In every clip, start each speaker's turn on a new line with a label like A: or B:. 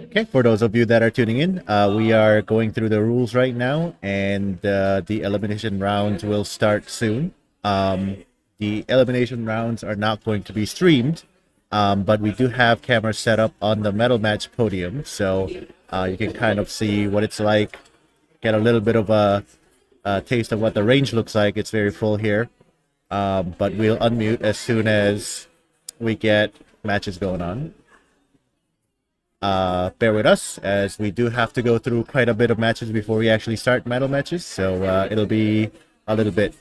A: Okay, for those of you that are tuning in, we are going through the rules right now, and the elimination rounds will start soon. The elimination rounds are not going to be streamed, but we do have cameras set up on the medal match podium, so you can kind of see what it's like, get a little bit of a taste of what the range looks like. It's very full here, but we'll unmute as soon as we get matches going on. Bear with us as we do have to go through quite a bit of matches before we actually start medal matches, so it'll be a little bit.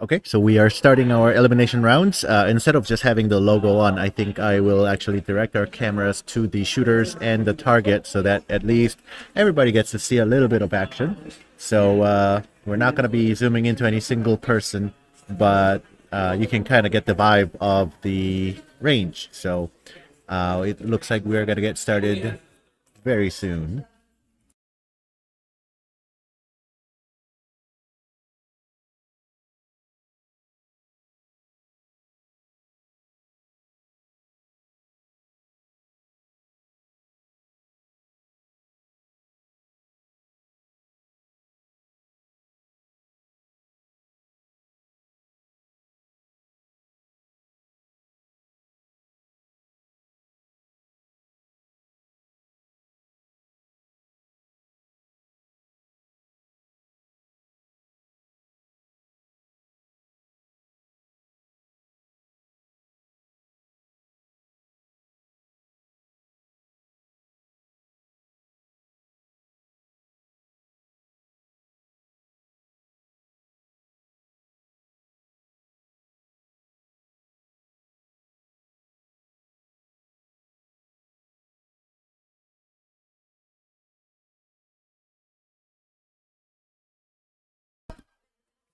A: Okay, so we are starting our elimination rounds. Instead of just having the logo on, I think I will actually direct our cameras to the shooters and the target so that at least everybody gets to see a little bit of action. So we're not going to be zooming into any single person, but you can kind of get the vibe of the range. So it looks like we're going to get started very soon.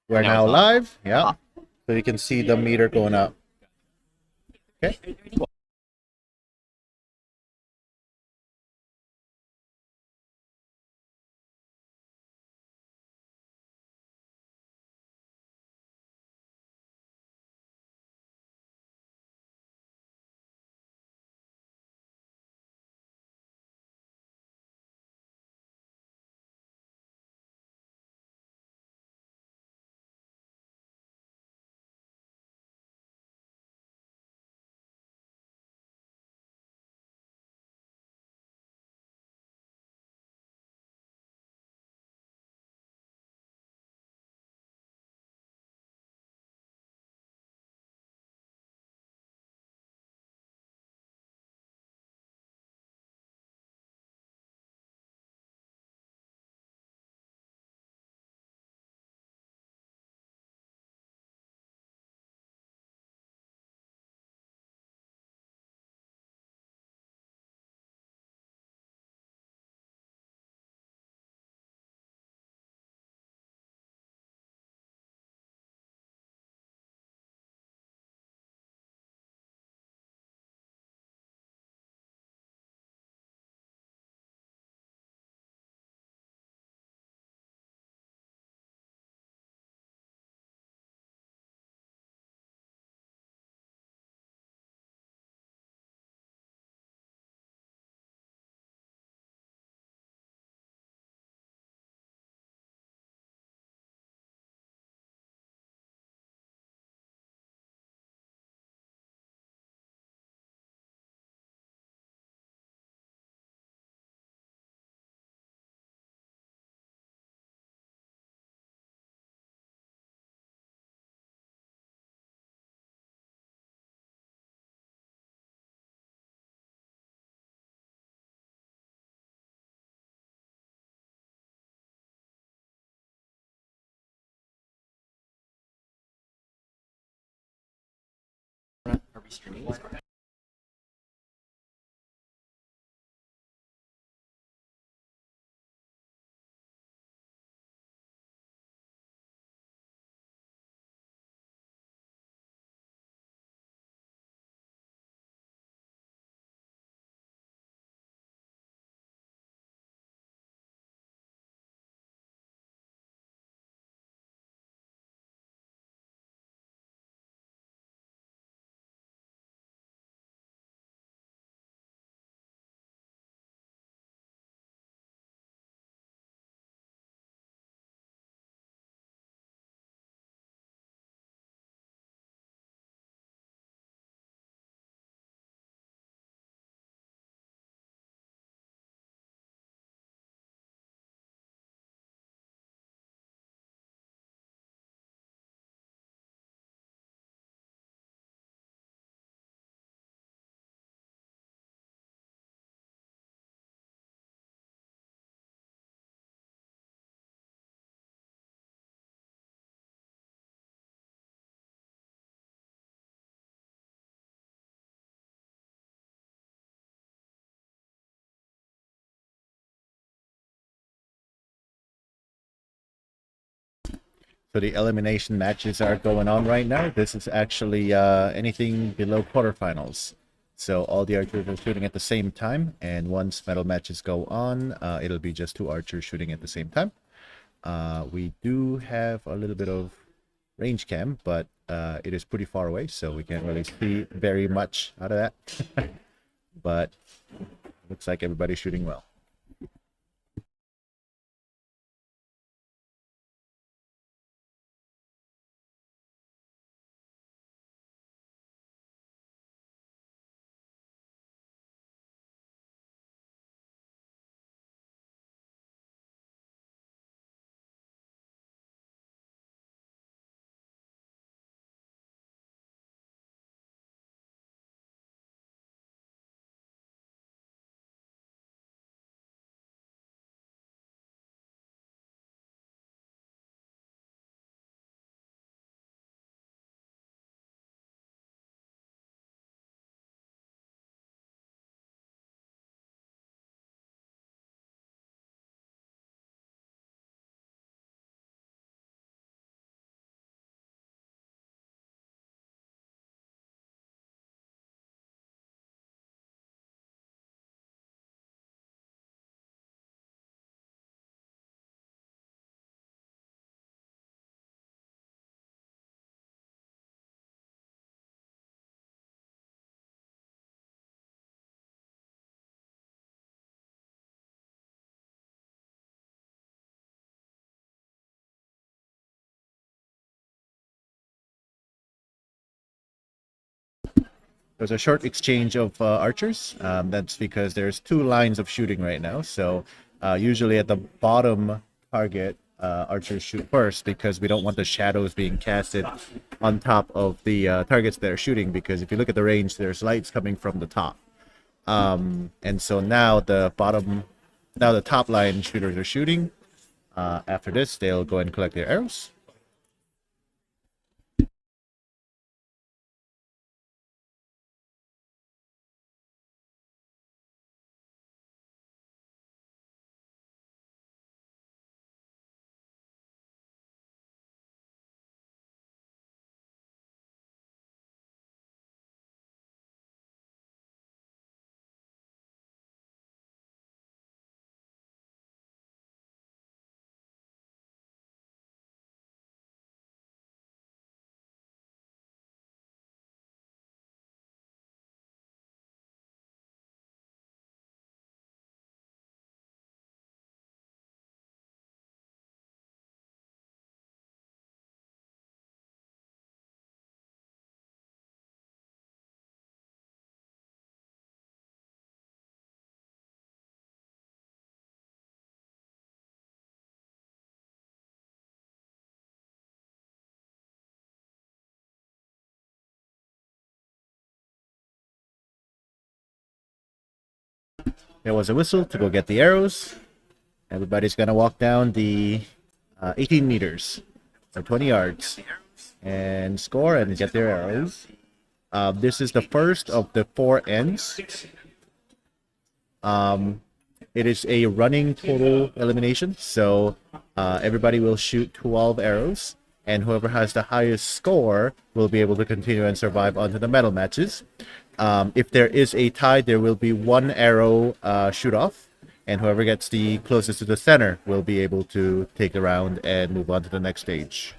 A: We're now live. Yeah. So you can see the meter going up. Okay.
B: Are we streaming?
A: So the elimination matches are going on right now. This is actually anything below quarterfinals. So all the archers are shooting at the same time, and once medal matches go on, it'll be just two archers shooting at the same time. We do have a little bit of range cam, but it is pretty far away, so we can't really see very much out of that. But looks like everybody's shooting well. There's a short exchange of archers. That's because there's two lines of shooting right now. So usually at the bottom target, archers shoot first because we don't want the shadows being casted on top of the targets that are shooting. Because if you look at the range, there's lights coming from the top. And so now the top line shooters are shooting. After this, they'll go and collect their arrows. There was a whistle to go get the arrows. Everybody's gonna walk down the 18 meters, or 20 yards, and score and get their arrows. This is the first of the four ends. It is a running total elimination, so everybody will shoot 12 arrows, and whoever has the highest score will be able to continue and survive onto the medal matches. If there is a tie, there will be one arrow shoot off, and whoever gets the closest to the center will be able to take the round and move on to the next stage.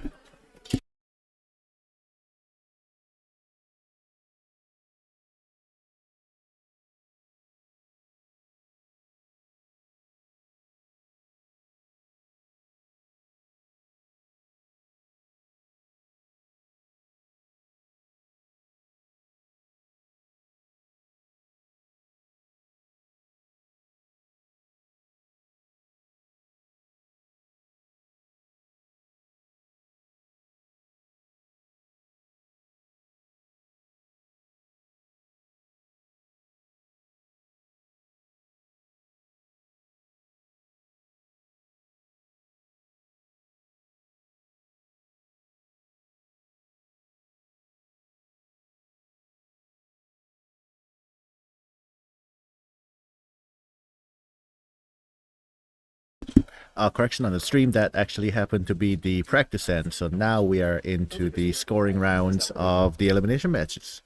A: correction on the stream, that actually happened to be the practice end. So now we are into the scoring rounds of the elimination matches.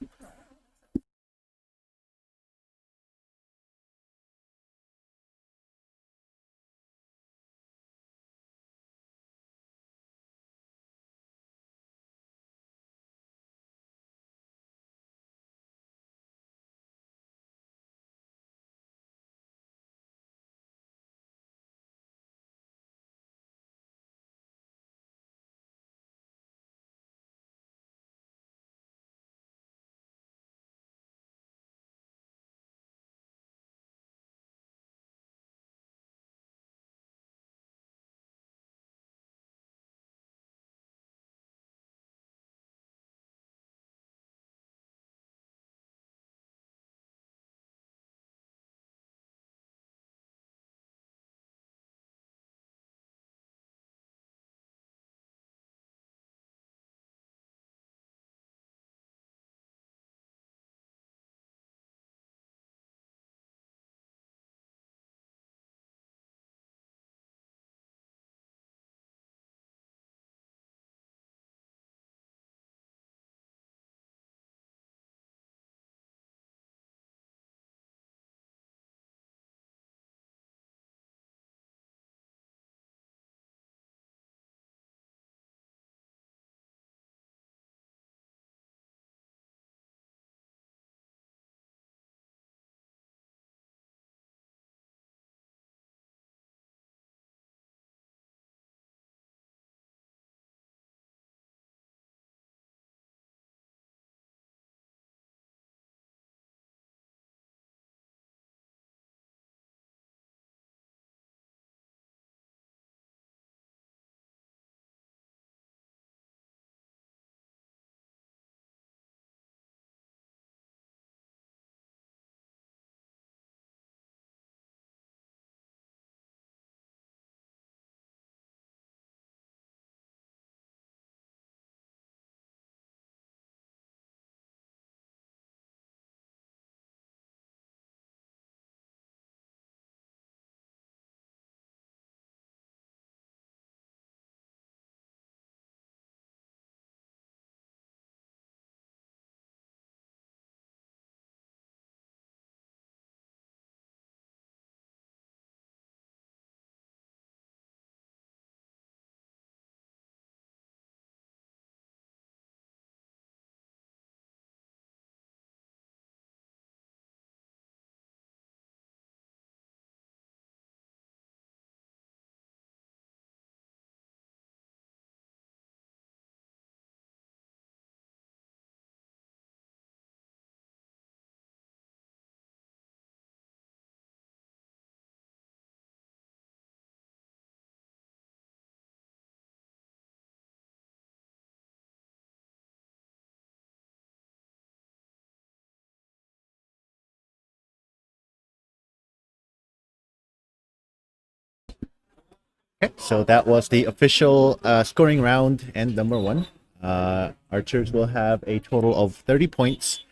A: Okay, so that was the official scoring round and number one. Archers will have a total of 30 points,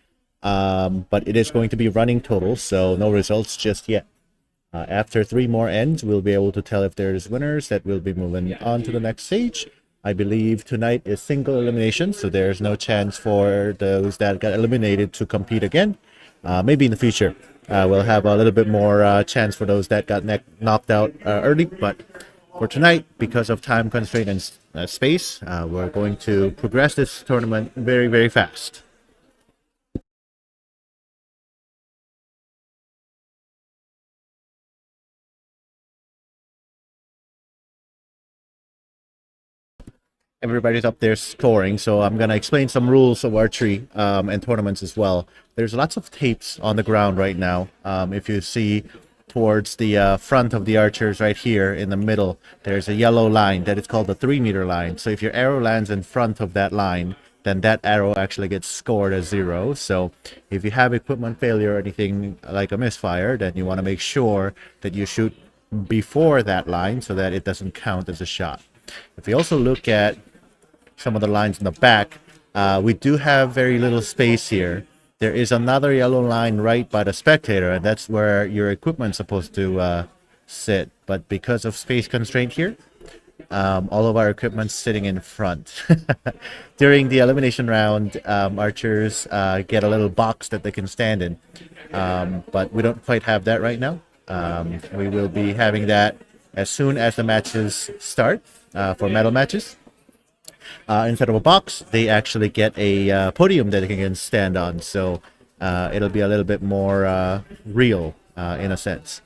A: but it is going to be running total, so no results just yet. After 3 more ends, we'll be able to tell if there's winners that will be moving on to the next stage. I believe tonight is single elimination, so there's no chance for those that got eliminated to compete again. Maybe in the future, we'll have a little bit more chance for those that got knocked out early, but for tonight, because of time constraint and space, we're going to progress this tournament very, very fast. Everybody's up there scoring, so I'm going to explain some rules of archery and tournaments as well. There's lots of tapes on the ground right now. If you see towards the front of the archers right here in the middle, there's a yellow line that is called the 3-meter line. So if your arrow lands in front of that line, then that arrow actually gets scored as 0. So if you have equipment failure or anything like a misfire, then you want to make sure that you shoot before that line so that it doesn't count as a shot. If you also look at some of the lines in the back, we do have very little space here. There is another yellow line right by the spectator, and that's where your equipment's supposed to sit. But because of space constraint here, all of our equipment's sitting in front. During the elimination round, archers get a little box that they can stand in, but we don't quite have that right now. We will be having that as soon as the matches start for medal matches. Instead of a box, they actually get a podium that they can stand on. So it'll be a little bit more real in a sense.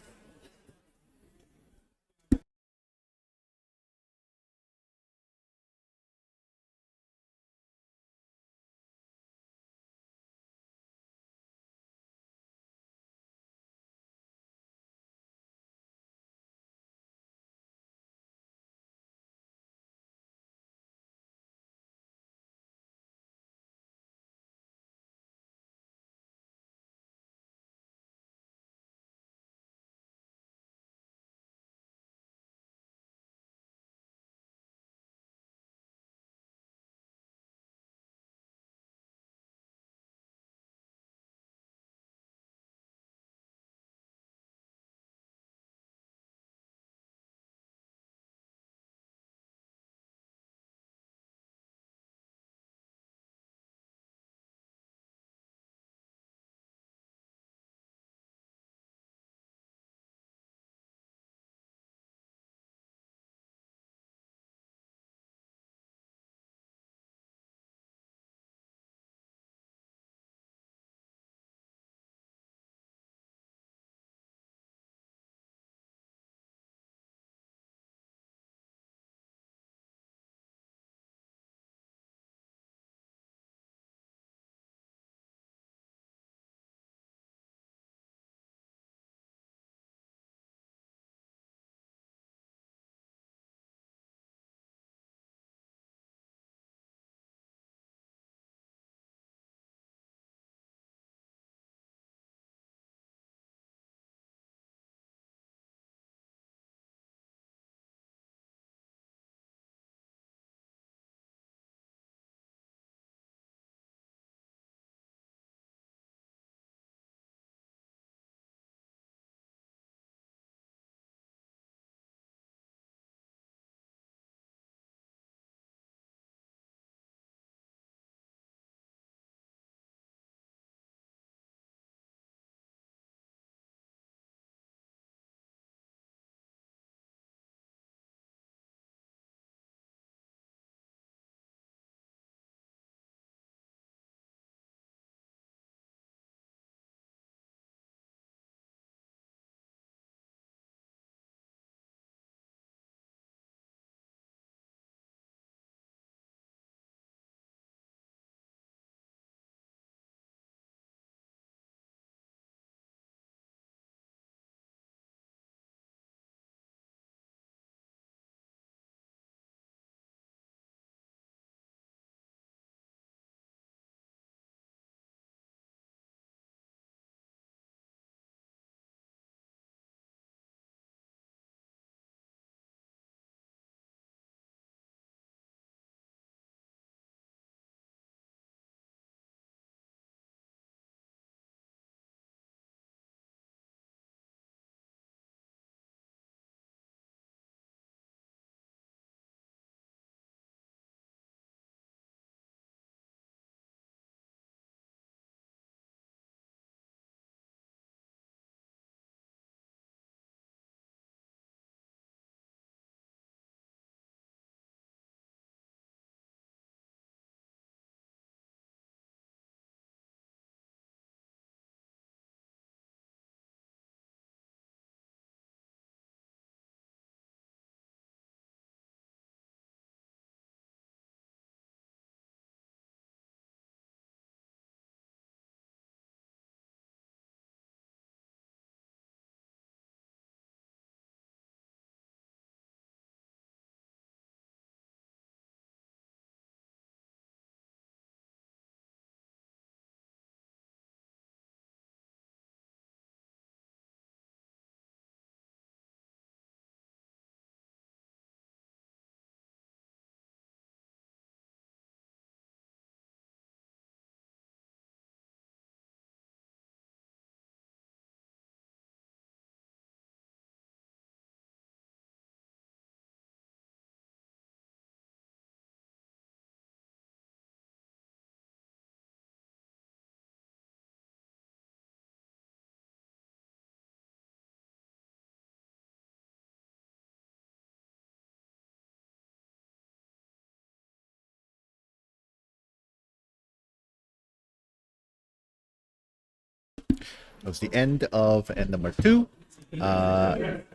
A: That's the end of end number 2.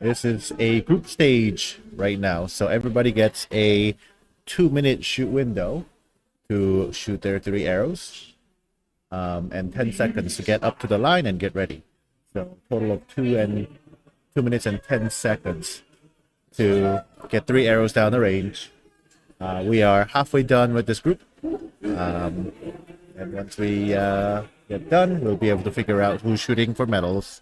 A: This is a group stage right now, so everybody gets a 2-minute shoot window to shoot their 3 arrows, and 10 seconds to get up to the line and get ready. So total of 2 minutes and 10 seconds to get 3 arrows down the range. We are halfway done with this group, and once we get done, we'll be able to figure out who's shooting for medals.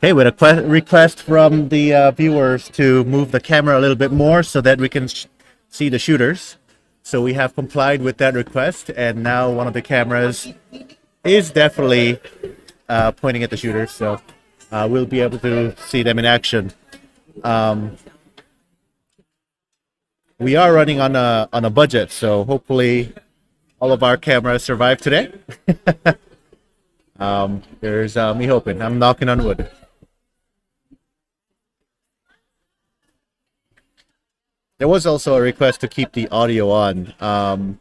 A: Okay, with a request from the viewers to move the camera a little bit more so that we can see the shooters. So we have complied with that request, and now one of the cameras is definitely pointing at the shooters, so we'll be able to see them in action. We are running on a budget, so hopefully all of our cameras survive today. There's me hoping. I'm knocking on wood. There was also a request to keep the audio on.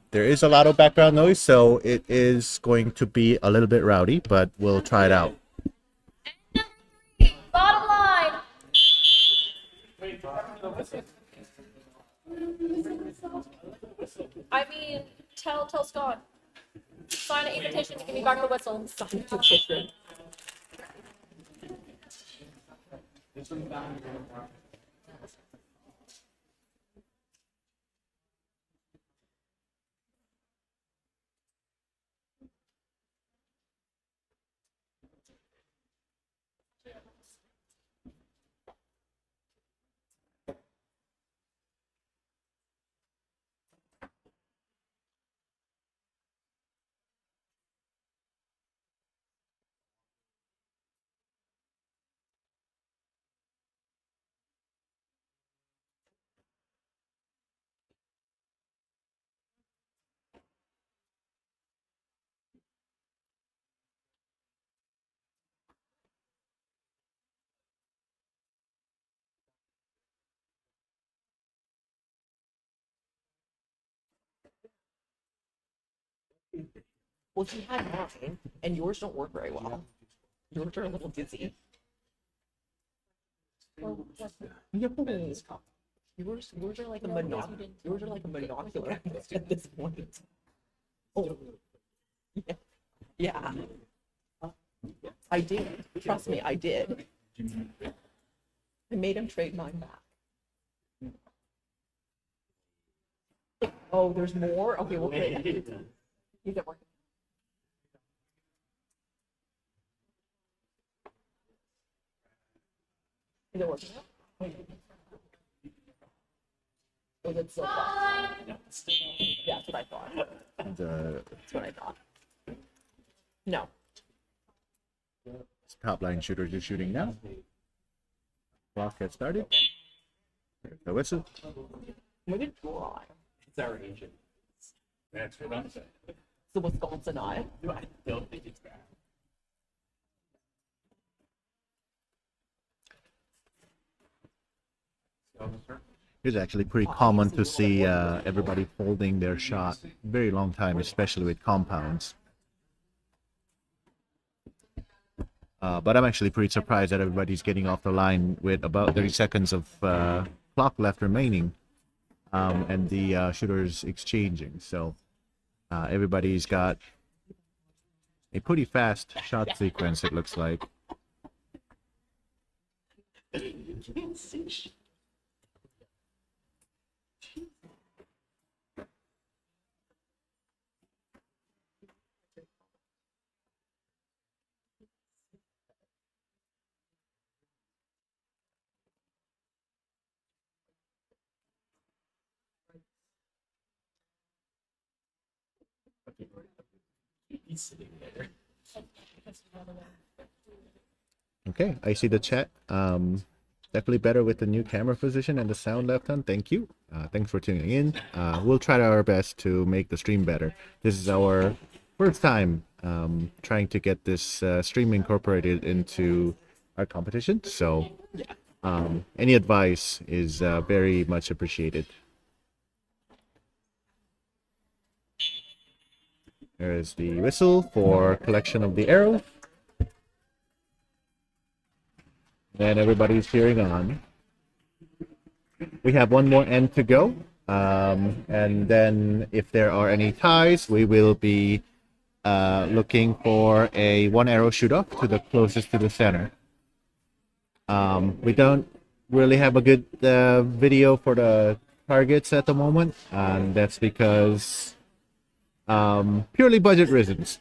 A: There is a lot of background noise, so it is going to be a little bit rowdy, but we'll try it out.
C: Bottom line. I mean, tell Scott. Sign an invitation to give me back the whistle. Sign an invitation.
D: Well, he had mine, and yours don't work very well. Yours are a little dizzy.
C: Well, what-
D: Yours are like a
C: No, because you didn't
D: yours are like a monocular at this point. Oh, yeah, yeah. I did. Trust me, I did. I made him trade mine back. Oh, there's more? Okay, we'll trade it. These are working. Is it working now? Was it still fast? Yeah, that's what I thought. That's what I thought. No.
A: Top line shooters are shooting now. Clock has started. There's the whistle.
D: Look at dry.
B: It's our agent. That's what I'm saying.
D: It's the Wisconsin eye.
B: I don't think it's bad.
A: It's actually pretty common to see everybody holding their shot very long time, especially with compounds. But I'm actually pretty surprised that everybody's getting off the line with about 30 seconds of clock left remaining, and the shooters exchanging. So everybody's got a pretty fast shot sequence, it looks like.
B: He's sitting there.
A: Okay, I see the chat. Definitely better with the new camera position and the sound left on. Thank you. Thanks for tuning in. We'll try our best to make the stream better. This is our first time trying to get this stream incorporated into our competition. So any advice is very much appreciated. There is the whistle for collection of the arrow. And everybody's cheering on. We have one more end to go. And then if there are any ties, we will be looking for a one arrow shoot off to the closest to the center. We don't really have a good video for the targets at the moment. And that's because purely budget reasons.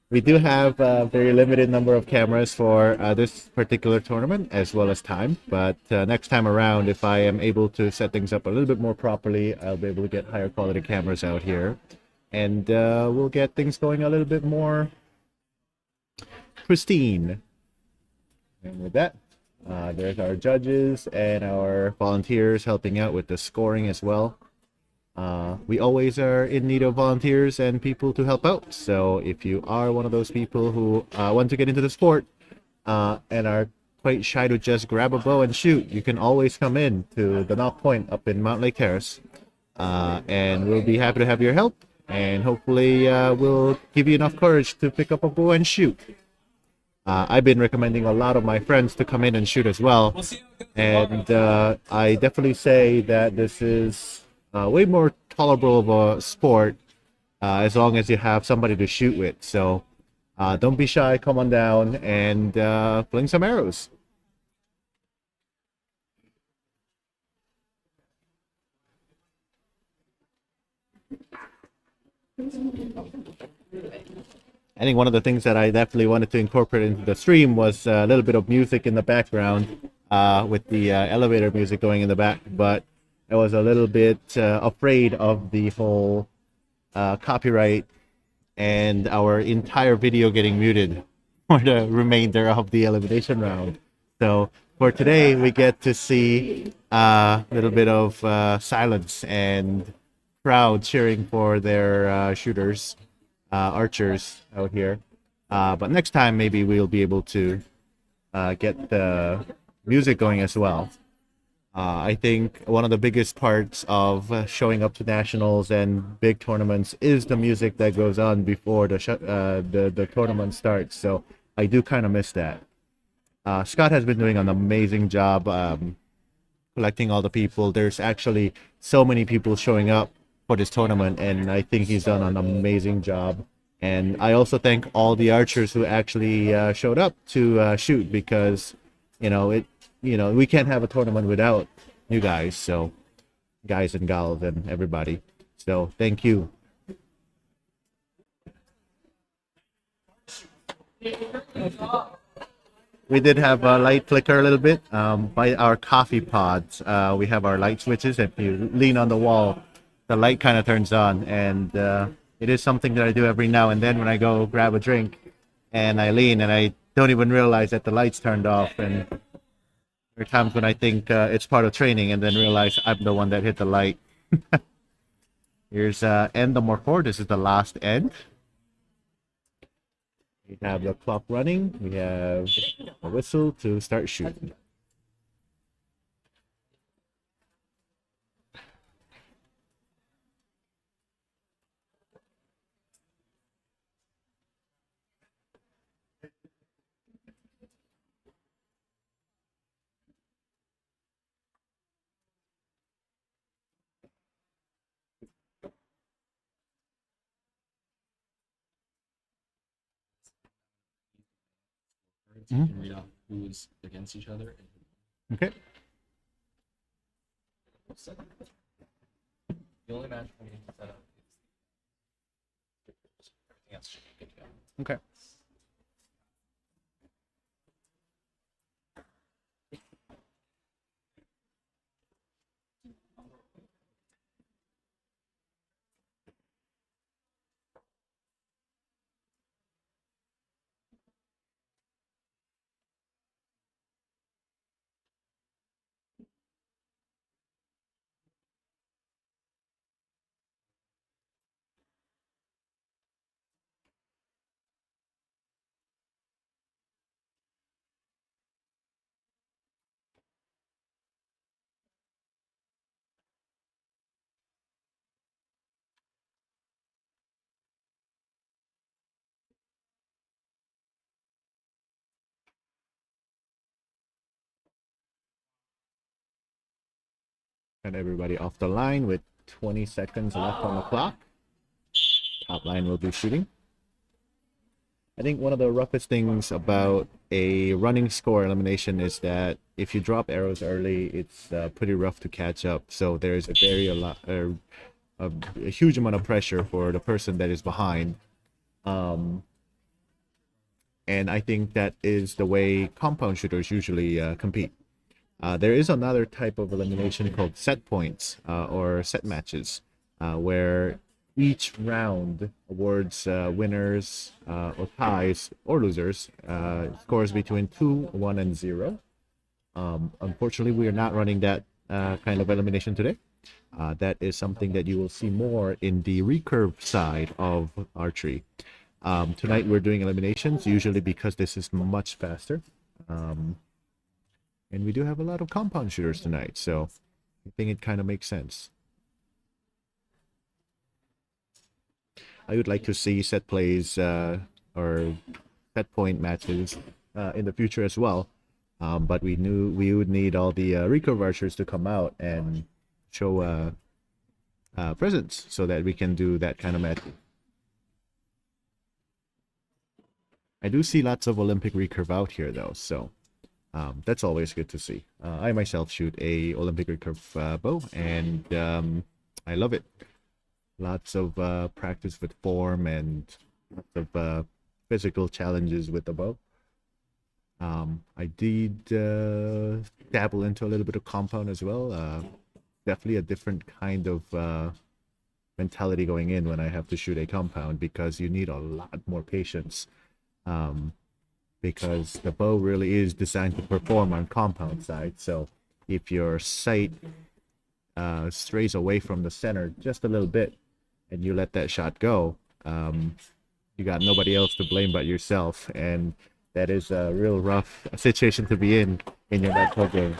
A: We do have a very limited number of cameras for this particular tournament, as well as time. But next time around, if I am able to set things up a little bit more properly, I'll be able to get higher quality cameras out here. And we'll get things going a little bit more pristine. And with that, there's our judges and our volunteers helping out with the scoring as well. We always are in need of volunteers and people to help out. So if you are one of those people who want to get into the sport and are quite shy to just grab a bow and shoot, you can always come in to the Nock Point up in Mount Lake Terrace. And we'll be happy to have your help. And hopefully we'll give you enough courage to pick up a bow and shoot. I've been recommending a lot of my friends to come in and shoot as well. And I definitely say that this is way more tolerable of a sport as long as you have somebody to shoot with. So don't be shy, come on down and fling some arrows. I think one of the things that I definitely wanted to incorporate into the stream was a little bit of music in the background with the elevator music going in the back, but I was a little bit afraid of the whole copyright and our entire video getting muted for the remainder of the elimination round. So for today, we get to see a little bit of silence and crowd cheering for their shooters, archers out here. But next time, maybe we'll be able to get the music going as well. I think one of the biggest parts of showing up to nationals and big tournaments is the music that goes on before the tournament starts. So I do kind of miss that. Scott has been doing an amazing job collecting all the people. There's actually so many people showing up for this tournament, and I think he's done an amazing job. And I also thank all the archers who actually showed up to shoot because, we can't have a tournament without you guys. So, guys and gals and everybody. So, thank you. We did have a light flicker a little bit by our coffee pods. We have our light switches. If you lean on the wall, the light kind of turns on, and it is something that I do every now and then when I go grab a drink, and I lean and I don't even realize that the lights turned off. And there are times when I think it's part of training, and then realize I'm the one that hit the light. Here's end number 4. This is the last end. We have the clock running. We have a whistle to start shooting.
B: You can read off who's against each other.
A: Okay.
B: The only match we need to set up is everything else should be good to go.
A: Okay. And everybody off the line with 20 seconds left on the clock. Top line will be shooting. I think one of the roughest things about a running score elimination is that if you drop arrows early, it's pretty rough to catch up. So there's a huge amount of pressure for the person that is behind. And I think that is the way compound shooters usually compete. There is another type of elimination called set points or set matches, where each round awards winners or ties or losers scores between 2, 1, and 0. Unfortunately, we are not running that kind of elimination today. That is something that you will see more in the recurve side of archery. Tonight we're doing eliminations, usually because this is much faster. And we do have a lot of compound shooters tonight, so I think it kind of makes sense. I would like to see set plays or set point matches in the future as well. But we knew we would need all the recurve archers to come out and show presence so that we can do that kind of match. I do see lots of Olympic recurve out here though, so that's always good to see. I myself shoot a Olympic recurve bow, and I love it. Lots of practice with form and lots of physical challenges with the bow. I did dabble into a little bit of compound as well. Definitely a different kind of mentality going in when I have to shoot a compound, because you need a lot more patience. Because the bow really is designed to perform on compound side. So if your sight strays away from the center just a little bit and you let that shot go, you got nobody else to blame but yourself, and that is a real rough situation to be in your mental game.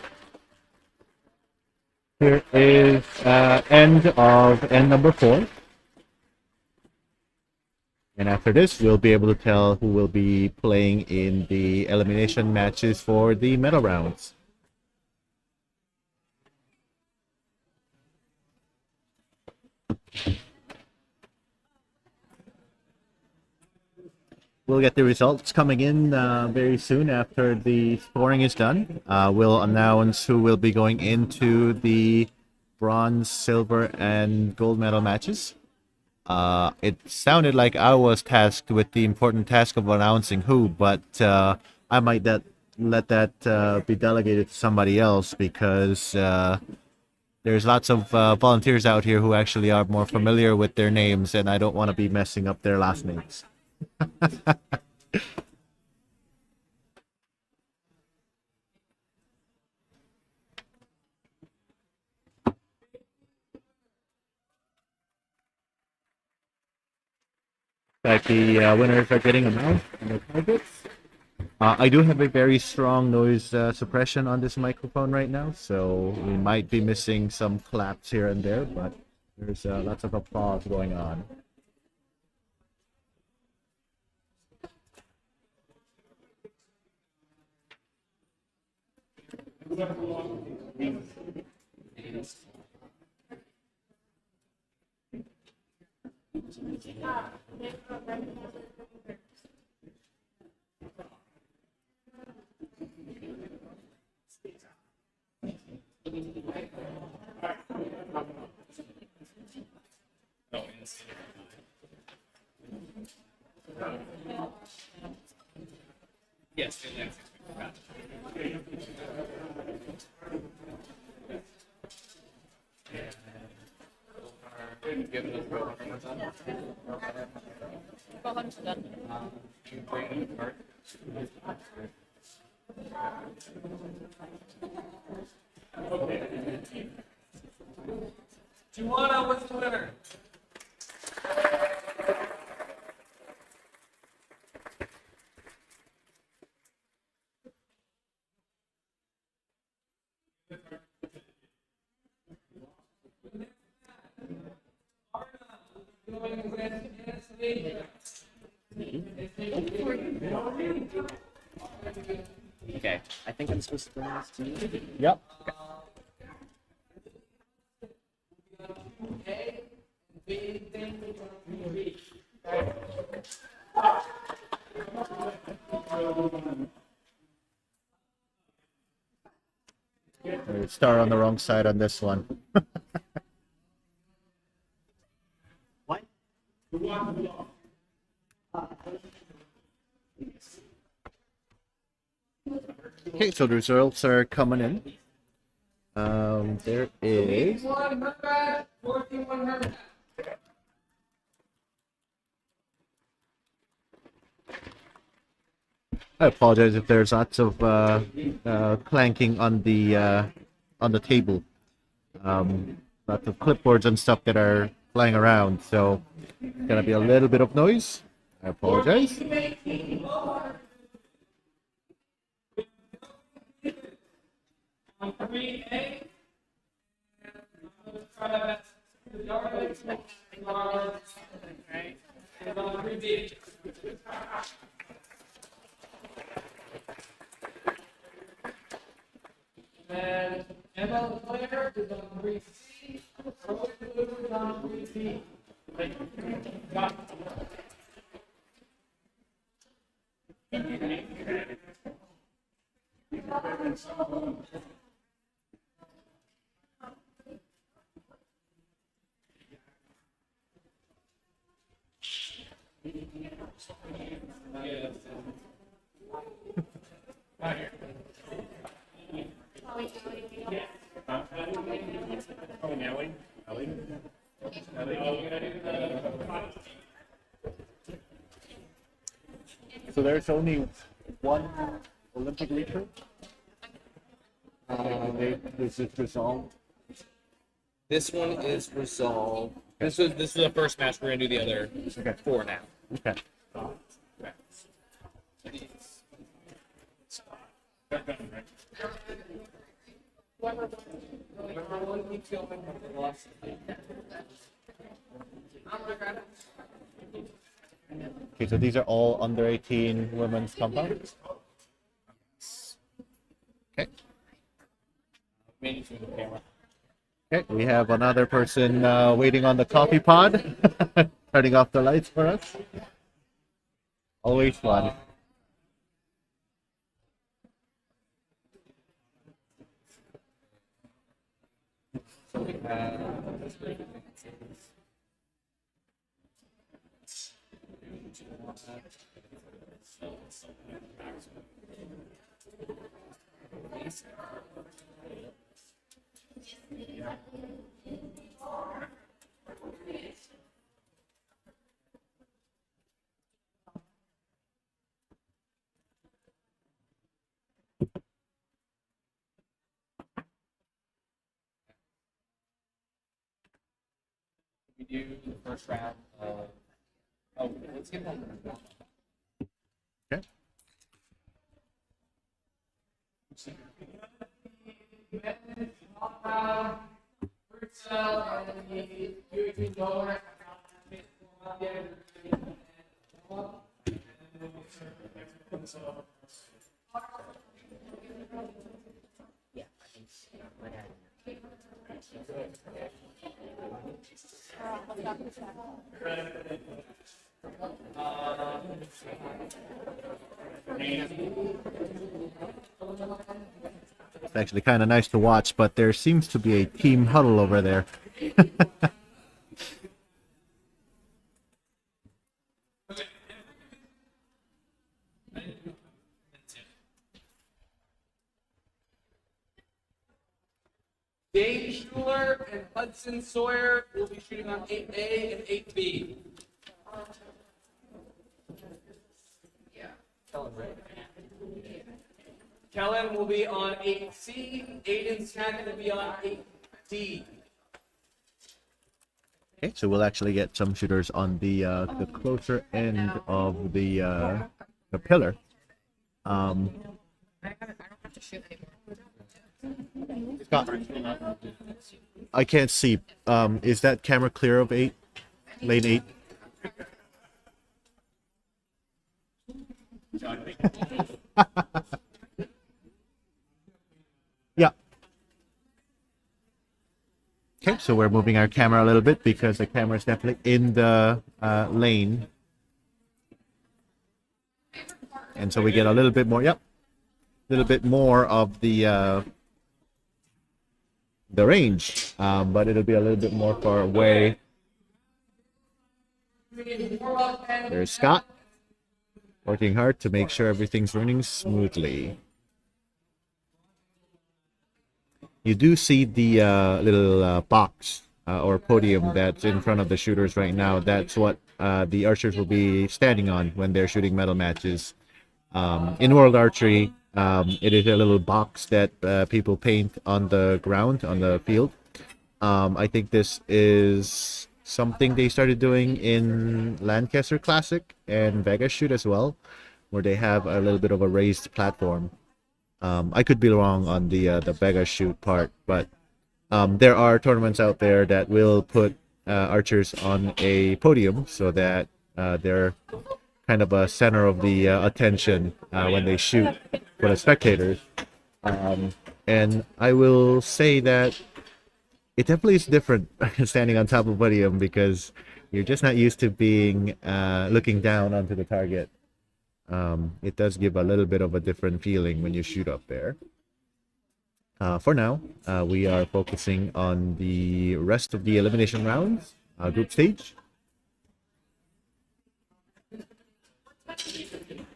A: Here is end of end number 4. And after this, we'll be able to tell who will be playing in the elimination matches for the medal rounds. We'll get the results coming in very soon after the scoring is done. We'll announce who will be going into the bronze, silver, and gold medal matches. It sounded like I was tasked with the important task of announcing who, but I might let that be delegated to somebody else because there's lots of volunteers out here who actually are more familiar with their names, and I don't want to be messing up their last names. Like the winners are getting announced and their targets. I do have a very strong noise suppression on this microphone right now, so we might be missing some claps here and there, but there's lots of applause going on.
B: Yes.
C: Go ahead and done.
B: Juana, what's the winner?
E: Okay, I think I'm supposed to bring this to you.
A: Yep. We start on the wrong side on this one.
E: What?
A: Okay, so the results are coming in. There is. I apologize if there's lots of clanking on the table. Lots of clipboards and stuff that are flying around, so gonna be a little bit of noise. I apologize.
B: And Emma Blair is on 3C. Rose Blue is on 3C.
A: So there's only one Olympic reacher. This is resolved.
B: This one is resolved. This is the first match. We're gonna do the other four now.
A: Okay.
B: Everyone keeps going with the velocity.
A: Okay, so these are all under 18 women's compounds. Okay.
B: Managing the camera.
A: Okay, we have another person waiting on the coffee pod, turning off the lights for us. Always fun.
B: So we have we do the first round of. Oh, let's get one.
A: Okay. It's actually kind of nice to watch, but there seems to be a team huddle over there.
B: Dave Schuler and Hudson Sawyer will be shooting on 8A and 8B. Yeah. Kellen will be on 8C. Aiden Snack will be on 8D.
A: Okay, so we'll actually get some shooters on the closer end of the pillar. Scott, I can't see. Is that camera clear of 8? Lane 8? Yeah. Okay, so we're moving our camera a little bit because the camera is definitely in the lane. And so we get a little bit more, yep, a little bit more of the range, but it'll be a little bit more far away. There's Scott, working hard to make sure everything's running smoothly. You do see the little box or podium that's in front of the shooters right now. That's what the archers will be standing on when they're shooting medal matches. In World Archery, it is a little box that people paint on the ground, on the field. I think this is something they started doing in Lancaster Classic and Vegas Shoot as well, where they have a little bit of a raised platform. I could be wrong on the Vegas Shoot part, but there are tournaments out there that will put archers on a podium so that they're kind of a center of the attention when they shoot for the spectators. And I will say that it definitely is different standing on top of a podium because you're just not used to being looking down onto the target. It does give a little bit of a different feeling when you shoot up there. For now, we are focusing on the rest of the elimination rounds, group stage.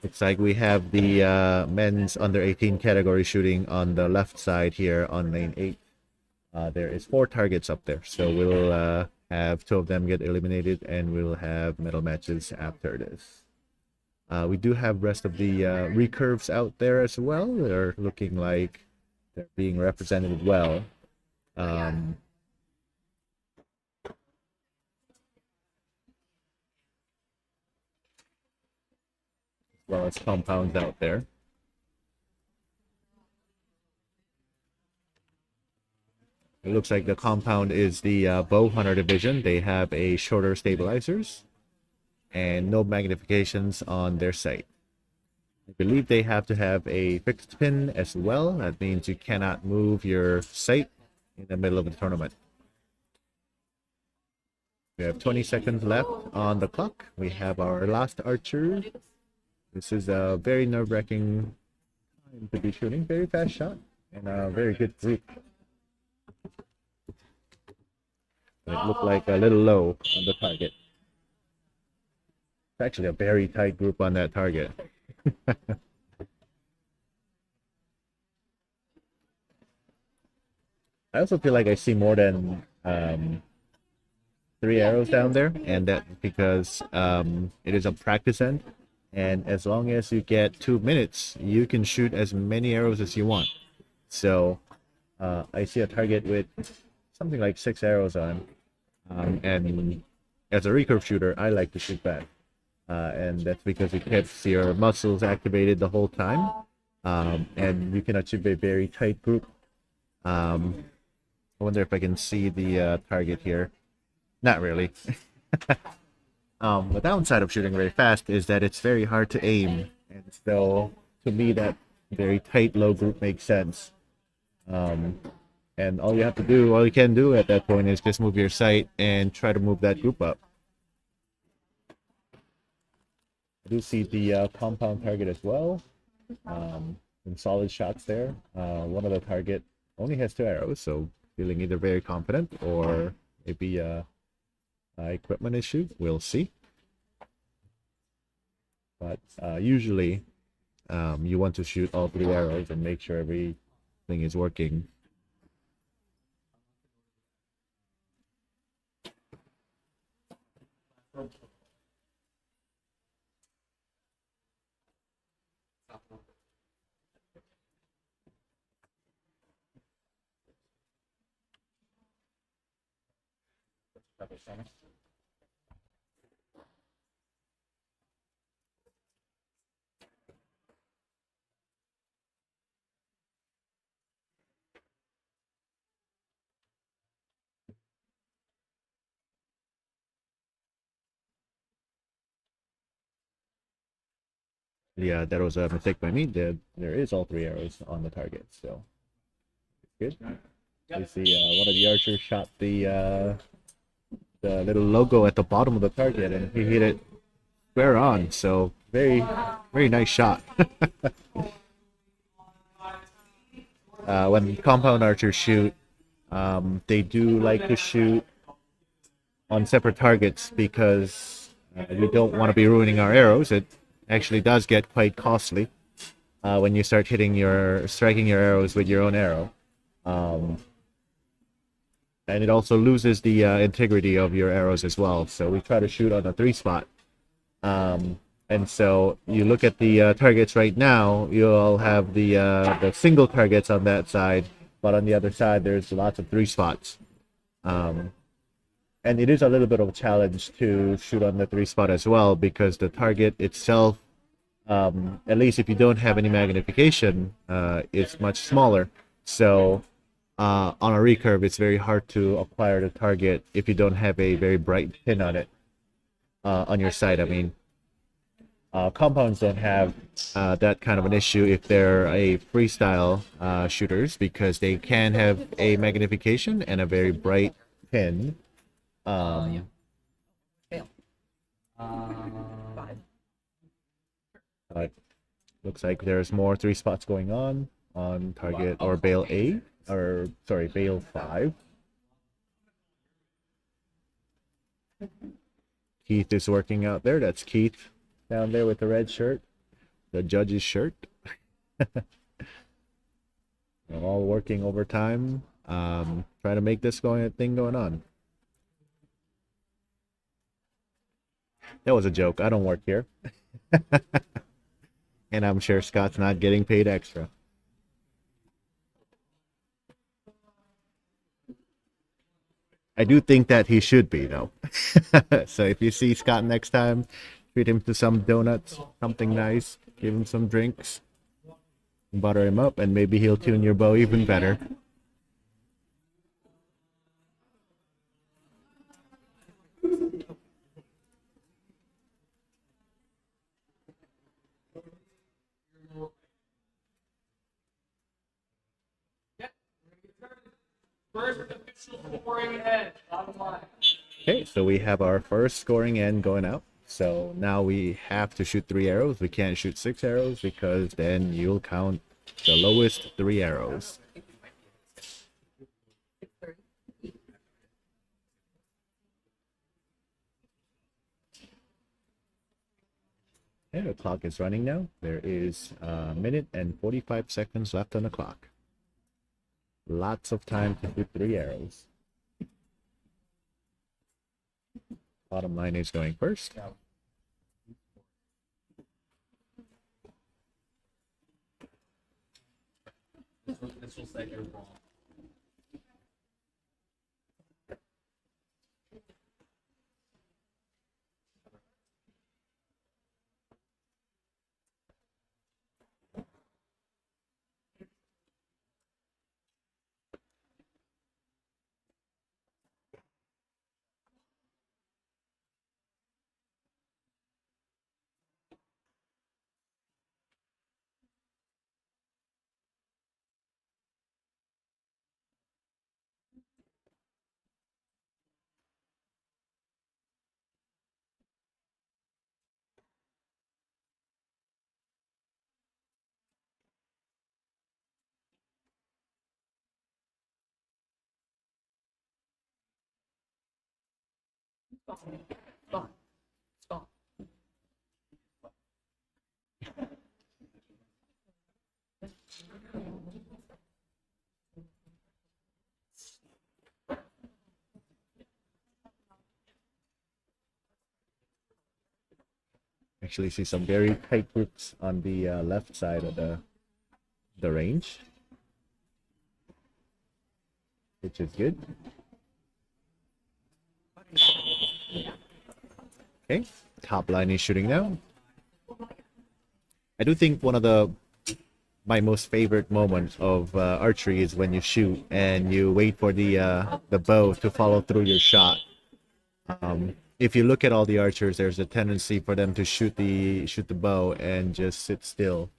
A: Looks like we have the men's under 18 category shooting on the left side here on lane 8. There is 4 targets up there, so we'll have 2 of them get eliminated, and we'll have medal matches after this. We do have rest of the recurves out there as well. They're looking like they're being represented well. As well as compounds out there. It looks like the compound is the bow hunter division. They have a shorter stabilizers and no magnifications on their sight. I believe they have to have a fixed pin as well. That means you cannot move your sight in the middle of the tournament. We have 20 seconds left on the clock. We have our last archer. This is a very nerve-wracking time to be shooting. Very fast shot and a very good group. It looked like a little low on the target. It's actually a very tight group on that target. I also feel like I see more than 3 arrows down there, and that's because it is a practice end. And as long as you get 2 minutes, you can shoot as many arrows as you want. So I see a target with something like 6 arrows on. And as a recurve shooter, I like to shoot back. And that's because it keeps your muscles activated the whole time. And you can achieve a very tight group. I wonder if I can see the target here. Not really. The downside of shooting very fast is that it's very hard to aim. And so, to me, that very tight low group makes sense. And all you can do at that point is just move your sight and try to move that group up. I do see the compound target as well. Some solid shots there. One of the target only has 2 arrows, so feeling either very confident or maybe a equipment issue. We'll see. But usually you want to shoot all 3 arrows and make sure everything is working. Yeah, that was a mistake by me. There is all 3 arrows on the target, so good. You see, one of the archers shot the little logo at the bottom of the target, and he hit it square on. So very nice shot. When compound archers shoot, they do like to shoot on separate targets because we don't want to be ruining our arrows. It actually does get quite costly when you start striking your arrows with your own arrow. And it also loses the integrity of your arrows as well. So we try to shoot on a 3 spot. And so you look at the targets right now, you'll have the single targets on that side, but on the other side there's lots of 3 spots. And it is a little bit of a challenge to shoot on the 3 spot as well, because the target itself, at least if you don't have any magnification, is much smaller. So on a recurve, it's very hard to acquire the target if you don't have a very bright pin on it, on your sight, I mean. Compounds don't have that kind of an issue if they're a freestyle shooters, because they can have a magnification and a very bright pin.
D: Fail.
E: 5.
A: Looks like there's more 3 spots going on target or bale 8, or sorry, bale 5. Keith is working out there. That's Keith down there with the red shirt, the judge's shirt. They're all working overtime, trying to make this thing going on. That was a joke. I don't work here. And I'm sure Scott's not getting paid extra. I do think that he should be, though. So if you see Scott next time, treat him to some donuts, something nice, give him some drinks, butter him up, and maybe he'll tune your bow even better. Okay, so we have our first scoring end going out. So now we have to shoot 3 arrows. We can't shoot 6 arrows because then you'll count the lowest 3 arrows. And the clock is running now. There is a minute and 45 seconds left on the clock. Lots of time to shoot 3 arrows. Bottom line is going first.
B: This will set your wall.
D: Gone. It's gone.
A: Actually see some very tight groups on the left side of the range, which is good. Okay, top line is shooting now. I do think one of my most favorite moments of archery is when you shoot and you wait for the bow to follow through your shot. If you look at all the archers, there's a tendency for them to shoot the bow and just sit still.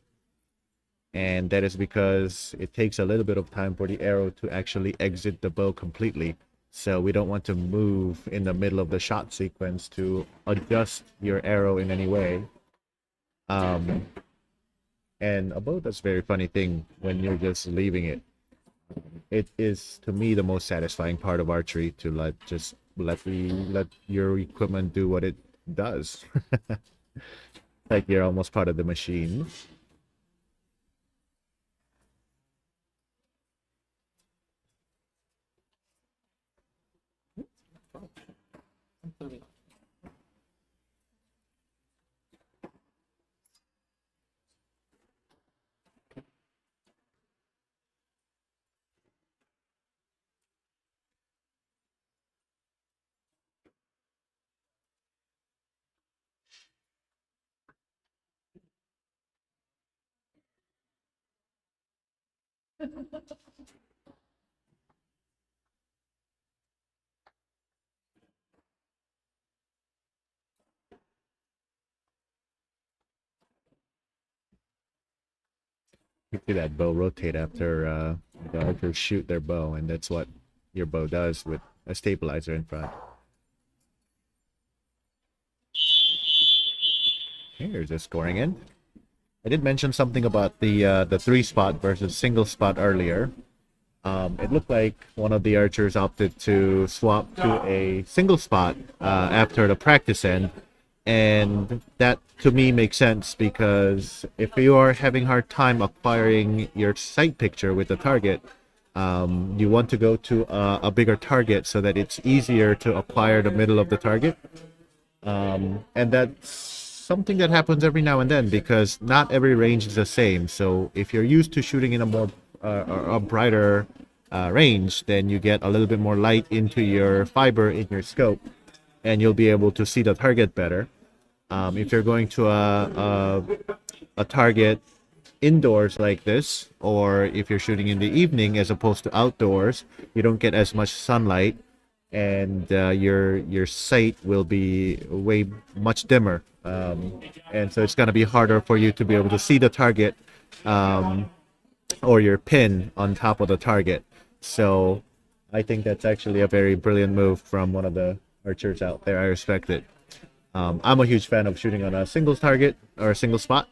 A: And that is because it takes a little bit of time for the arrow to actually exit the bow completely. So we don't want to move in the middle of the shot sequence to adjust your arrow in any way. And a bow, that's a very funny thing when you're just leaving it. It is, to me, the most satisfying part of archery, to let your equipment do what it does. Like you're almost part of the machine. You see that bow rotate after the archers shoot their bow, and that's what your bow does with a stabilizer in front. Here's the scoring end. I did mention something about the 3-spot versus single spot earlier. It looked like one of the archers opted to swap to a single spot after the practice end, and that to me makes sense, because if you are having hard time acquiring your sight picture with the target, you want to go to a bigger target so that it's easier to acquire the middle of the target. And that's something that happens every now and then, because not every range is the same. So if you're used to shooting in a more a brighter range, then you get a little bit more light into your fiber in your scope, and you'll be able to see the target better. If you're going to a target indoors like this, or if you're shooting in the evening as opposed to outdoors, you don't get as much sunlight, and your sight will be way much dimmer, and so it's going to be harder for you to be able to see the target or your pin on top of the target. So I think that's actually a very brilliant move from one of the archers out there. I respect it. I'm a huge fan of shooting on a single target or a single spot,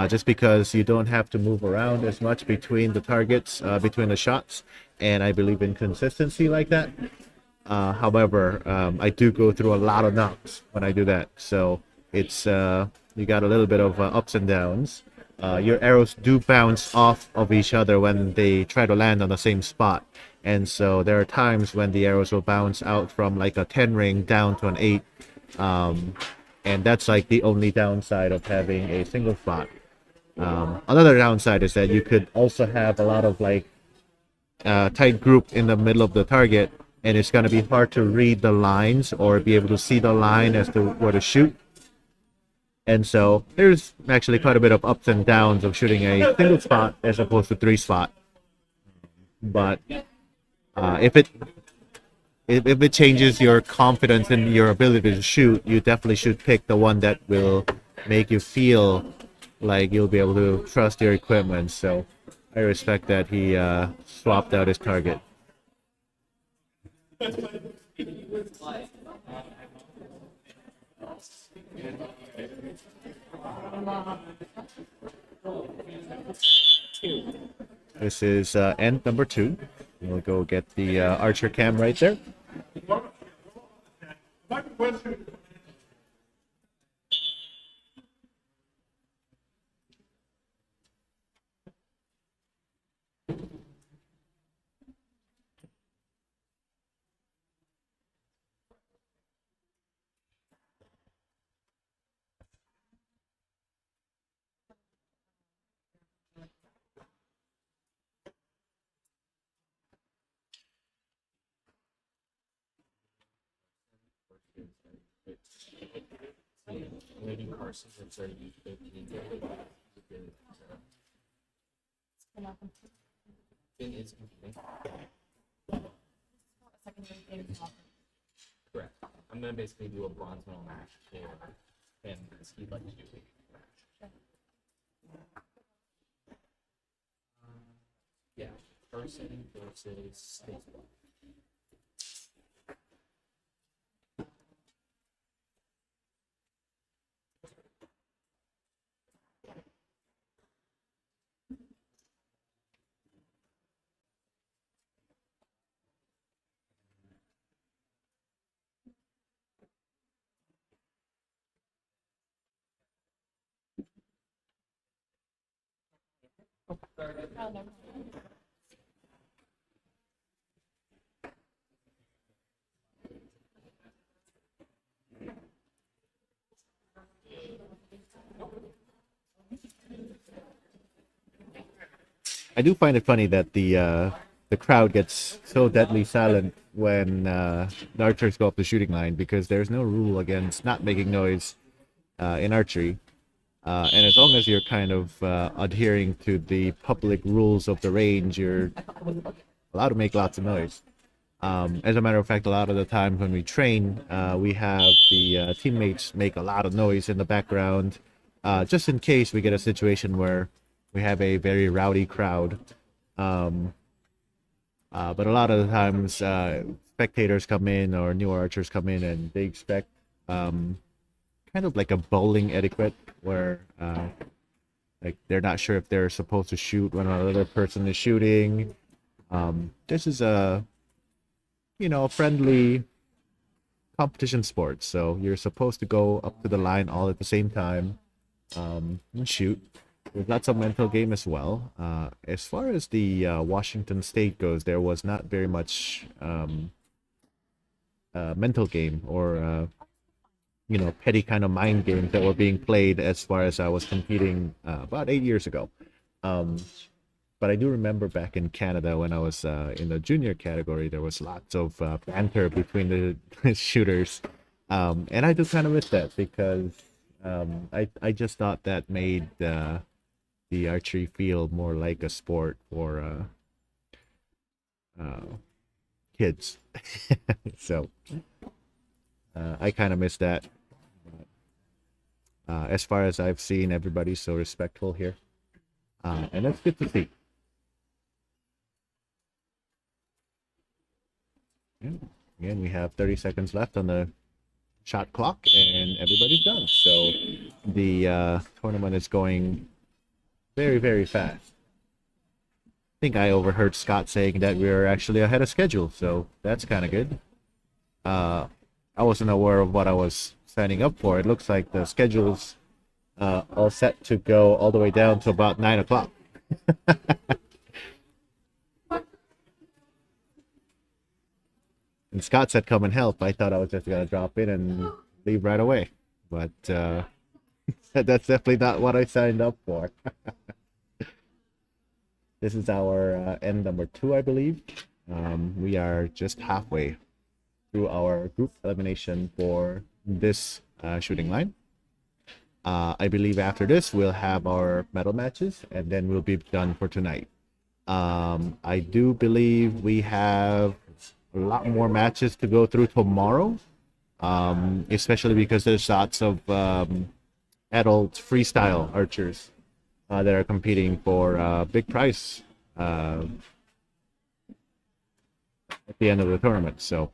A: just because you don't have to move around as much between the targets, between the shots, and I believe in consistency like that. However, I do go through a lot of knocks when I do that, so it's you got a little bit of ups and downs. Your arrows do bounce off of each other when they try to land on the same spot, and so there are times when the arrows will bounce out from like a 10 ring down to an 8, and that's like the only downside of having a single spot. Another downside is that you could also have a lot of like tight group in the middle of the target, and it's going to be hard to read the lines or be able to see the line as to where to shoot. And so there's actually quite a bit of ups and downs of shooting a single spot as opposed to 3 spot. But if it changes your confidence in your ability to shoot, you definitely should pick the one that will make you feel like you'll be able to trust your equipment. So I respect that he swapped out his target. This is end number 2. We'll go get the archer cam right there.
B: Correct. I'm gonna basically do a bronze medal match for him because he'd like to do a match. Yeah, person versus space.
A: I do find it funny that the crowd gets so deadly silent when the archers go up the shooting line, because there's no rule against not making noise in archery. And as long as you're kind of adhering to the public rules of the range, you're allowed to make lots of noise. As a matter of fact, a lot of the times when we train, we have the teammates make a lot of noise in the background, just in case we get a situation where we have a very rowdy crowd. But a lot of the times, spectators come in or new archers come in and they expect kind of like a bowling etiquette where like they're not sure if they're supposed to shoot when another person is shooting. This is a friendly competition sport, so you're supposed to go up to the line all at the same time and shoot. There's lots of mental game as well. As far as the Washington State goes, there was not very much mental game or petty kind of mind games that were being played as far as I was competing about 8 years ago. But I do remember back in Canada when I was in the junior category, there was lots of banter between the shooters. And I do kind of miss that because I just thought that made the archery feel more like a sport for kids. So I kind of miss that. As far as I've seen, everybody's so respectful here. And that's good to see. Yeah. Again, we have 30 seconds left on the shot clock, and everybody's done. So the tournament is going very, very fast. I think I overheard Scott saying that we are actually ahead of schedule, so that's kind of good. I wasn't aware of what I was signing up for. It looks like the schedule's all set to go all the way down to about 9 o'clock. And Scott said, "Come and help." I thought I was just gonna drop in and leave right away, but that's definitely not what I signed up for. This is our end number 2, I believe. We are just halfway through our group elimination for this shooting line. I believe after this we'll have our medal matches, and then we'll be done for tonight. I do believe we have a lot more matches to go through tomorrow, especially because there's lots of adult freestyle archers that are competing for big prize at the end of the tournament. So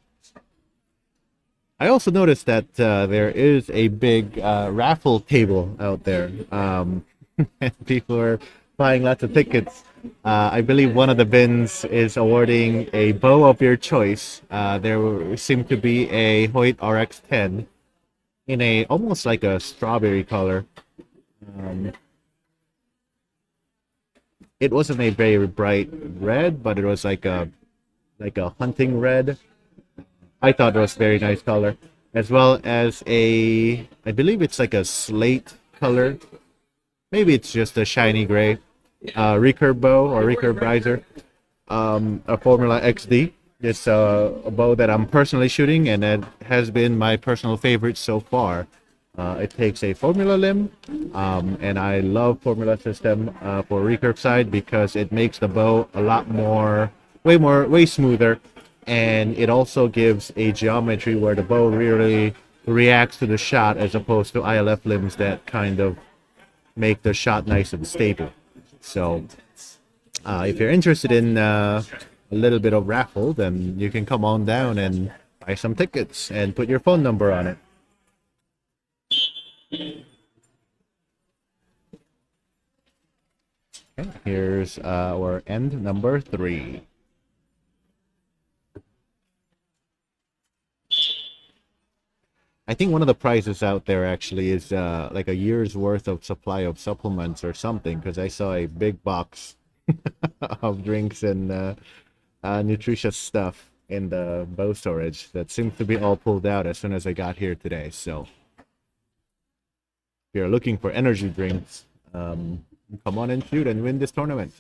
A: I also noticed that there is a big raffle table out there. And people are buying lots of tickets. I believe one of the bins is awarding a bow of your choice. There seemed to be a Hoyt RX-10 in a almost like a strawberry color. It wasn't a very bright red, but it was like a hunting red. I thought it was very nice color, as well as I believe it's like a slate color. Maybe it's just a shiny gray recurve bow or recurve riser. A Formula XD. It's a bow that I'm personally shooting, and it has been my personal favorite so far. It takes a formula limb, and I love formula system for recurve side because it makes the bow a lot way smoother, and it also gives a geometry where the bow really reacts to the shot as opposed to ILF limbs that kind of make the shot nice and stable. So if you're interested in a little bit of raffle, then you can come on down and buy some tickets and put your phone number on it. Okay, here's our end number 3. I think one of the prizes out there actually is like a year's worth of supply of supplements or something, because I saw a big box of drinks and nutritious stuff in the bow storage that seems to be all pulled out as soon as I got here today. So if you're looking for energy drinks, come on and shoot and win this tournament.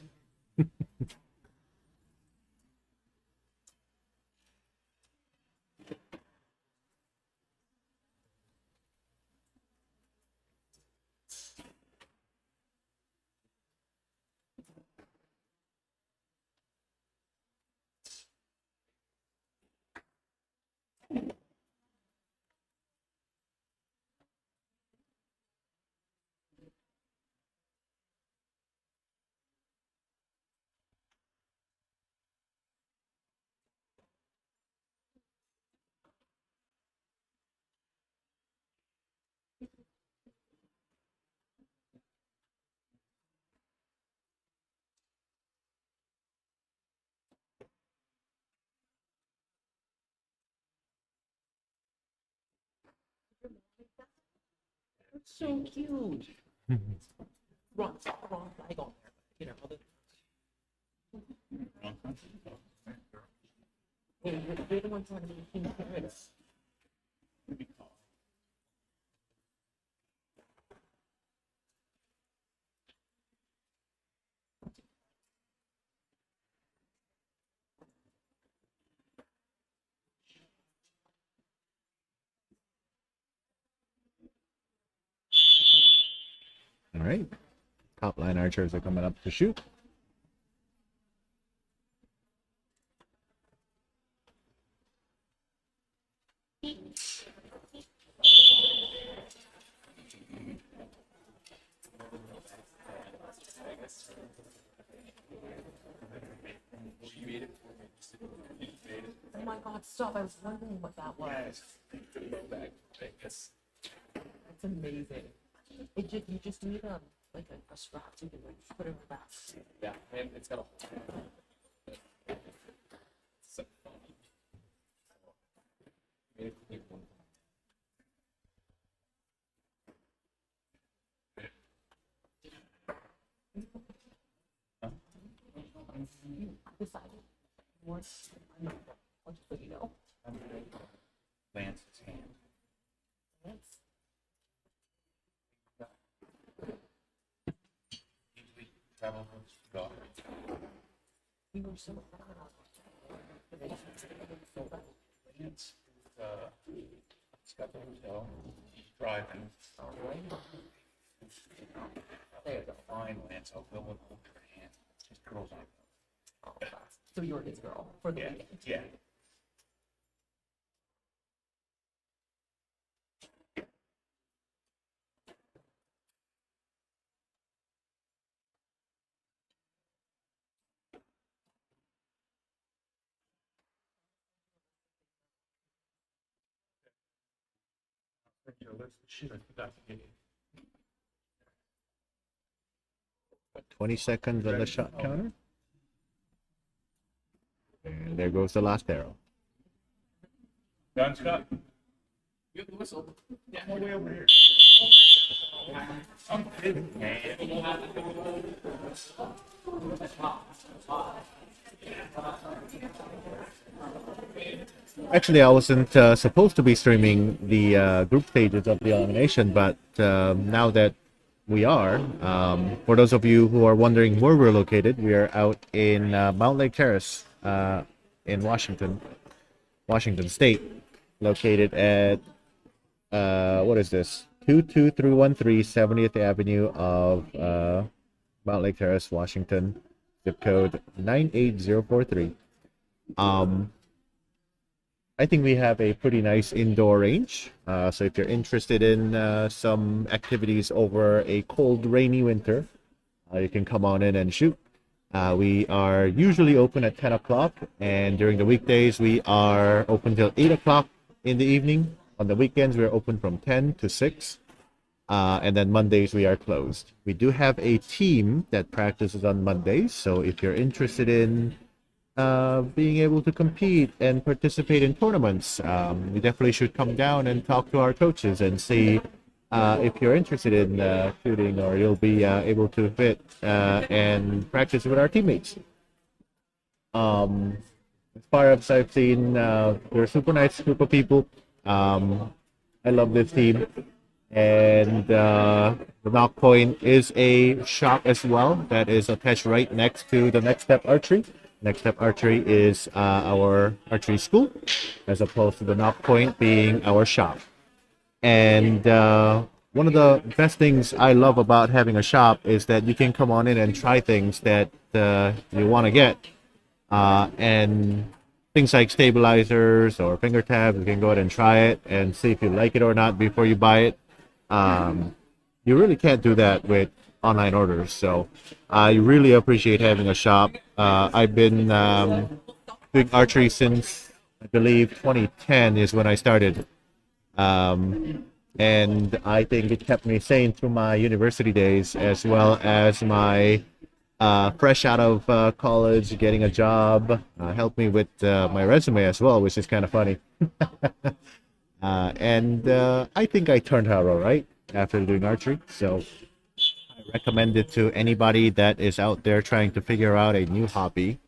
D: It's so cute. Wrong flag on there, but you know. You're the one talking about King Paris.
A: All right, top line archers are coming up to shoot.
D: my God, stop. I was wondering what that was. That's amazing. You just need like a strap so you can like put it in the back.
B: Yeah, and it's got a. So
D: Decided. Once, I'll just let you know.
E: Lance's hand.
D: Yes.
E: Travel go.
D: We were so
E: Lance, he's got the hotel. He's driving.
D: there you go.
E: Fine, Lance. I'll go and hold your hand. Just girls on.
D: Oh, that's- so you're his girl for the
E: Yeah,
D: weekend.
E: yeah. Shit, I forgot to get you.
A: 20 seconds on the shot counter. And there goes the last arrow.
E: Done, Scott?
B: you have the whistle. Yeah.
E: I'm way over here. I'm kidding, man.
A: Actually, I wasn't supposed to be streaming the group stages of the elimination, but now that we are, for those of you who are wondering where we're located, we are out in Mount Lake Terrace in Washington State, located at, what is this? 22313 70th Avenue of Mount Lake Terrace, Washington, zip code 98043. I think we have a pretty nice indoor range. So if you're interested in some activities over a cold, rainy winter, you can come on in and shoot. We are usually open at 10 o'clock, and during the weekdays, we are open till 8 o'clock in the evening. On the weekends, we're open from 10 to 6. And then Mondays, we are closed. We do have a team that practices on Mondays. So if you're interested in being able to compete and participate in tournaments, you definitely should come down and talk to our coaches and see if you're interested in shooting, or you'll be able to fit and practice with our teammates. As far as I've seen, they're a super nice group of people. I love this team. And the Nock Point is a shop as well that is attached right next to the Next Step Archery. Next Step Archery is our archery school, as opposed to the Nock Point being our shop. And one of the best things I love about having a shop is that you can come on in and try things that you want to get. And things like stabilizers or finger tabs, you can go ahead and try it and see if you like it or not before you buy it. You really can't do that with online orders. So I really appreciate having a shop. I've been doing archery since, I believe, 2010 is when I started. And I think it kept me sane through my university days, as well as my fresh out of college, getting a job, helped me with my resume as well, which is kind of funny. And I think I turned out all right after doing archery. So I recommend it to anybody that is out there trying to figure out a new hobby.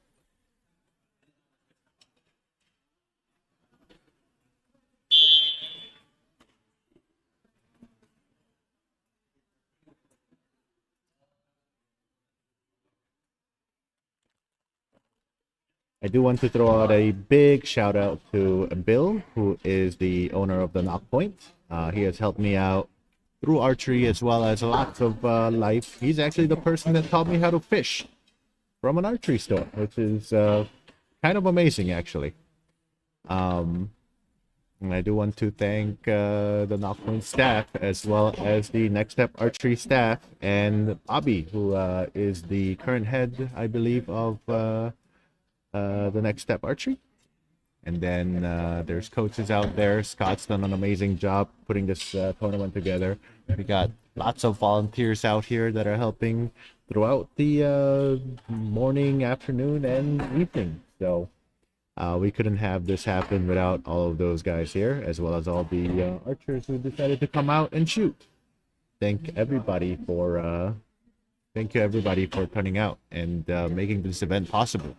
A: I do want to throw out a big shout out to Bill, who is the owner of the Nock Point. He has helped me out through archery as well as lots of life. He's actually the person that taught me how to fish from an archery store, which is kind of amazing, actually. And I do want to thank the Nock Point staff, as well as the Next Step Archery staff, and Bobby, who is the current head, I believe, of the Next Step Archery. And then there's coaches out there. Scott's done an amazing job putting this tournament together. We got lots of volunteers out here that are helping throughout the morning, afternoon, and evening. So we couldn't have this happen without all of those guys here, as well as all the archers who decided to come out and shoot. Thank everybody for turning out and making this event possible.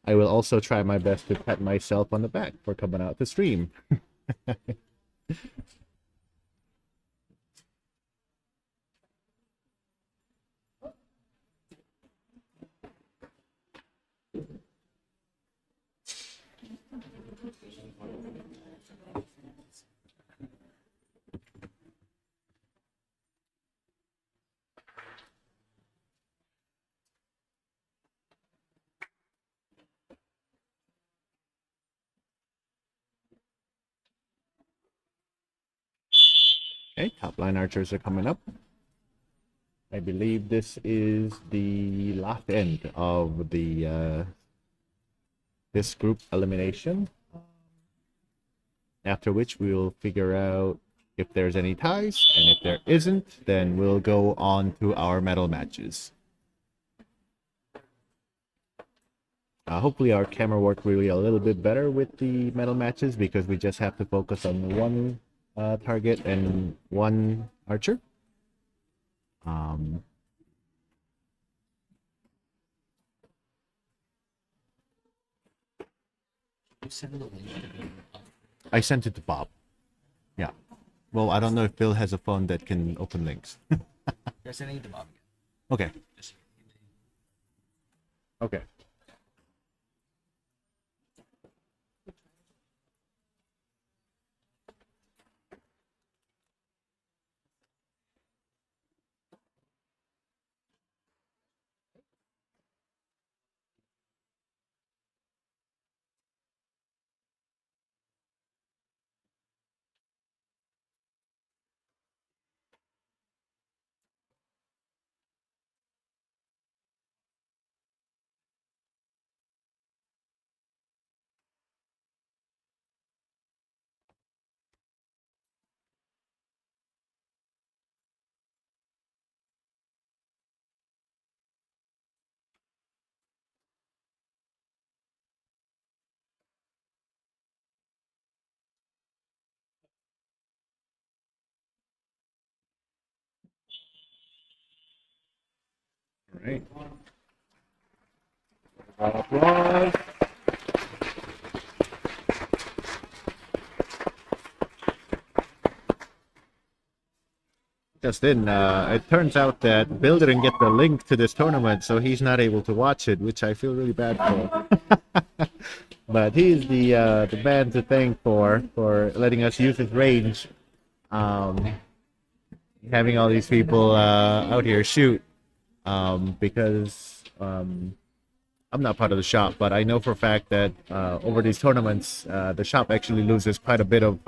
A: I will also try my best to pat myself on the back for coming out to stream. Okay, top line archers are coming up. I believe this is the last end of the this group elimination. After which we'll figure out if there's any ties, and if there isn't, then we'll go on to our medal matches. Hopefully our camera worked really a little bit better with the medal matches, because we just have to focus on one target and one archer. I sent it to Bob. Yeah. Well, I don't know if Bill has a phone that can open links.
B: You're sending it to Bob again.
A: Okay. Okay. All right. Applause. Just in, it turns out that Bill didn't get the link to this tournament, so he's not able to watch it, which I feel really bad for. But he's the man to thank for letting us use his range, having all these people out here shoot, because I'm not part of the shop, but I know for a fact that over these tournaments, the shop actually loses quite a bit of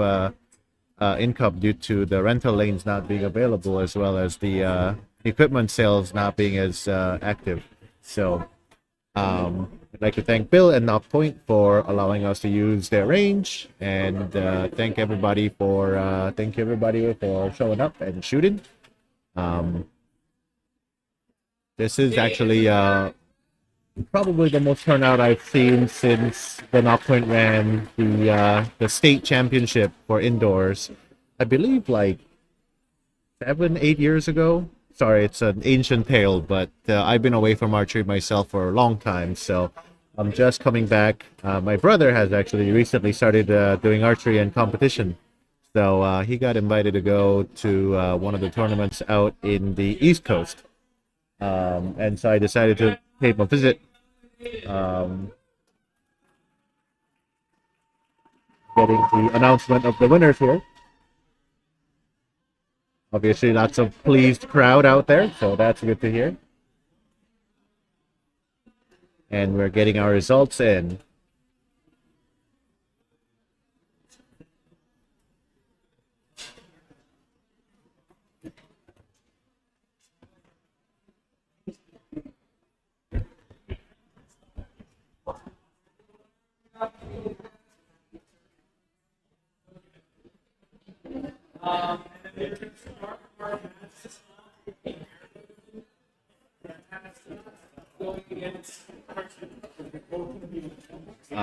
A: income due to the rental lanes not being available, as well as the equipment sales not being as active. So I'd like to thank Bill and Nock Point for allowing us to use their range, and thank everybody for showing up and shooting. This is actually probably the most turnout I've seen since the Nock Point ran the state championship for indoors. I believe like 7-8 years ago. Sorry, it's an ancient tale, but I've been away from archery myself for a long time, so I'm just coming back. My brother has actually recently started doing archery and competition, so he got invited to go to one of the tournaments out in the East Coast, and so I decided to pay him a visit. Getting the announcement of the winners here. Obviously, lots of pleased crowd out there, so that's good to hear. And we're getting our results in.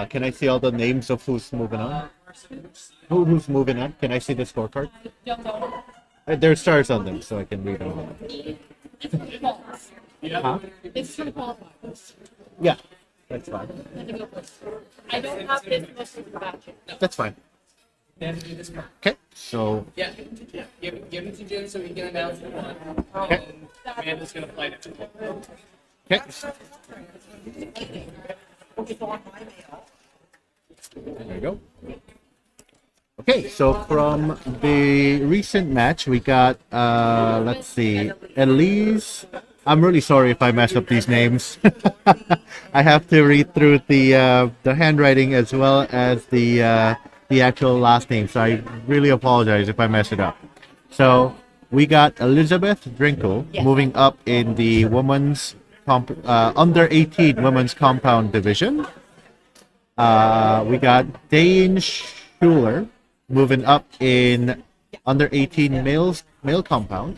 A: Can I see all the names of who's moving on? Who's moving on? Can I see the scorecard?
C: Don't know.
A: There's stars on them, so I can read them.
C: It's from qualifiers.
A: Huh?
C: It's from qualifiers.
A: Yeah, that's fine.
C: Let me go first. I don't have his most of the batch.
A: That's fine.
B: Then do this part.
A: Okay, so
B: Yeah, yeah. Give it to Jim so he can announce the one.
A: Okay.
B: And then Amanda's gonna play it.
A: okay.
D: It's on my mail.
A: There you go. Okay, so from the recent match, we got, let's see, Elise. I'm really sorry if I mess up these names. I have to read through the handwriting as well as the actual last name, so I really apologize if I mess it up. So we got Elizabeth Drinkle moving up in the women's under 18 women's compound division. We got Dane Schuler moving up in under 18 male compound.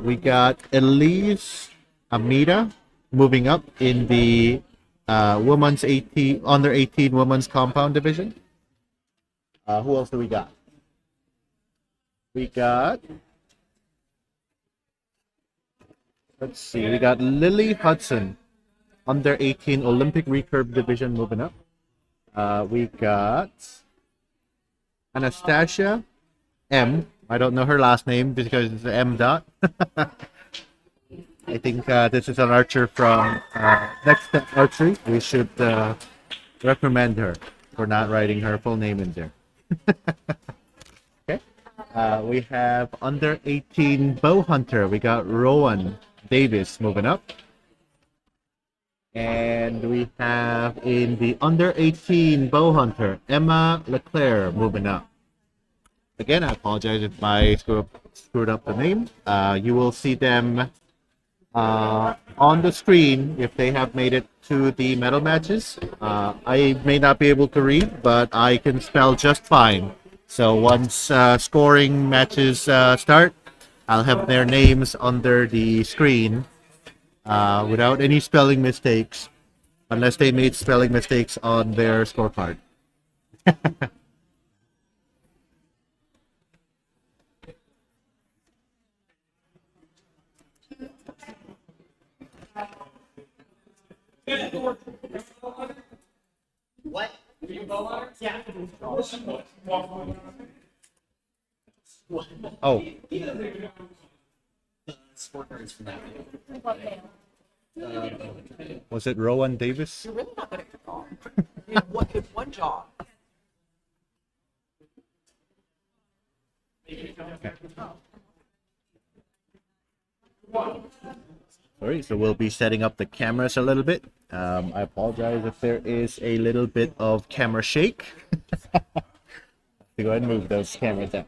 A: We got Elise Amida moving up in the women's under 18 women's compound division. Who else do we got? We got, let's see, we got Lily Hudson, under 18 Olympic recurve division moving up. We got Anastasia M. I don't know her last name because it's M. Dot. I think this is an archer from Next Step Archery. We should reprimand her for not writing her full name in there. Okay. We have under 18 bow hunter. We got Rowan Davis moving up. And we have in the under 18 bow hunter, Emma Leclerc moving up. Again, I apologize if I screwed up the name. You will see them on the screen if they have made it to the medal matches. I may not be able to read, but I can spell just fine. So once scoring matches start, I'll have their names under the screen without any spelling mistakes, unless they made spelling mistakes on their scorecard.
B: What? Yeah.
A: Oh,
B: Scorecards from that.
C: What mail?
A: was it Rowan Davis?
D: You're really not good at your job. You have one job.
A: Sorry, so we'll be setting up the cameras a little bit. I apologize if there is a little bit of camera shake. Go ahead and move those cameras down.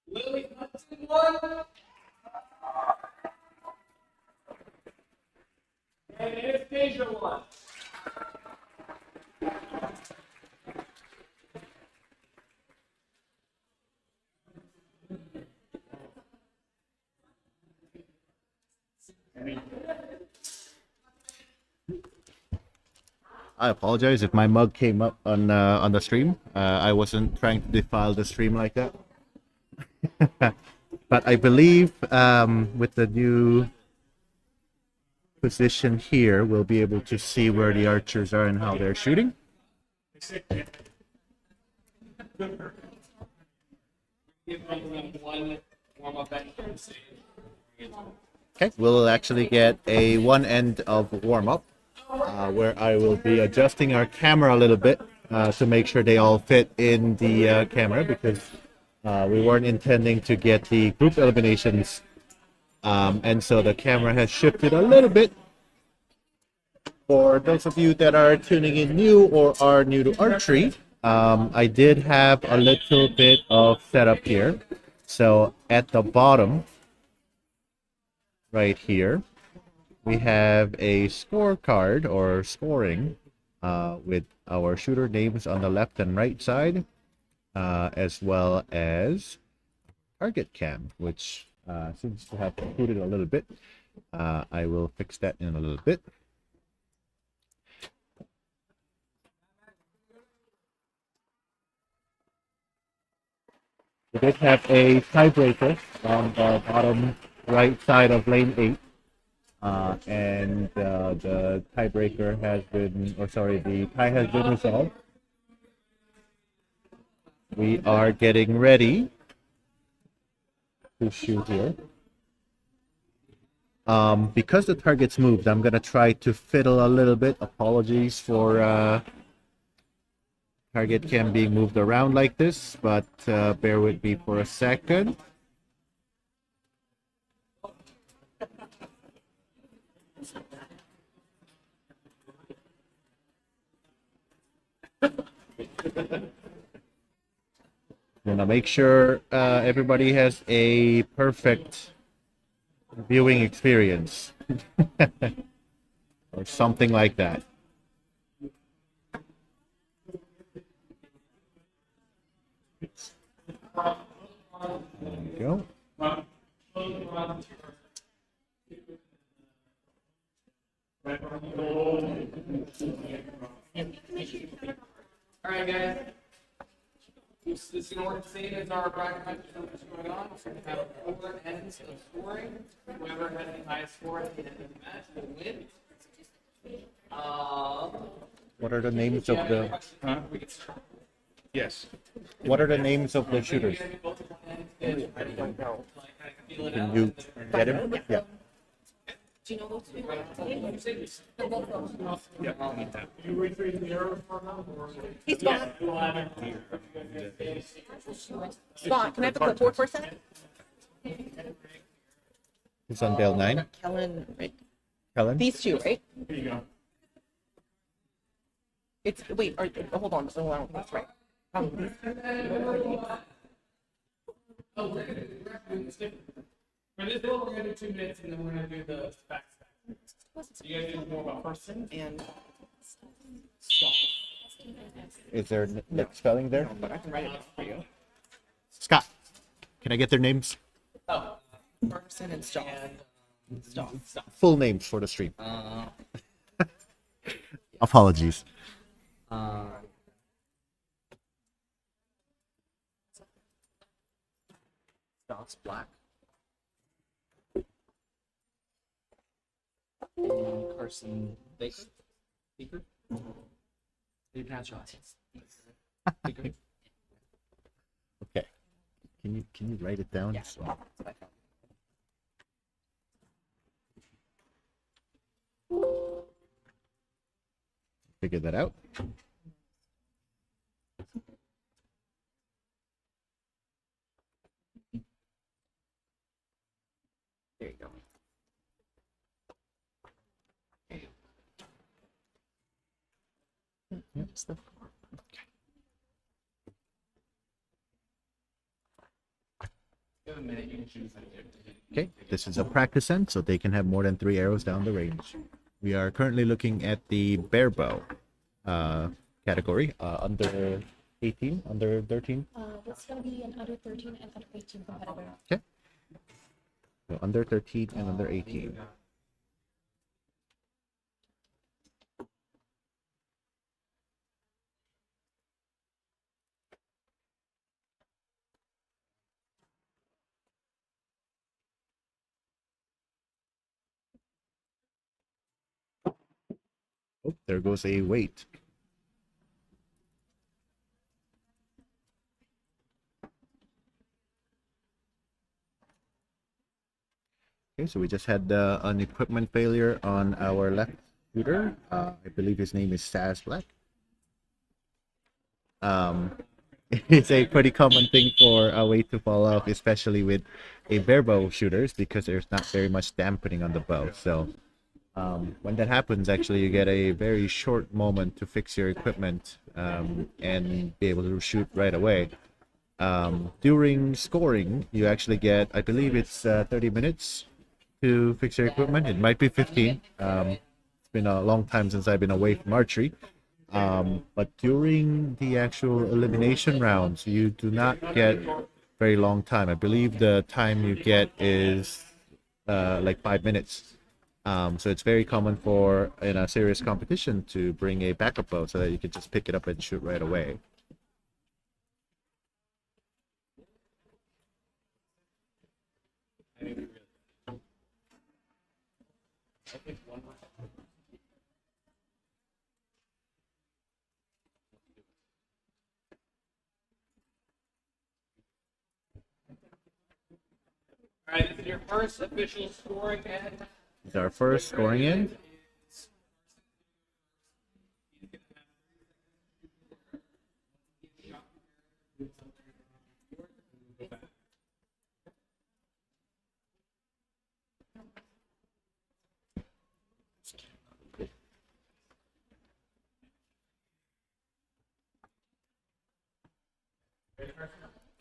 B: Lily Hudson won. And Anastasia won.
A: I apologize if my mug came up on the stream. I wasn't trying to defile the stream like that. But I believe with the new position here, we'll be able to see where the archers are and how they're shooting.
B: One warm-up action.
A: Okay, we'll actually get a one end of warm-up where I will be adjusting our camera a little bit to make sure they all fit in the camera, because we weren't intending to get the group eliminations, and so the camera has shifted a little bit. For those of you that are tuning in new or are new to archery, I did have a little bit of setup here. So at the bottom, right here, we have a scorecard or scoring with our shooter names on the left and right side, as well as target cam, which seems to have included a little bit. I will fix that in a little bit. We did have a tiebreaker on the bottom right side of lane 8. And the tiebreaker has been, or sorry, the tie has been resolved. We are getting ready to shoot here. Because the target's moved, I'm gonna try to fiddle a little bit. Apologies for target cam being moved around like this, but bear with me for a second. Gonna make sure everybody has a perfect viewing experience or something like that. There you go.
B: All right, guys. This is going to work the same as our bracket match is going on. So we have 4 ends of scoring. Whoever has the highest score at the end of the match will win.
A: What are the names of the?
E: Yes.
A: What are the names of the shooters? Can you get him? Yeah.
C: Do you know those two?
D: Hey, Scott. Scott, can I have the clipboard for a second?
A: It's on Bell 9.
D: Kellen, right?
A: Helen?
D: These two, right?
E: Here you go.
D: It's, wait, hold on, that's right. These two?
B: For this one, we're going to do 2 minutes and then we're going to do the facts. So you guys know more about person.
D: And
A: Is there spelling there?
D: but I can write it down for you.
A: Scott, can I get their names?
B: Oh,
D: Ferguson and Stock.
A: Full names for the stream. Apologies.
B: Stock's black. And Carson Baker. Baker? How do you pronounce your last name? Baker.
A: Okay. Can you write it down?
B: Yeah. That's what I found.
A: Figure that out.
B: There you go. Give a minute, you can choose.
A: Okay, this is a practice end, so they can have more than 3 arrows down the range. We are currently looking at the bear bow category, under 18, under 13.
C: That's gonna be an under 13 and under 18 competitor.
A: Okay. So under 13 and under 18. Oh, there goes a weight. Okay, so we just had an equipment failure on our left shooter. I believe his name is Saz Black. It's a pretty common thing for a weight to fall off, especially with a bare bow shooters, because there's not very much dampening on the bow. So When that happens, actually, you get a very short moment to fix your equipment and be able to shoot right away. During scoring, you actually get, I believe it's 30 minutes to fix your equipment. It might be 15. It's been a long time since I've been away from archery. But during the actual elimination rounds, you do not get very long time. I believe the time you get is like 5 minutes. So it's very common for in a serious competition to bring a backup bow so that you can just pick it up and shoot right away.
B: All right, this is your first official scoring end.
A: It's our first scoring end.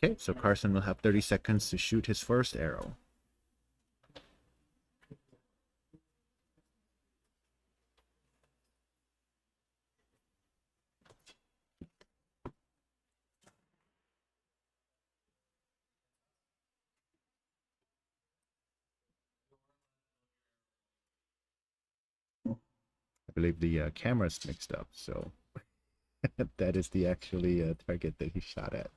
A: Okay, so Carson will have 30 seconds to shoot his first arrow. I believe the camera's mixed up, so that is the actually target that he shot at.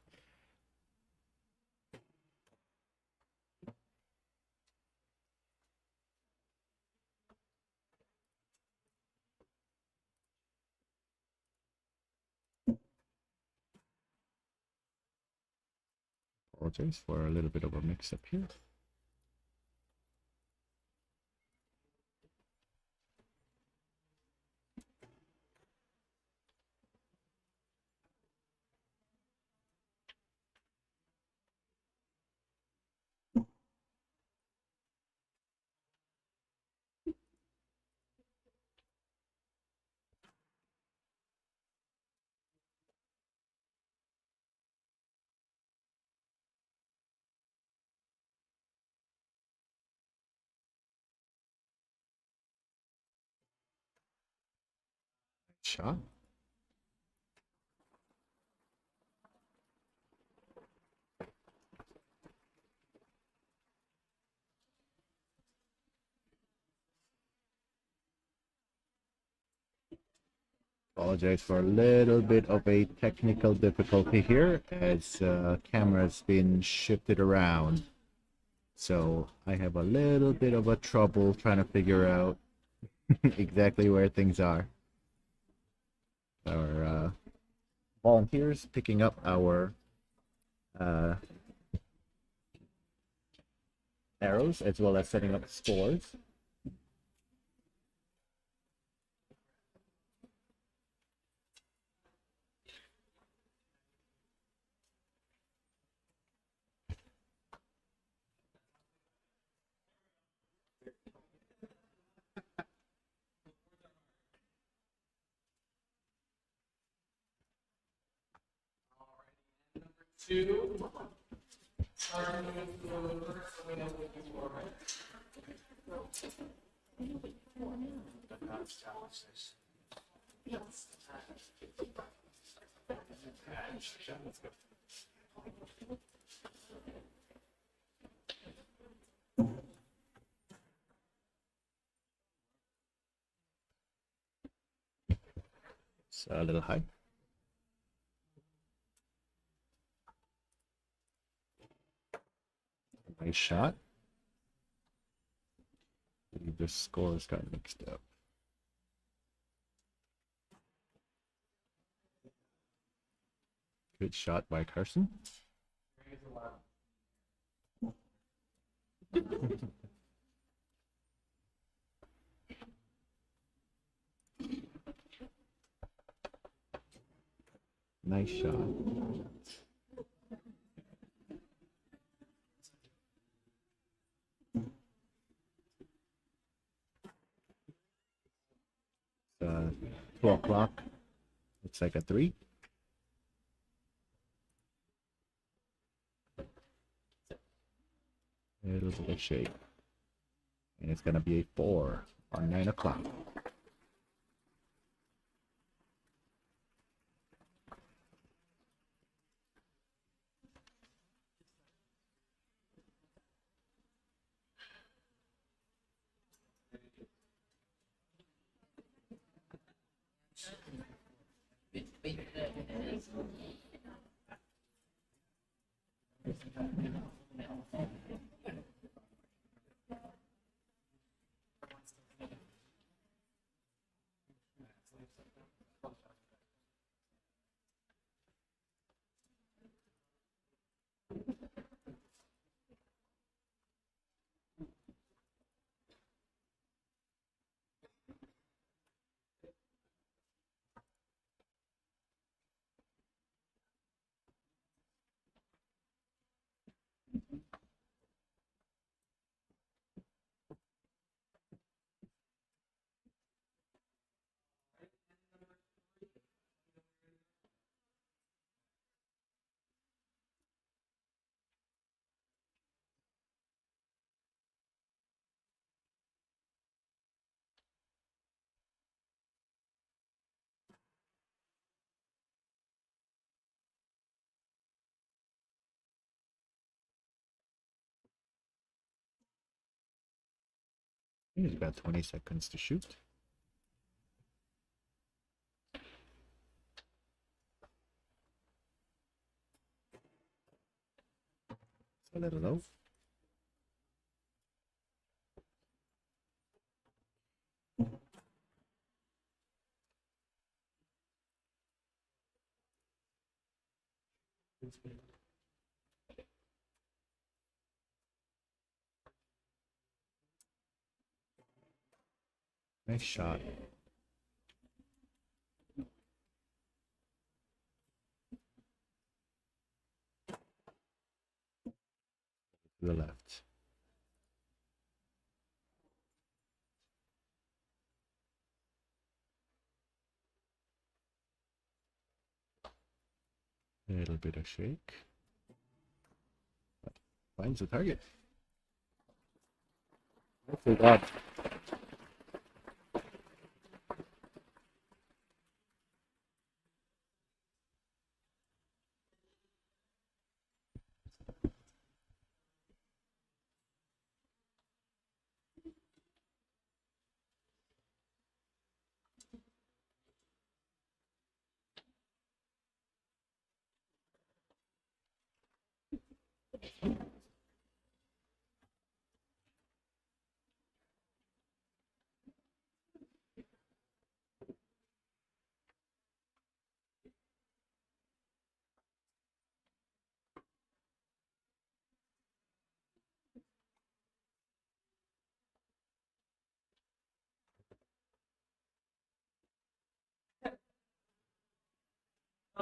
A: Apologize for a little bit of a mix-up here. Shot. Apologize for a little bit of a technical difficulty here as camera's been shifted around. So I have a little bit of a trouble trying to figure out exactly where things are. Our volunteers picking up our arrows as well as setting up scores.
B: Two. Starting with the first, so we know what you score, right?
A: It's a little high. Nice shot. The scores got mixed up. Good shot by Carson. Nice shot. 2 o'clock. Looks like a 3. It looks like a shake. And it's gonna be a 4 on 9 o'clock. He's got 20 seconds to shoot. A little low. Nice shot. To the left. A little bit of shake. Finds the target. Nicely done.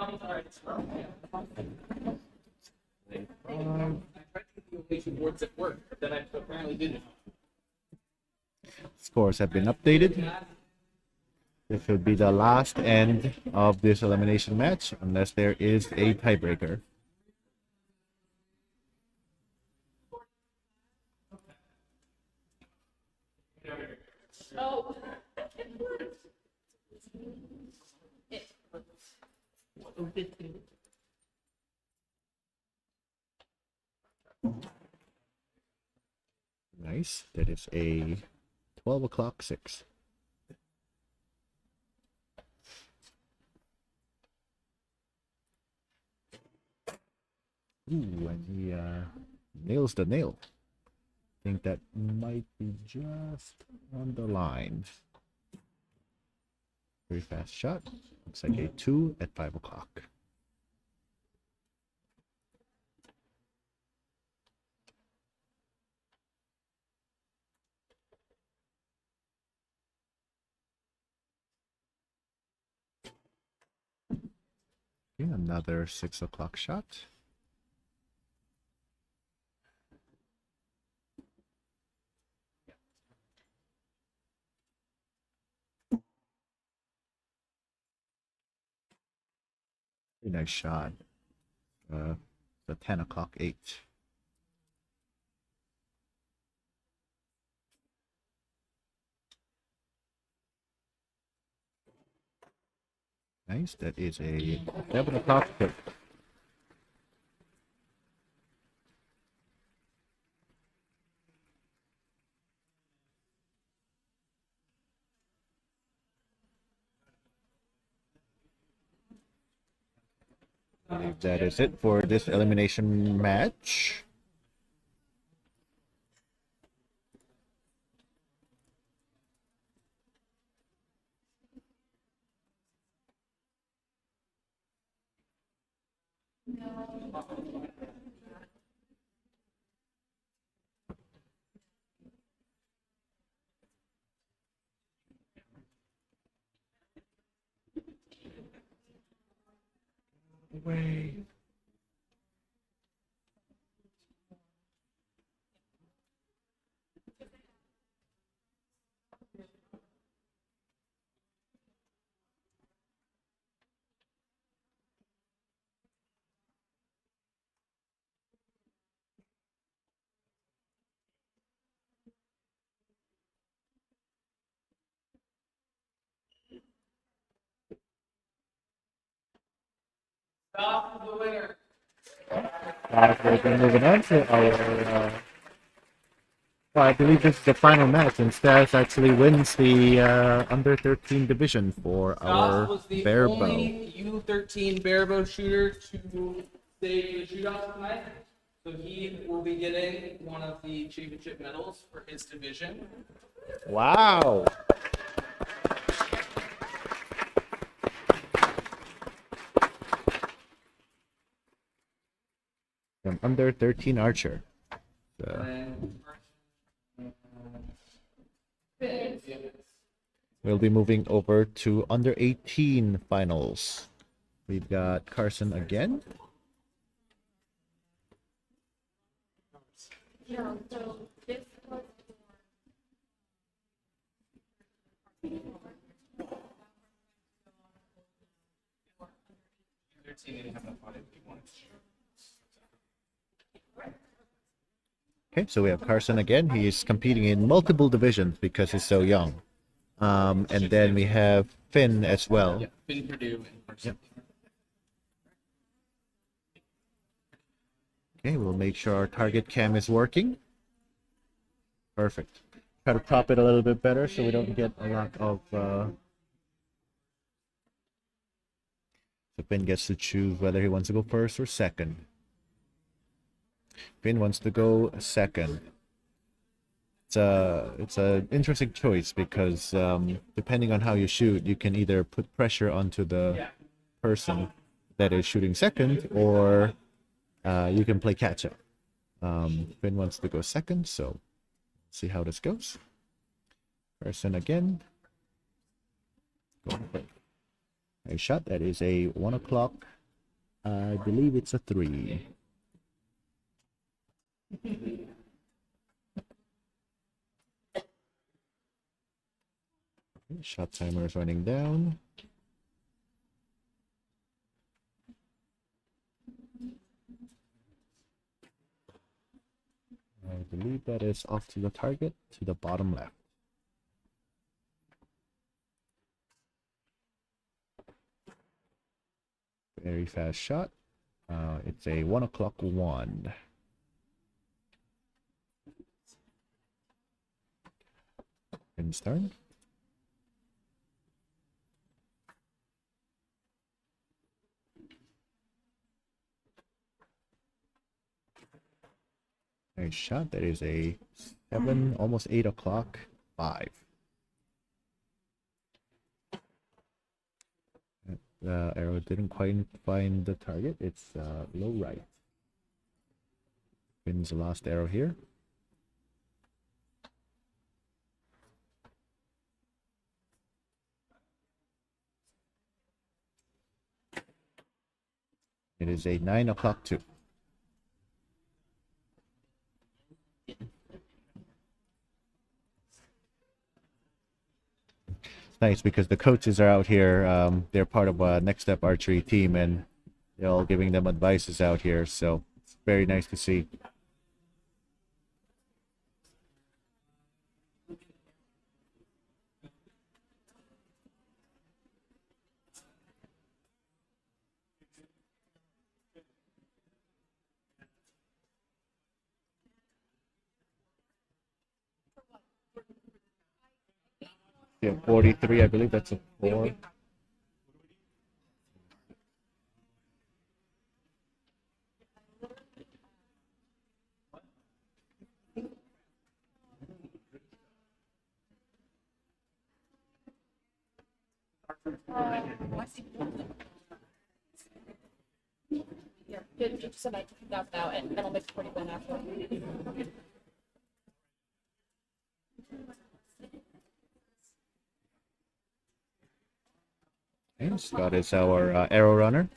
B: I tried to get the ovation boards at work, but then I apparently didn't.
A: Scores have been updated. This should be the last end of this elimination match, unless there is a tiebreaker.
C: Oh.
A: Nice. That is a 12 o'clock 6. Ooh, and he nails the nail. I think that might be just on the line. Very fast shot. Looks like a 2 at 5 o'clock. Okay, another 6 o'clock shot. Pretty nice shot. The 10 o'clock 8. Nice. That is a 7 o'clock 2. I believe that is it for this elimination match. Away.
B: Stop the winner.
A: We're moving on to our. Well, I believe this is the final match, and Stas actually wins the under 13 division for
B: Goss
A: our
B: was the
A: bare bow.
B: only U13 barebow shooter to stay the shootout tonight. So he will be getting one of the championship medals for his division.
A: Wow. An under 13 archer.
B: And
A: We'll be moving over to under 18 finals. We've got Carson again.
C: Yeah, so this was
B: 13 didn't have enough on it. He wanted to shoot.
A: Okay, so we have Carson again. He's competing in multiple divisions because he's so young. And then we have Finn as well.
B: Yeah, Finn Purdue and Carson.
A: Okay, we'll make sure our target cam is working. Perfect. Try to prop it a little bit better so we don't get a lot of... So Finn gets to choose whether he wants to go first or second. Finn wants to go second. It's an interesting choice because depending on how you shoot, you can either put pressure onto the person that is shooting second, or you can play catch up. Finn wants to go second, so see how this goes. Person again. Go for it. A shot. That is a 1 o'clock. I believe it's a 3. Shot timer is running down. I believe that is off to the target, to the bottom left. Very fast shot. It's a 1 o'clock 1. Finn's turn. Nice shot. That is a 7, almost 8 o'clock 5. The arrow didn't quite find the target. It's low right. Finn's the last arrow here. It is a 9 o'clock 2. Nice because the coaches are out here. They're part of a Next Step Archery team, and They're all giving them advices out here, so it's very nice to see. Yeah, 43, I believe that's a 4.
C: Yeah, you just said I took that out, and then I'll make 41 after.
A: And Scott is our arrow runner.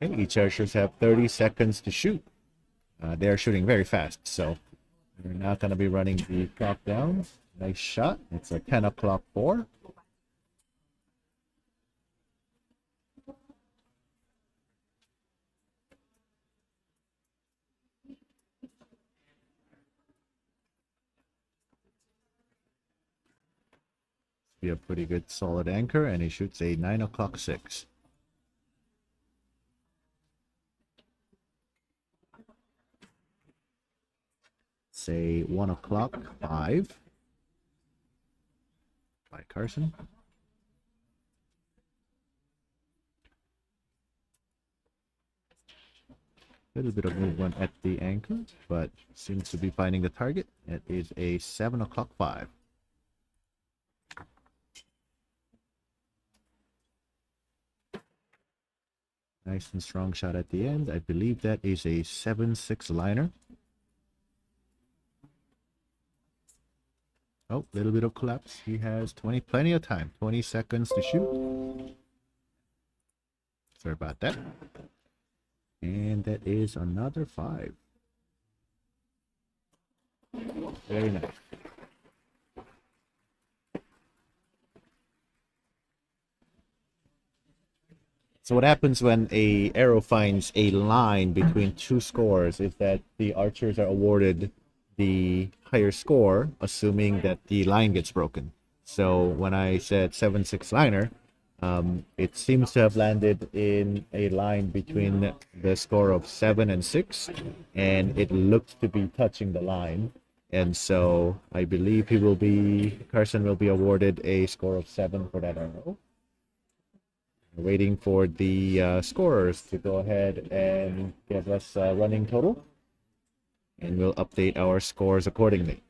A: Okay, each archers have 30 seconds to shoot. They are shooting very fast, so we're not going to be running the clock down. Nice shot. It's a 10 o'clock 4. Be a pretty good solid anchor, and he shoots a 9 o'clock 6. Say 1 o'clock 5 by Carson. A little bit of movement at the anchor, but seems to be finding the target. It is a 7 o'clock 5. Nice and strong shot at the end. I believe that is a 7-6 liner. Oh, little bit of collapse. He has plenty of time. 20 seconds to shoot. Sorry about that. And that is another 5. Very nice. So what happens when a arrow finds a line between two scores is that the archers are awarded the higher score, assuming that the line gets broken. So when I said 7-6 liner, it seems to have landed in a line between the score of 7 and 6, and it looks to be touching the line. And so I believe Carson will be awarded a score of 7 for that arrow. Waiting for the scorers to go ahead and give us a running total, and we'll update our scores accordingly.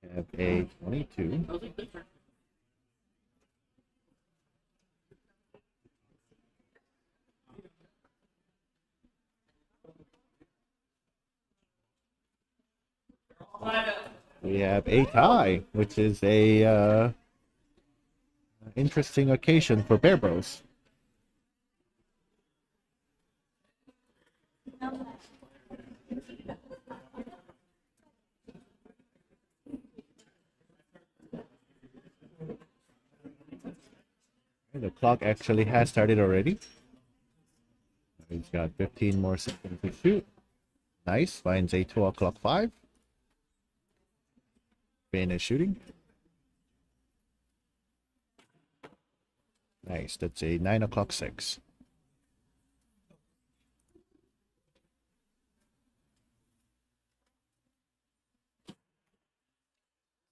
A: We have a 22. We have a tie, which is a interesting occasion for Bear Bros. The clock actually has started already. He's got 15 more seconds to shoot. Nice, finds a 2 o'clock 5. Finish shooting. Nice, that's a 9 o'clock 6.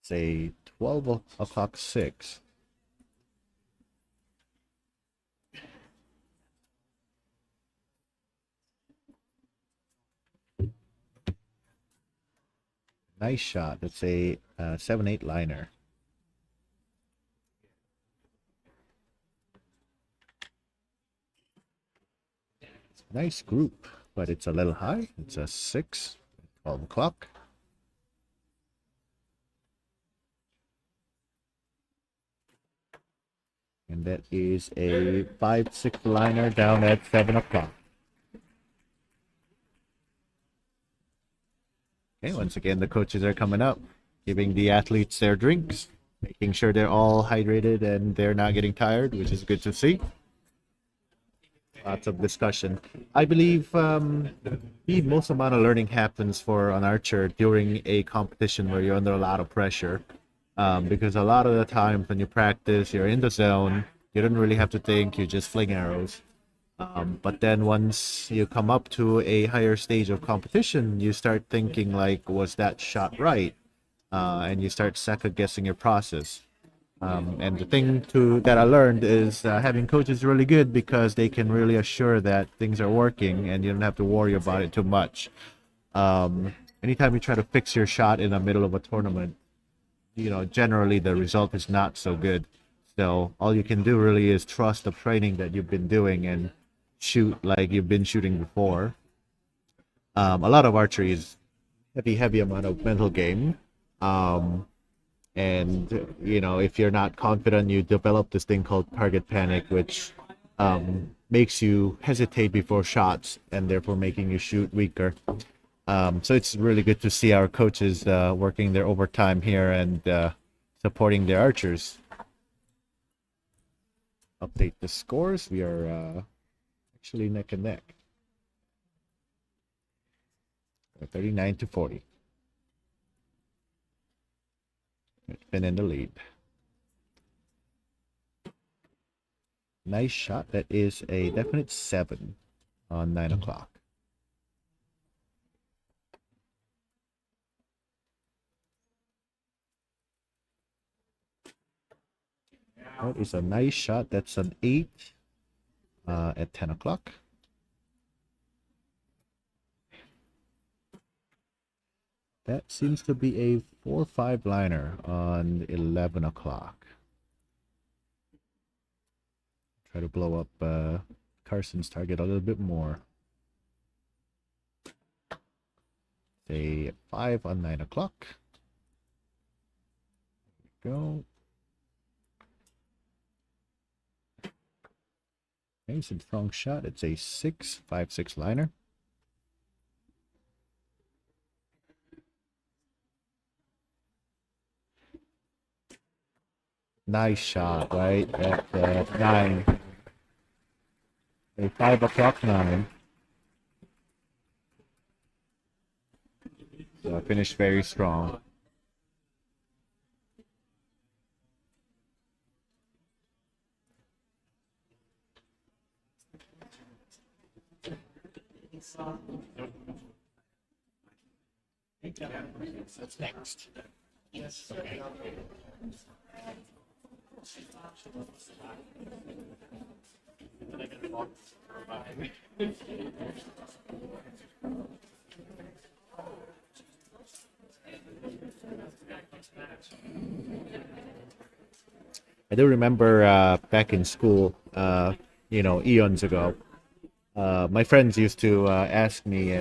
A: It's a 12 o'clock 6. Nice shot. That's a 7-8 liner. Nice group, but it's a little high. It's a 6, 12 o'clock. And that is a 5-6 liner down at 7 o'clock. Okay, once again, the coaches are coming up, giving the athletes their drinks, making sure they're all hydrated and they're not getting tired, which is good to see. Lots of discussion. I believe the most amount of learning happens for an archer during a competition where you're under a lot of pressure. Because a lot of the times when you practice, you're in the zone, you don't really have to think, you just fling arrows. But then once you come up to a higher stage of competition, you start thinking like, was that shot right? And you start second guessing your process. And the thing that I learned is having coaches really good because they can really assure that things are working and you don't have to worry about it too much. Anytime you try to fix your shot in the middle of a tournament, generally the result is not so good. So all you can do really is trust the training that you've been doing and shoot like you've been shooting before. A lot of archery is heavy amount of mental game. And if you're not confident, you develop this thing called target panic, which makes you hesitate before shots and therefore making you shoot weaker. So it's really good to see our coaches working their overtime here and supporting their archers. Update the scores. We are actually neck and neck. 39-40. Finn in the lead. Nice shot. That is a definite 7 on 9 o'clock. That is a nice shot. That's an 8 at 10 o'clock. That seems to be a 4-5 liner on 11 o'clock. Try to blow up Carson's target a little bit more. Say 5 on 9 o'clock. There we go. Nice and strong shot. It's a 5-6 liner. Nice shot, right at 9. A 5 o'clock 9. So finished very strong. What's next? Okay. I do remember back in school, eons ago, my friends used to ask me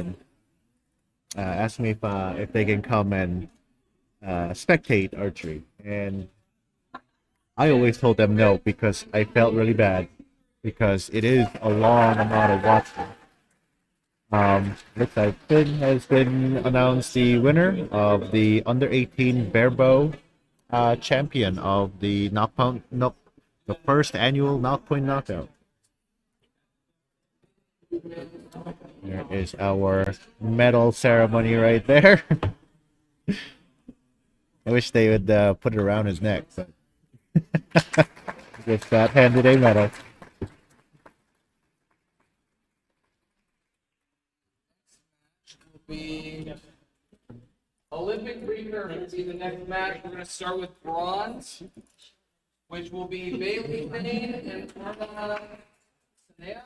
A: if they can come and spectate archery, and I always told them no because I felt really bad because it is a long amount of watching. Looks like Finn has been announced the winner of the under 18 barebow champion of the the first annual Knock Point Knockout. There is our medal ceremony right there. I wish they would put it around his neck, but just got handed a medal.
B: Be Olympic recurve will be the next match. We're going to start with bronze, which will be Bailey Lane and Orla Sanea.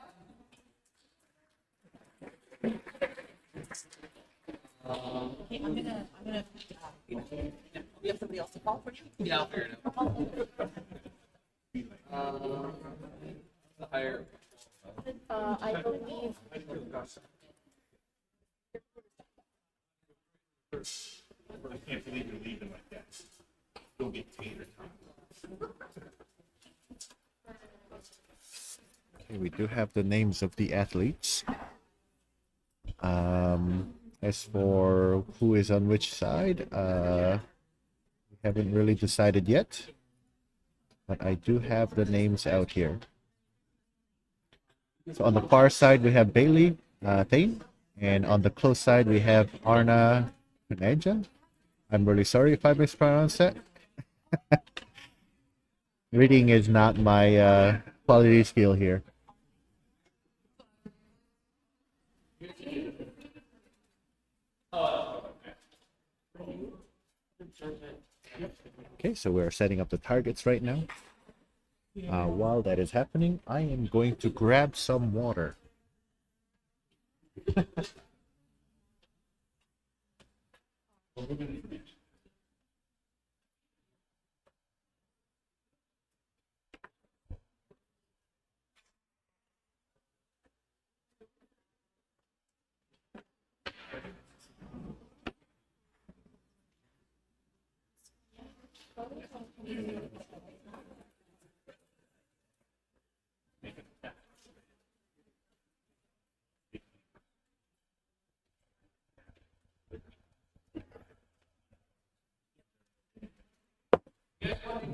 D: Okay, I'm gonna, we have somebody else to call for you?
B: Yeah, I'll figure it out. The higher.
C: I believe
E: I can't believe you're leaving like that. Don't get tater time.
A: We do have the names of the athletes. As for who is on which side, we haven't really decided yet. But I do have the names out here. So on the far side, we have Bailey Thane. And on the close side, we have Arna Kuneja. I'm really sorry if I mispronounced that. Reading is not my quality skill here. Okay, so we're setting up the targets right now. While that is happening, I am going to grab some water.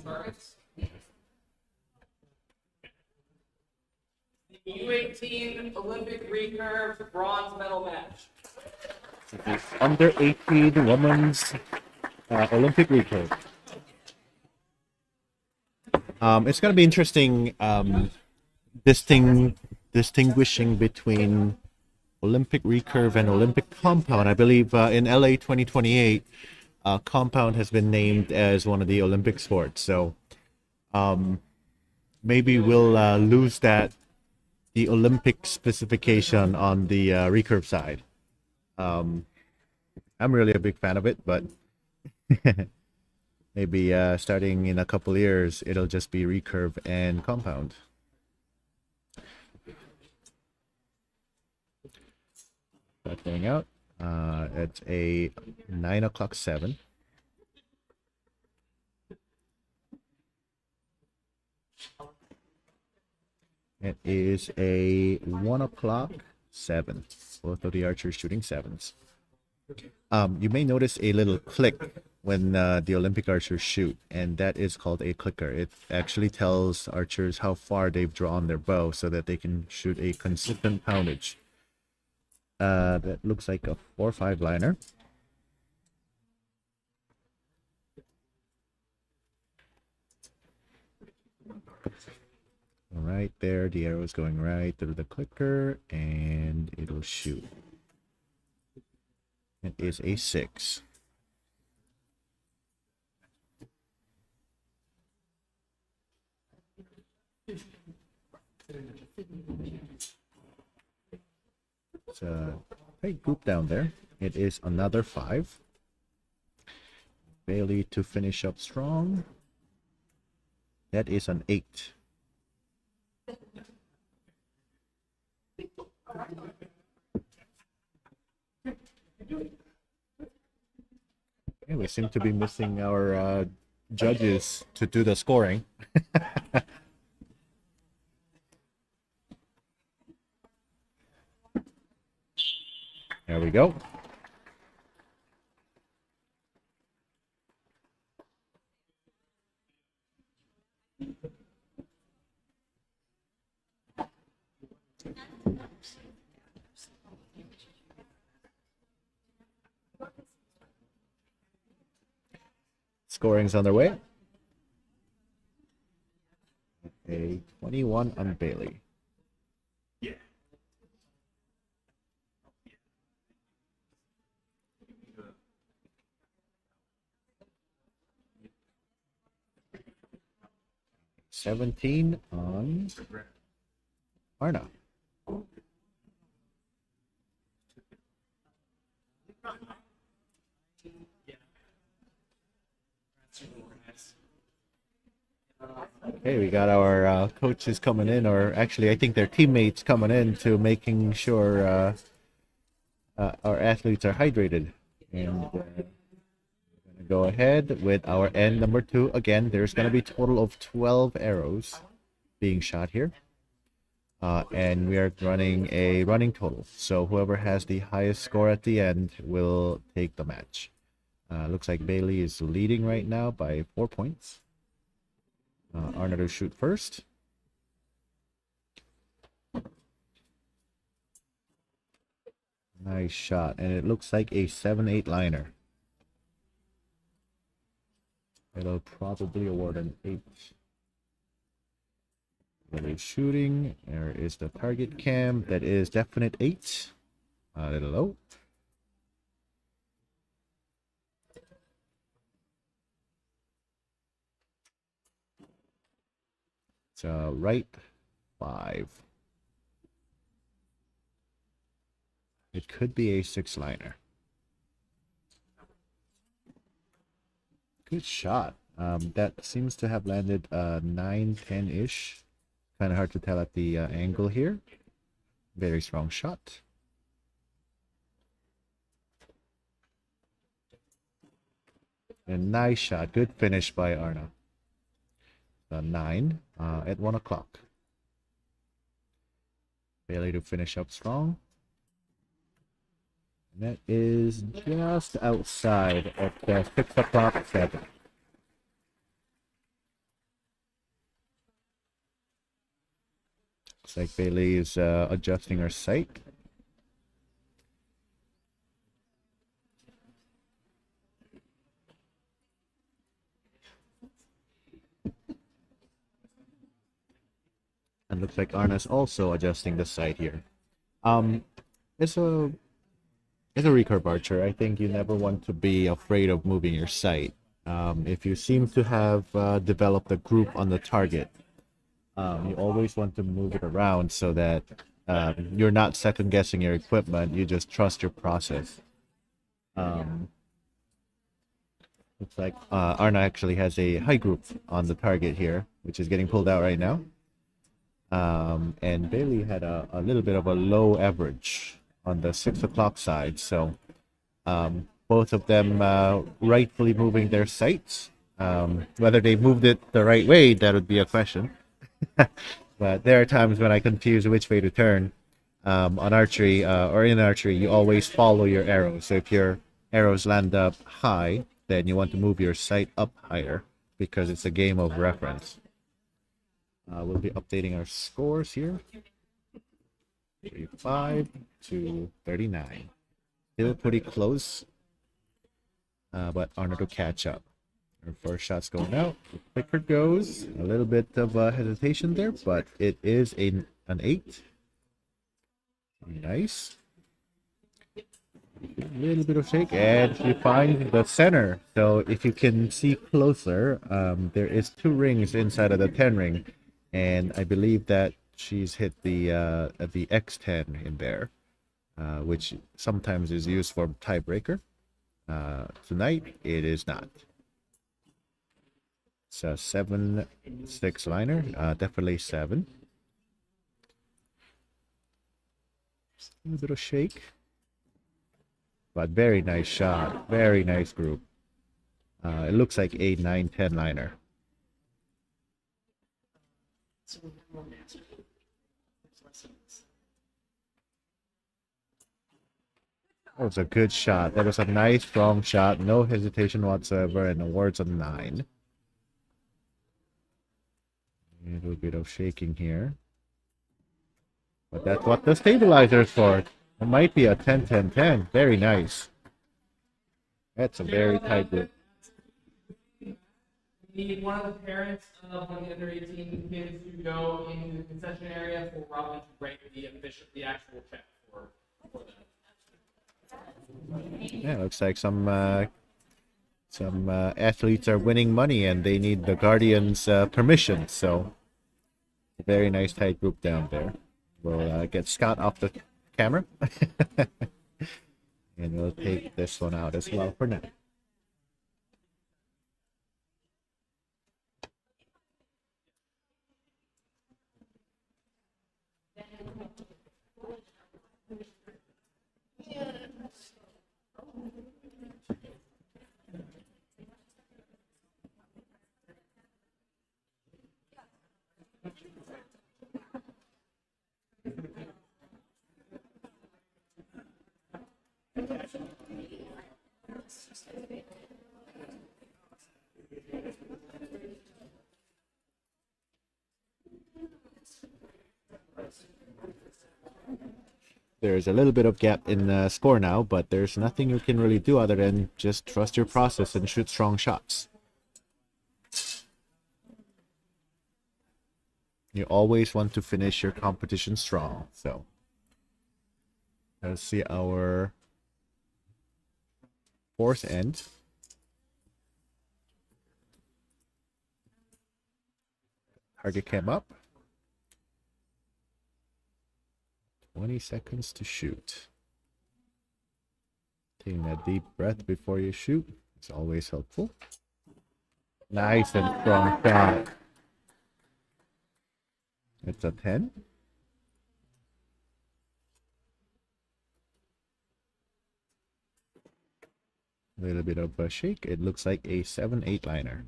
B: Targets. The U18 Olympic recurve bronze medal match.
A: The under 18 women's Olympic recurve. It's going to be interesting distinguishing between Olympic recurve and Olympic compound. I believe in LA 2028, compound has been named as one of the Olympic sports. So maybe we'll lose the Olympic specification on the recurve side. I'm really a big fan of it, but maybe starting in a couple years, it'll just be recurve and compound. That going out. It's a 9:07. It is a 1:07. Both of the archers shooting sevens. You may notice a little click when the Olympic archers shoot, and that is called a clicker. It actually tells archers how far they've drawn their bow so that they can shoot a consistent poundage. That looks like a 4-5 liner. Right there, the arrow is going right through the clicker, and it'll shoot. It is a 6. It's a big group down there. It is another 5. Bailey to finish up strong. That is an 8. Okay, we seem to be missing our judges to do the scoring. There we go. Scoring's on their way. A 21 on Bailey.
E: Yeah.
A: 17 on Arna. Okay, we got our coaches coming in, or actually, I think their teammates coming in to making sure our athletes are hydrated. And we're going to go ahead with our end number 2. Again, there's going to be a total of 12 arrows being shot here. And we are running a running total. So whoever has the highest score at the end will take the match. Looks like Bailey is leading right now by 4 points. Arna to shoot first. Nice shot, and it looks like a 7-8 liner. It'll probably award an 8. Bailey shooting. There is the target cam. That is definite 8. A little low. It's right 5. It could be a 6 liner. Good shot. That seems to have landed 9-10-ish. Kind of hard to tell at the angle here. Very strong shot. A nice shot. Good finish by Arna. 9 at 1 o'clock. Bailey to finish up strong. And that is just outside at 6 o'clock 7. Looks like Bailey is adjusting her sight. And looks like Arna's also adjusting the sight here. It's a recurve archer. I think you never want to be afraid of moving your sight. If you seem to have developed a group on the target, you always want to move it around so that you're not second guessing your equipment. You just trust your process. Looks like Arna actually has a high group on the target here, which is getting pulled out right now. And Bailey had a little bit of a low average on the 6 o'clock side, so both of them rightfully moving their sights. Whether they moved it the right way, that would be a question. But there are times when I confuse which way to turn. On archery or in archery, you always follow your arrows. So if your arrows land up high, then you want to move your sight up higher because it's a game of reference. We'll be updating our scores here. 35 to 39. Still pretty close, but Arna to catch up. Our first shot's going out. The quicker goes. A little bit of hesitation there, but it is an 8. Nice. A little bit of shake, and she finds the center. So if you can see closer, there is 2 rings inside of the 10 ring, and I believe that she's hit the X10 in there, which sometimes is used for tiebreaker. Tonight it is not. It's a 7-6 liner, definitely 7. A little bit of shake, but very nice shot, very nice group. It looks like a 9-10 liner. That was a good shot. That was a nice, strong shot. No hesitation whatsoever, and awards a 9. A little bit of shaking here. But that's what the stabilizer is for. It might be a 10-10-10. Very nice. That's a very tight group.
B: Need one of the parents of one of the under 18 kids to go into the concession area for Robin to write the actual check for them.
A: Yeah, looks like some athletes are winning money and they need the guardian's permission. So, a very nice tight group down there. We'll get Scott off the camera, and we'll take this one out as well for now. There's a little bit of gap in the score now, but there's nothing you can really do other than just trust your process and shoot strong shots. You always want to finish your competition strong. So let's see our fourth end. Target came up. 20 seconds to shoot. Taking a deep breath before you shoot is always helpful. Nice and strong shot. It's a 10. A little bit of a shake. It looks like a 7-8 liner.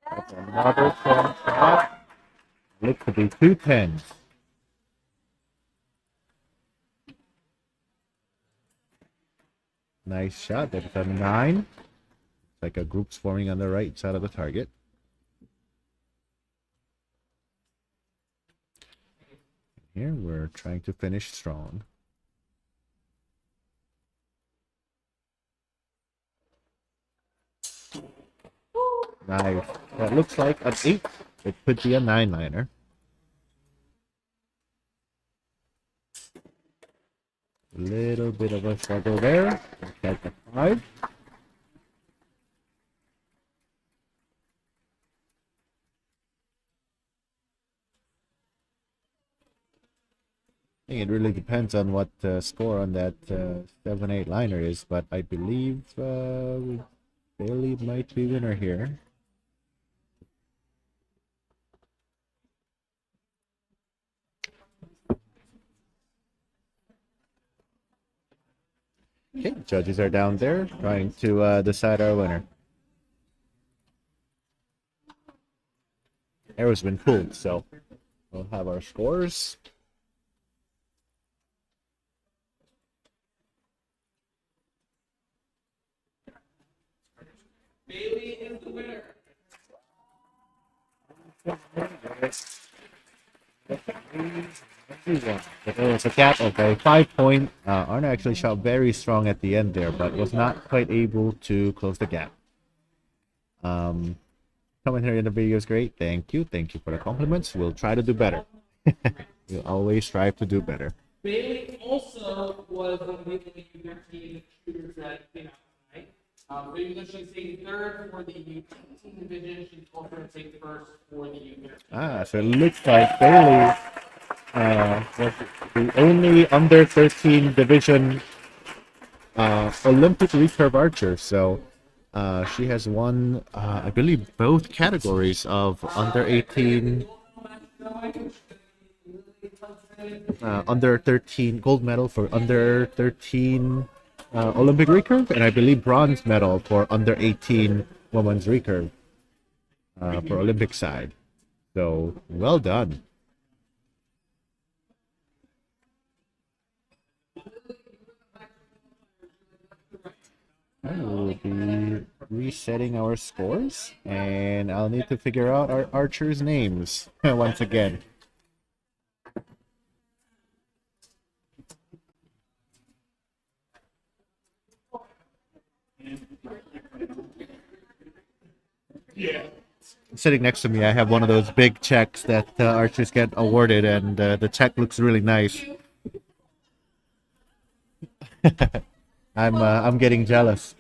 A: That's another strong shot. Looks to be 2 10s. Nice shot. That's a 9. Like a group's forming on the right side of the target. Here we're trying to finish strong. Nice. That looks like an 8. It could be a 9 liner. A little bit of a struggle there. Like a 5. I think it really depends on what score on that 7-8 liner is, but I believe Bailey might be winner here. Okay, judges are down there trying to decide our winner. Arrow's been pulled, so we'll have our scores.
B: Bailey is the winner.
A: There was a gap of a 5 point. Arna actually shot very strong at the end there, but was not quite able to close the gap. Commentary in the video is great. Thank you. Thank you for the compliments. We'll try to do better. We'll always strive to do better.
B: Bailey also was one of the U13 shooters that came out tonight. So even though she's taking third for the U18 division, she's also going to take first for the U13.
A: So it looks like Bailey was the only under 13 division Olympic recurve archer. So she has won, I believe, both categories of under 18, under 13 gold medal for under 13 Olympic recurve, and I believe bronze medal for under 18 women's recurve for Olympic side. So well done. We'll be resetting our scores, and I'll need to figure out our archers' names once again.
E: Yeah.
A: Sitting next to me, I have one of those big checks that archers get awarded, and the check looks really nice. I'm getting jealous.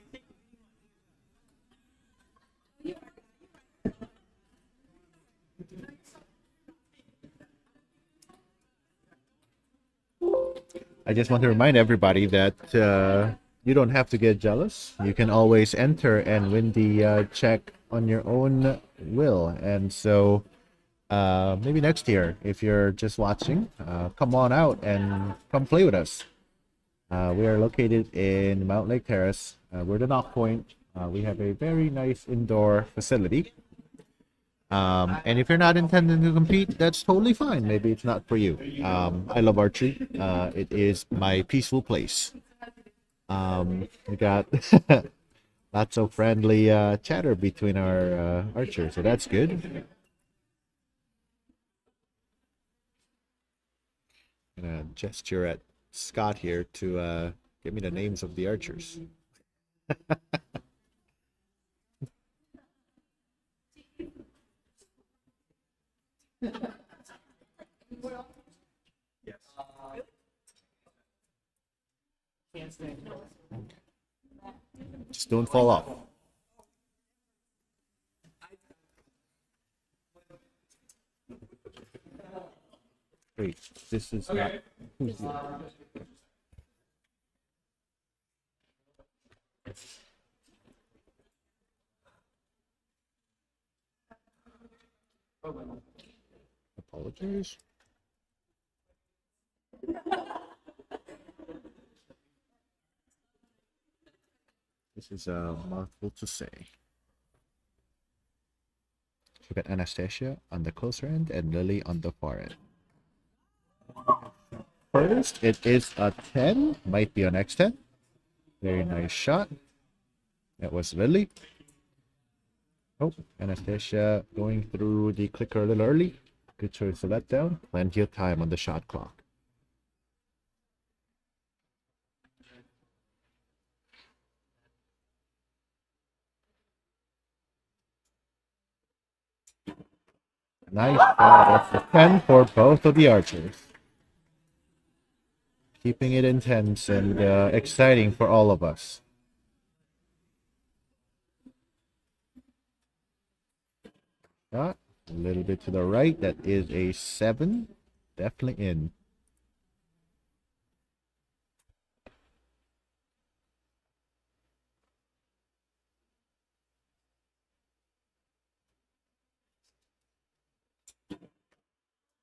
A: I just want to remind everybody that you don't have to get jealous. You can always enter and win the check on your own will. And so maybe next year, if you're just watching, come on out and come play with us. We are located in Mount Lake Terrace. We're the Nock Point. We have a very nice indoor facility. And if you're not intending to compete, that's totally fine. Maybe it's not for you. I love archery. It is my peaceful place. We got lots of friendly chatter between our archers, so that's good. Gonna gesture at Scott here to give me the names of the archers.
B: Can't stand it.
A: Just don't fall off. Wait, this is not.
B: Okay.
A: Who's the- Apologize. This is a mouthful to say. We got Anastasia on the closer end and Lily on the far end. First, it is a 10, might be an X10. Very nice shot. That was Lily. Oh, Anastasia going through the clicker a little early. Good choice of letdown. Plenty of time on the shot clock. Nice shot. That's a 10 for both of the archers. Keeping it intense and exciting for all of us. Shot a little bit to the right. That is a 7. Definitely in.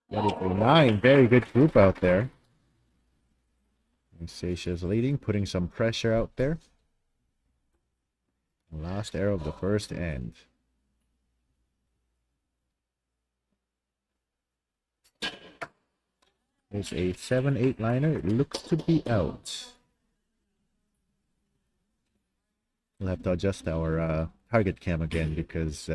A: That is a 9. Very good group out there. Anastasia's leading, putting some pressure out there. Last arrow of the first end. There's a 7-8 liner. It looks to be out. We'll have to adjust our target cam again because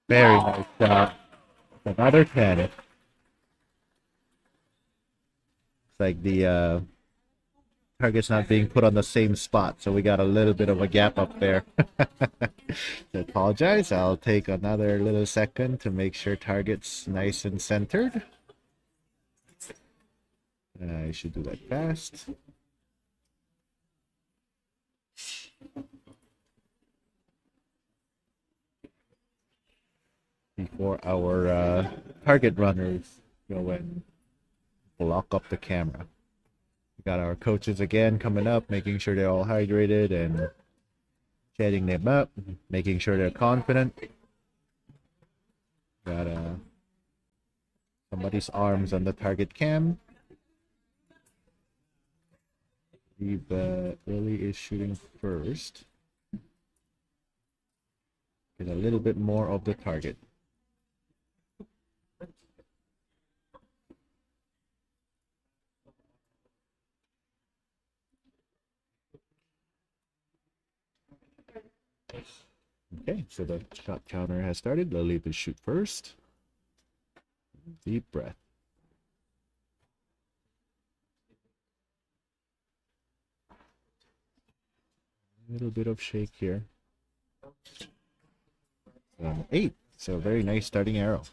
A: very nice shot. Another 10. It's like the target's not being put on the same spot, so we got a little bit of a gap up there. I apologize. I'll take another little second to make sure target's nice and centered. I should do that fast. Before our target runners go and block up the camera. We got our coaches again coming up, making sure they're all hydrated and chatting them up, making sure they're confident. Got somebody's arms on the target cam. I believe Lily is shooting first. Get a little bit more of the target. Okay, so the shot counter has started. Lily will shoot first. Deep breath. A little bit of shake here. 8. So very nice starting arrow.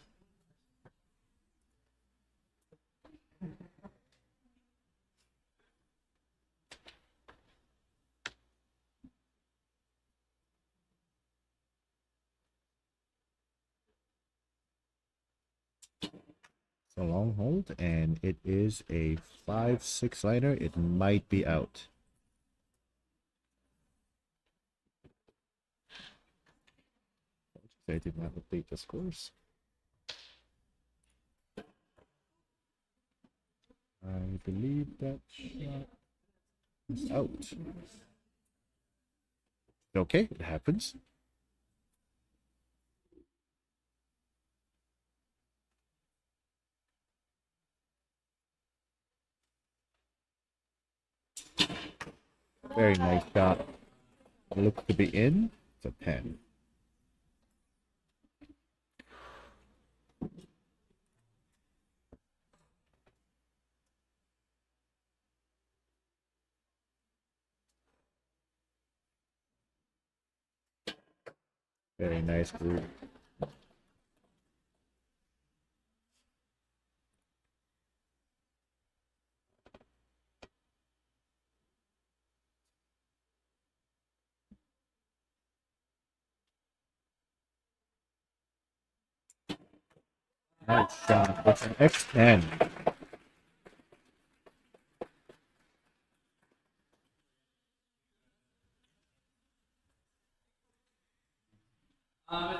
A: A long hold, and it is a 5-6 liner. It might be out. I did not update the scores. I believe that shot is out. Okay, it happens. Very nice shot. Looks to be in. It's a 10. Very nice group. Nice shot. It's an X10.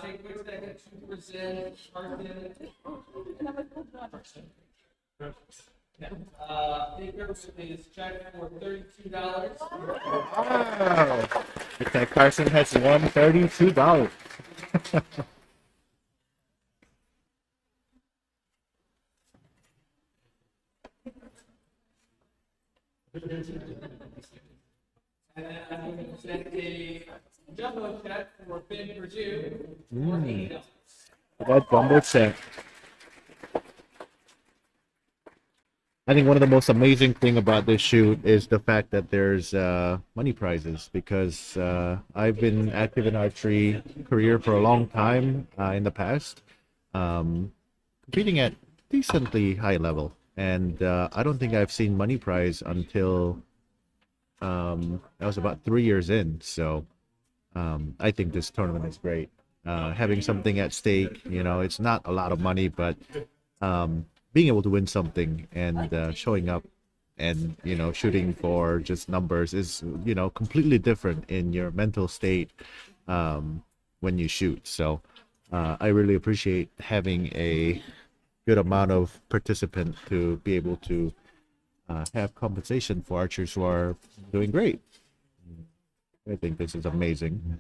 B: Take a quick second to present Carson. Baker with his check for $32.
A: Wow. Looks like Carson has won $32.
B: And then I'm going to present a jumbo check for Ben Purdue for $80.
A: That jumbo check. I think one of the most amazing thing about this shoot is the fact that there's money prizes, because I've been active in archery career for a long time in the past, competing at decently high level, and I don't think I've seen money prize until I was about 3 years in. So I think this tournament is great. Having something at stake, it's not a lot of money, but being able to win something and showing up and shooting for just numbers is completely different in your mental state when you shoot. So I really appreciate having a good amount of participant to be able to have compensation for archers who are doing great. I think this is amazing.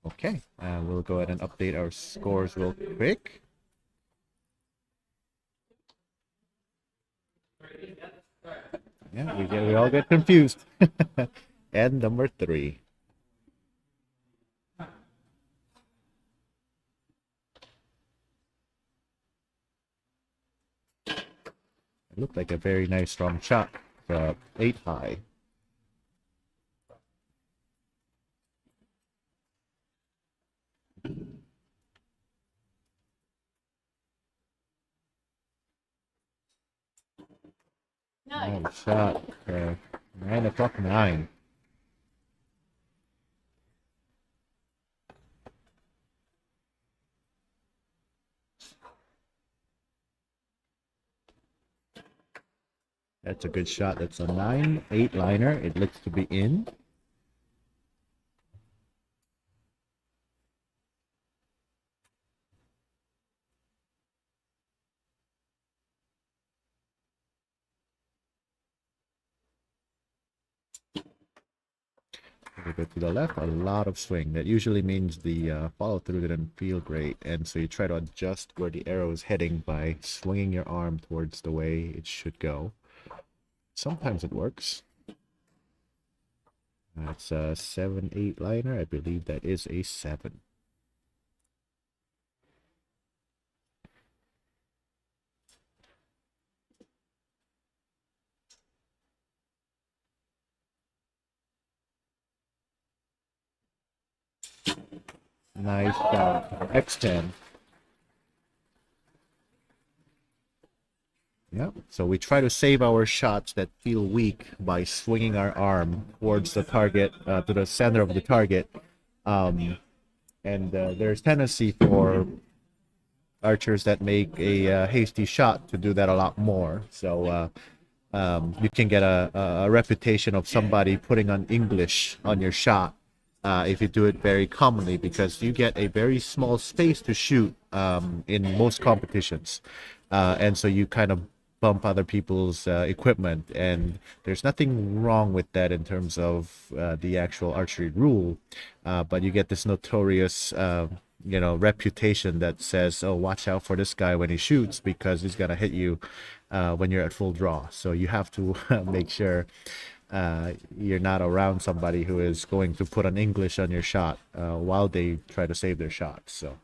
A: Okay, we'll go ahead and update our scores real quick. Yeah, we all get confused. And number 3. It looked like a very nice strong shot. 8 high.
C: No.
A: Nice shot. 9 o'clock 9. That's a good shot. That's a 9-8 liner. It looks to be in. We go to the left, a lot of swing. That usually means the follow through didn't feel great, and so you try to adjust where the arrow is heading by swinging your arm towards the way it should go. Sometimes it works. That's a 7-8 liner. I believe that is a 7. Nice shot. X10. Yep. So we try to save our shots that feel weak by swinging our arm towards the target, to the center of the target. There's tendency for archers that make a hasty shot to do that a lot more. So you can get a reputation of somebody putting on English on your shot if you do it very commonly, because you get a very small space to shoot in most competitions. And so you kind of bump other people's equipment, and there's nothing wrong with that in terms of the actual archery rule, but you get this notorious reputation that says, oh, watch out for this guy when he shoots, because he's gonna hit you when you're at full draw. So you have to make sure you're not around somebody who is going to put an English on your shot while they try to save their shot. So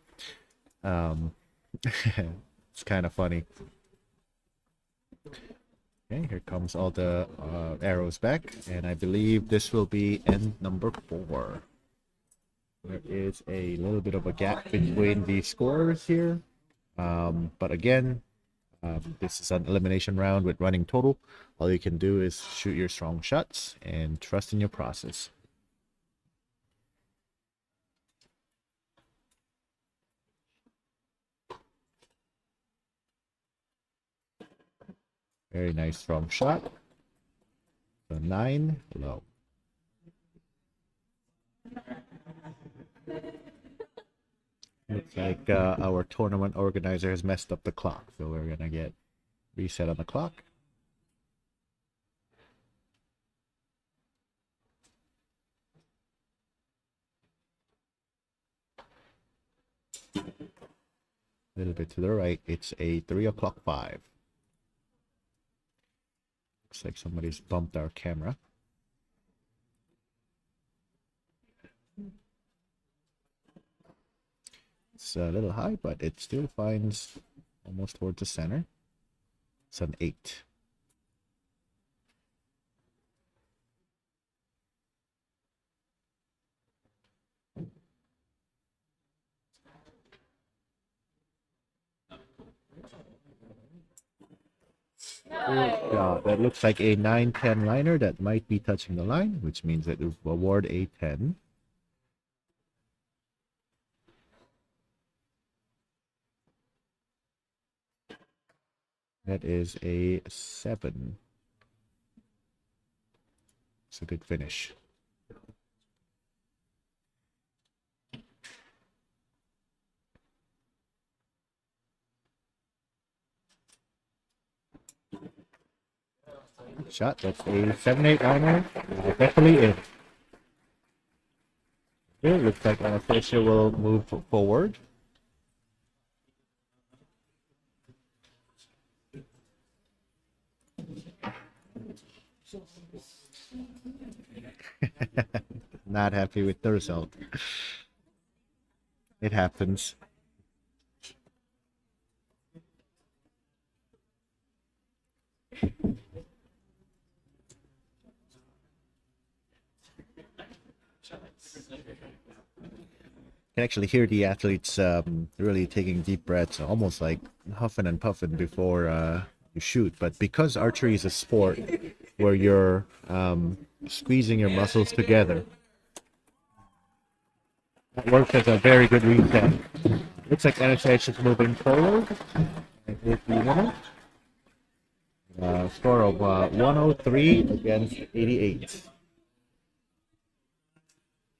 A: it's kind of funny. Okay, here comes all the arrows back, and I believe this will be end number 4. There is a little bit of a gap between the scorers here, but again, this is an elimination round with running total. All you can do is shoot your strong shots and trust in your process. Very nice strong shot. So 9 low. Looks like our tournament organizer has messed up the clock, so we're gonna get reset on the clock. A little bit to the right, it's a 3 o'clock 5. Looks like somebody's bumped our camera. It's a little high, but it still finds almost towards the center. It's an 8. That looks like a 9-10 liner that might be touching the line, which means that it will award a 10. That is a 7. It's a good finish. Shot. That's a 7-8 liner. Definitely in. It looks like Anastasia will move forward. Not happy with the result. It happens. Can actually hear the athletes really taking deep breaths, almost like huffing and puffing before you shoot. But because archery is a sport where you're squeezing your muscles together, that works as a very good reset. Looks like Anastasia is moving forward. And here's the winner. Score of 103 against 88.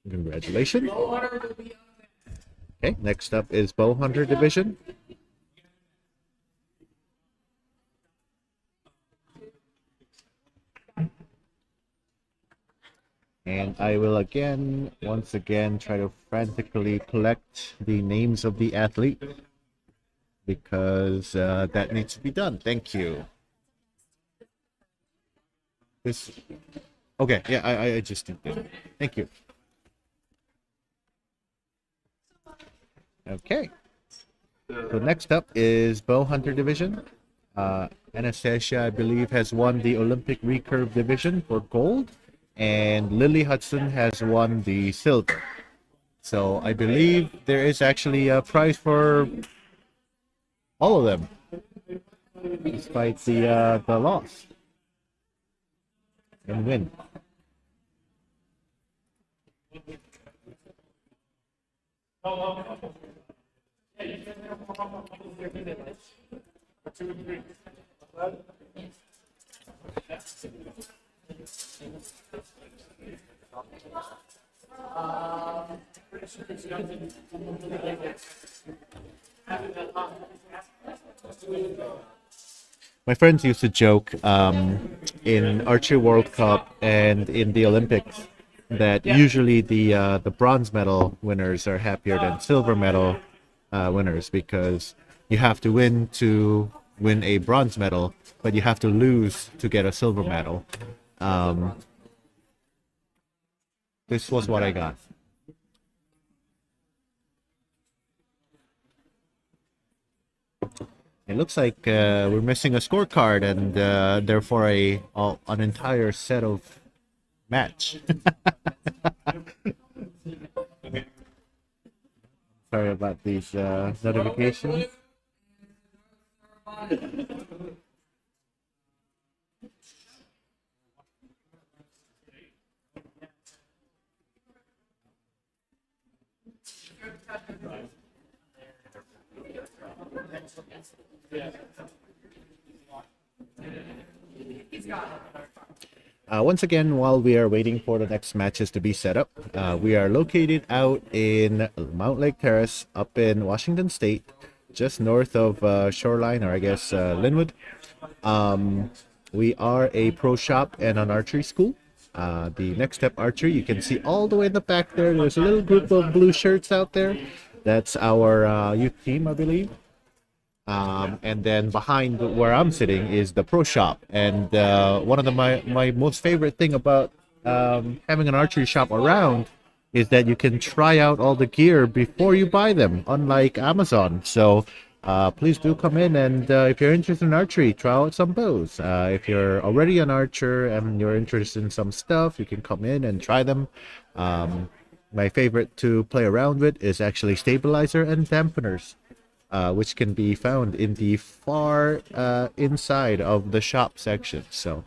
A: Congratulations. Okay, next up is Bow Hunter Division. And I will once again, try to frantically collect the names of the athlete because that needs to be done. Thank you. Okay, yeah, I just did that. Thank you. Okay. So next up is Bow Hunter Division. Anastasia, I believe, has won the Olympic recurve division for gold, and Lily Hudson has won the silver. So I believe there is actually a prize for all of them, despite the loss and win. My friends used to joke in Archery World Cup and in the Olympics that usually the bronze medal winners are happier than silver medal winners, because you have to win to win a bronze medal, but you have to lose to get a silver medal. this was what I got. It looks like we're missing a scorecard and therefore an entire set of match. Sorry about these notifications. Once again, while we are waiting for the next matches to be set up, we are located out in Mount Lake Terrace up in Washington State, just north of Shoreline, or I guess Linwood. We are a pro shop and an archery school. The Next Step Archery, you can see all the way in the back there. There's a little group of blue shirts out there. That's our youth team, I believe. And then behind where I'm sitting is the pro shop. And one of my most favorite thing about having an archery shop around is that you can try out all the gear before you buy them, unlike Amazon. So please do come in, and if you're interested in archery, try out some bows. If you're already an archer and you're interested in some stuff, you can come in and try them. My favorite to play around with is actually stabilizer and dampeners, which can be found in the far inside of the shop section. So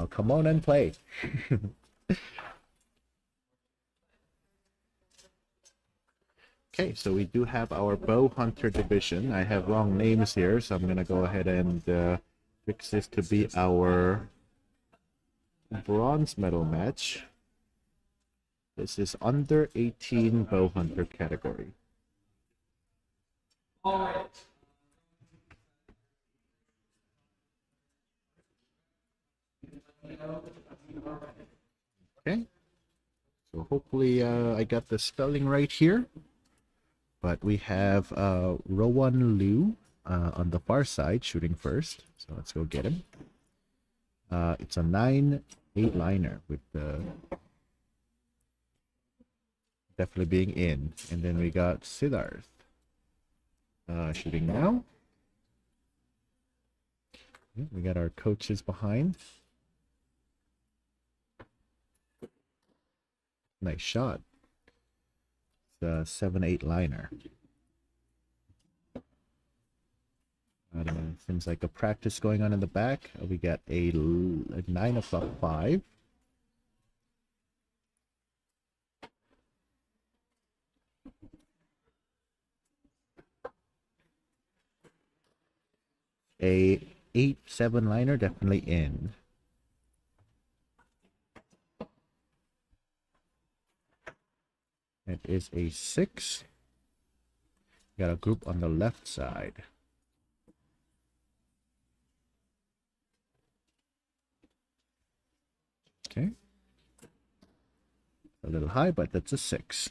A: come on and play. Okay, so we do have our bow hunter division. I have wrong names here, so I'm gonna go ahead and fix this to be our bronze medal match. This is under 18 bow hunter category.
B: All right.
A: Okay, so hopefully I got the spelling right here. But we have Rowan Liu on the far side shooting first. So let's go get him. It's a 9-8 liner with definitely being in. And then we got Siddharth shooting now. We got our coaches behind. Nice shot. The 7-8 liner. Seems like a practice going on in the back. We got a 9 o'clock 5. A 8-7 liner, definitely in. It is a 6. Got a group on the left side. Okay. A little high, but that's a 6.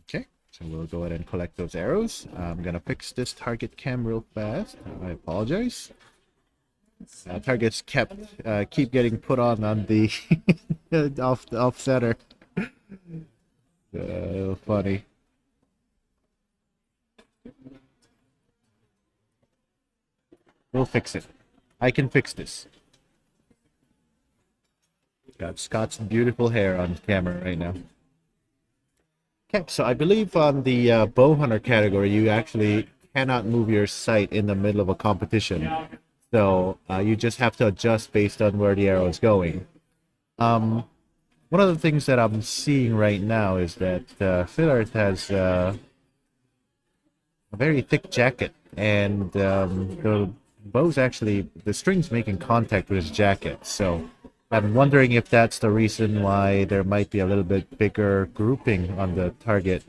A: Okay, so we'll go ahead and collect those arrows. I'm gonna fix this target cam real fast. I apologize. Targets keep getting put on the off center. Funny. We'll fix it. I can fix this. Got Scott's beautiful hair on camera right now. Okay, so I believe on the bow hunter category, you actually cannot move your sight in the middle of a competition. So you just have to adjust based on where the arrow is going. One of the things that I'm seeing right now is that Siddharth has a very thick jacket, and the bow's actually, the string's making contact with his jacket. So I'm wondering if that's the reason why there might be a little bit bigger grouping on the target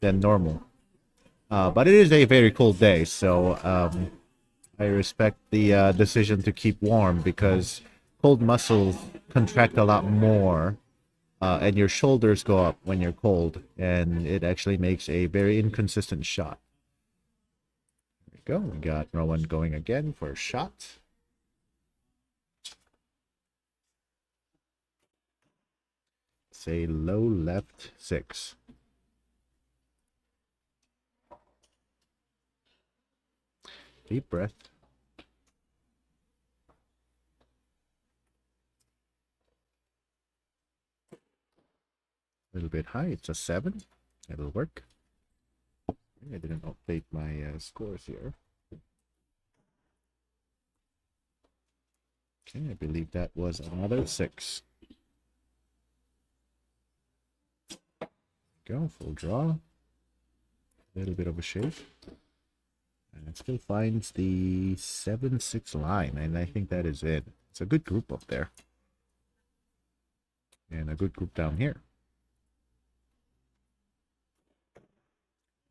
A: than normal. But it is a very cold day, so I respect the decision to keep warm, because cold muscles contract a lot more and your shoulders go up when you're cold, and it actually makes a very inconsistent shot. Go. We got Rowan going again for a shot. Say low left 6. Deep breath. A little bit high. It's a 7. It'll work. I didn't update my scores here. Okay, I believe that was another 6. Go, full draw. A little bit of a shake. And it still finds the 7-6 line, and I think that is it. It's a good group up there. And a good group down here.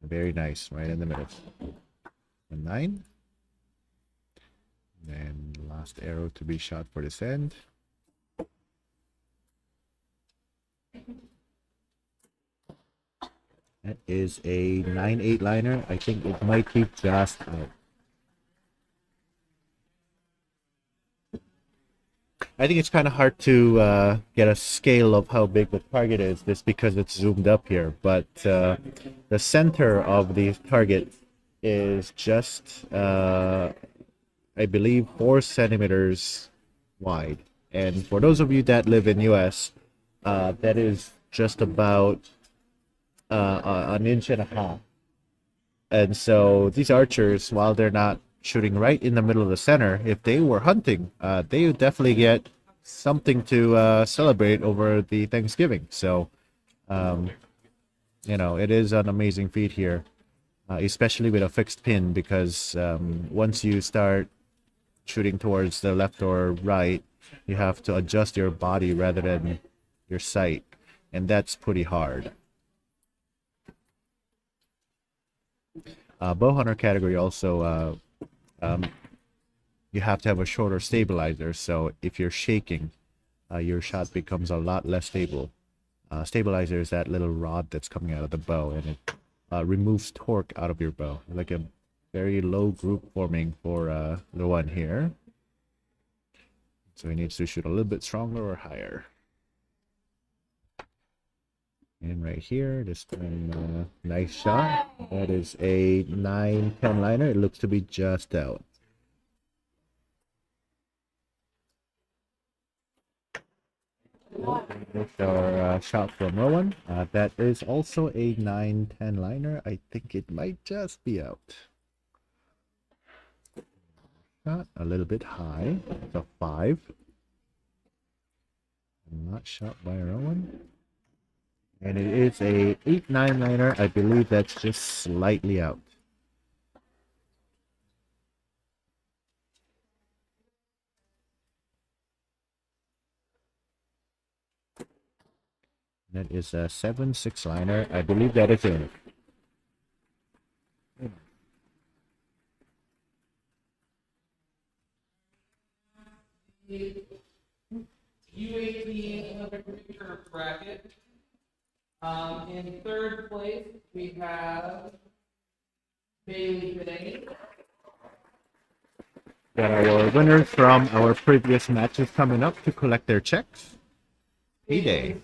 A: Very nice, right in the middle. A 9. And last arrow to be shot for this end. That is a 9-8 liner. I think it might be just out. I think it's kind of hard to get a scale of how big the target is just because it's zoomed up here. But the center of the target is just, I believe, 4 centimeters wide. And for those of you that live in US, that is just about an inch and a half. And so these archers, while they're not shooting right in the middle of the center, if they were hunting, they would definitely get something to celebrate over the Thanksgiving. So, you know, it is an amazing feat here, especially with a fixed pin, because once you start shooting towards the left or right, you have to adjust your body rather than your sight, and that's pretty hard. Bow hunter category also, you have to have a shorter stabilizer, so if you're shaking, your shot becomes a lot less stable. Stabilizer is that little rod that's coming out of the bow, and it removes torque out of your bow, like a very low group forming for the one here. So he needs to shoot a little bit stronger or higher. And right here, this time, nice shot. That is a 9-10 liner. It looks to be just out. There's our shot from Rowan. That is also a 9-10 liner. I think it might just be out. Shot a little bit high. It's a 5. Not shot by Rowan. And it is a 8-9 liner. I believe that's just slightly out. That is a 7-6 liner. I believe that is it.
B: U18 Olympic picture bracket. In third place, we have Bailey Bidet.
A: Got our winners from our previous matches coming up to collect their checks. Payday.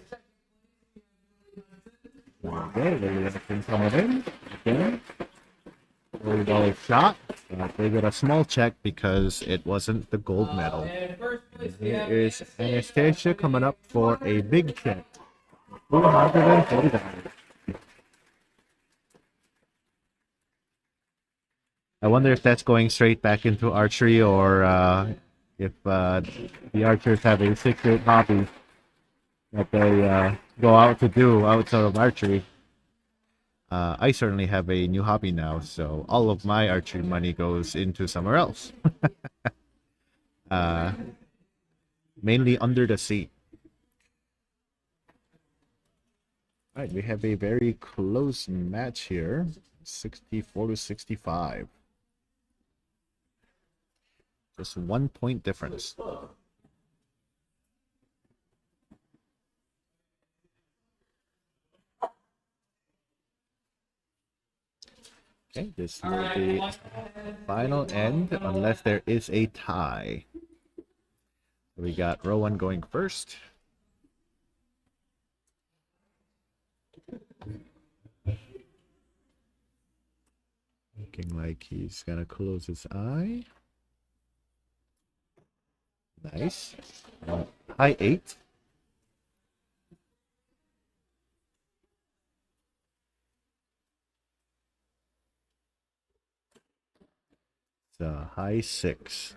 A: Okay, there's everything coming in. Okay. $40 shot. They got a small check because it wasn't the gold medal.
B: And in first place, we
A: Here
B: have
A: is Anastasia coming up for a big check. $240. I wonder if that's going straight back into archery, or if the archers have a secret hobby that they go out to do outside of archery. I certainly have a new hobby now, so all of my archery money goes into somewhere else. Mainly under the sea. All right, we have a very close match here, 64-65. Just 1 point difference. Okay, this
B: All
A: will
B: right,
A: be
B: one-
A: final end unless there is a tie. We got Rowan going first. Looking like he's gonna close his eye. Nice. High 8. It's a high 6.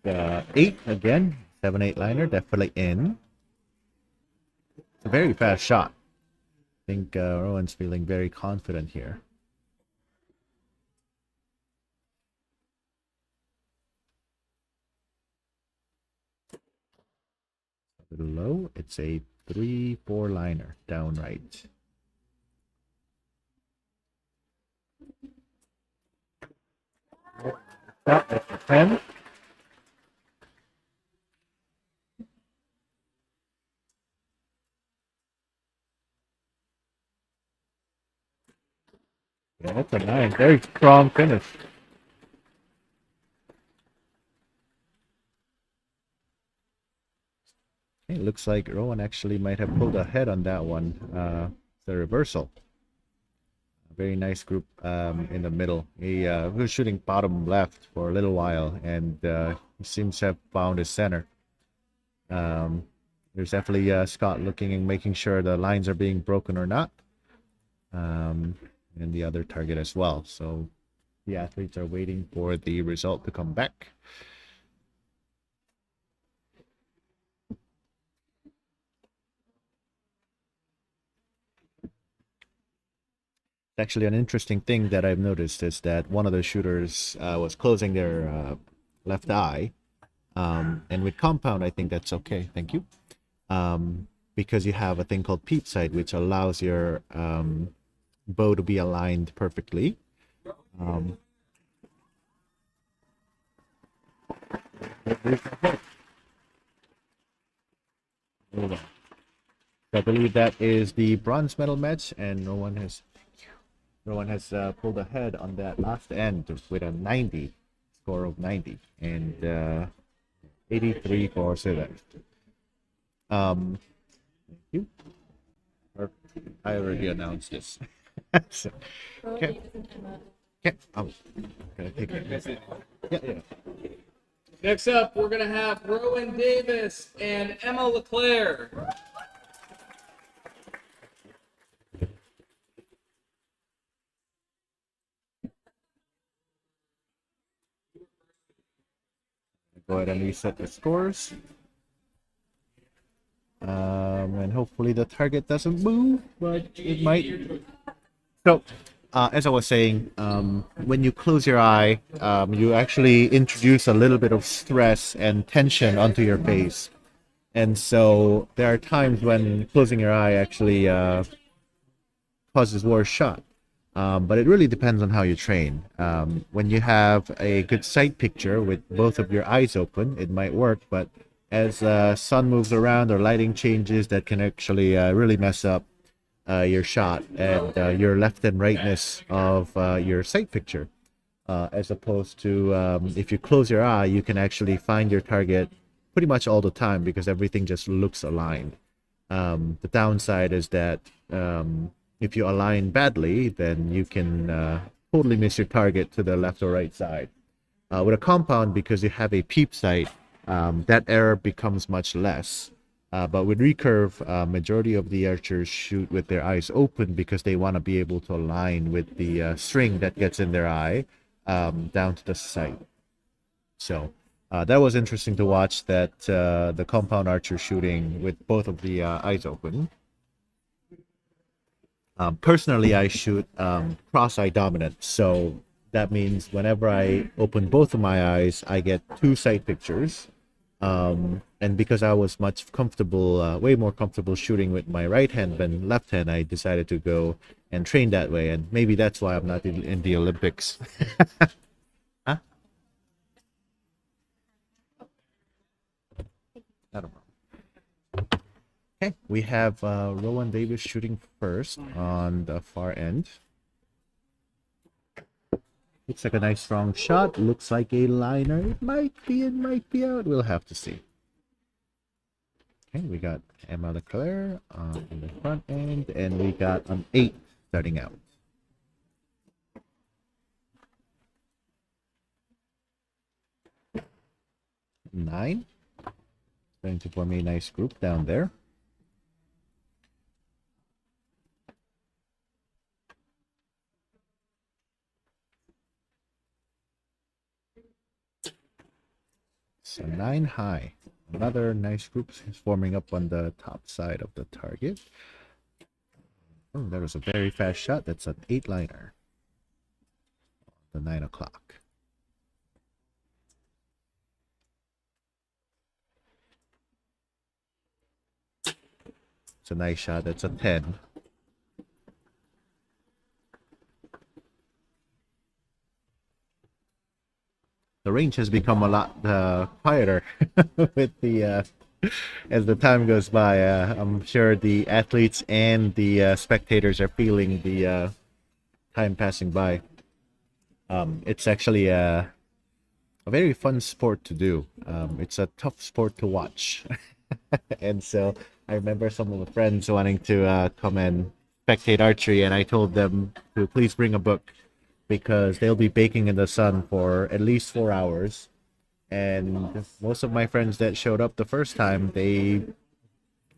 A: 8 again. 7-8 liner, definitely in. It's a very fast shot. I think Rowan's feeling very confident here. A little low. It's a 3-4 liner down right. That's a 10. Yeah, that's a 9. Very strong finish. It looks like Rowan actually might have pulled ahead on that one. The reversal. A very nice group in the middle. He was shooting bottom left for a little while, and he seems to have found his center. There's definitely Scott looking and making sure the lines are being broken or not. And the other target as well. So the athletes are waiting for the result to come back. Actually, an interesting thing that I've noticed is that one of the shooters was closing their left eye. And with compound, I think that's okay. Thank you. Because you have a thing called peep sight, which allows your bow to be aligned perfectly. Hold on. I believe that is the bronze medal match, and no one has pulled ahead on that last end with a 90 score of 90 and 83 for Sivan. Thank you. I already announced this. So, okay. Okay. I'm gonna take it. Yeah.
B: Next up, we're gonna have Rowan Davis and Emma LeClaire.
A: Go ahead and reset the scores. And hopefully the target doesn't move, but it might. So, as I was saying, when you close your eye, you actually introduce a little bit of stress and tension onto your face. And so there are times when closing your eye actually causes worse shot. But it really depends on how you train. When you have a good sight picture with both of your eyes open, it might work. But as sun moves around or lighting changes, that can actually really mess up your shot and your left and rightness of your sight picture. As opposed to if you close your eye, you can actually find your target pretty much all the time because everything just looks aligned. The downside is that if you align badly, then you can totally miss your target to the left or right side. With a compound, because you have a peep sight, that error becomes much less. But with recurve, majority of the archers shoot with their eyes open because they want to be able to align with the string that gets in their eye down to the sight. So that was interesting to watch that the compound archer shooting with both of the eyes open. Personally, I shoot cross-eye dominant, so that means whenever I open both of my eyes, I get two sight pictures. And because I was much comfortable, way more comfortable shooting with my right hand than left hand, I decided to go and train that way. And maybe that's why I'm not in the Olympics. Huh? I don't know. Okay, we have Rowan Davis shooting first on the far end. Looks like a nice strong shot. Looks like a liner. It might be out. We'll have to see. Okay, we got Emma Leclerc on the front end, and we got an 8 starting out. 9. Going to form a nice group down there. So 9 high. Another nice group is forming up on the top side of the target. Oh, that was a very fast shot. That's an 8 liner. The 9 o'clock. It's a nice shot. That's a 10. The range has become a lot quieter with the as the time goes by. I'm sure the athletes and the spectators are feeling the time passing by. It's actually a very fun sport to do. It's a tough sport to watch. And so I remember some of the friends wanting to come and spectate archery, and I told them to please bring a book because they'll be baking in the sun for at least 4 hours. And most of my friends that showed up the first time, they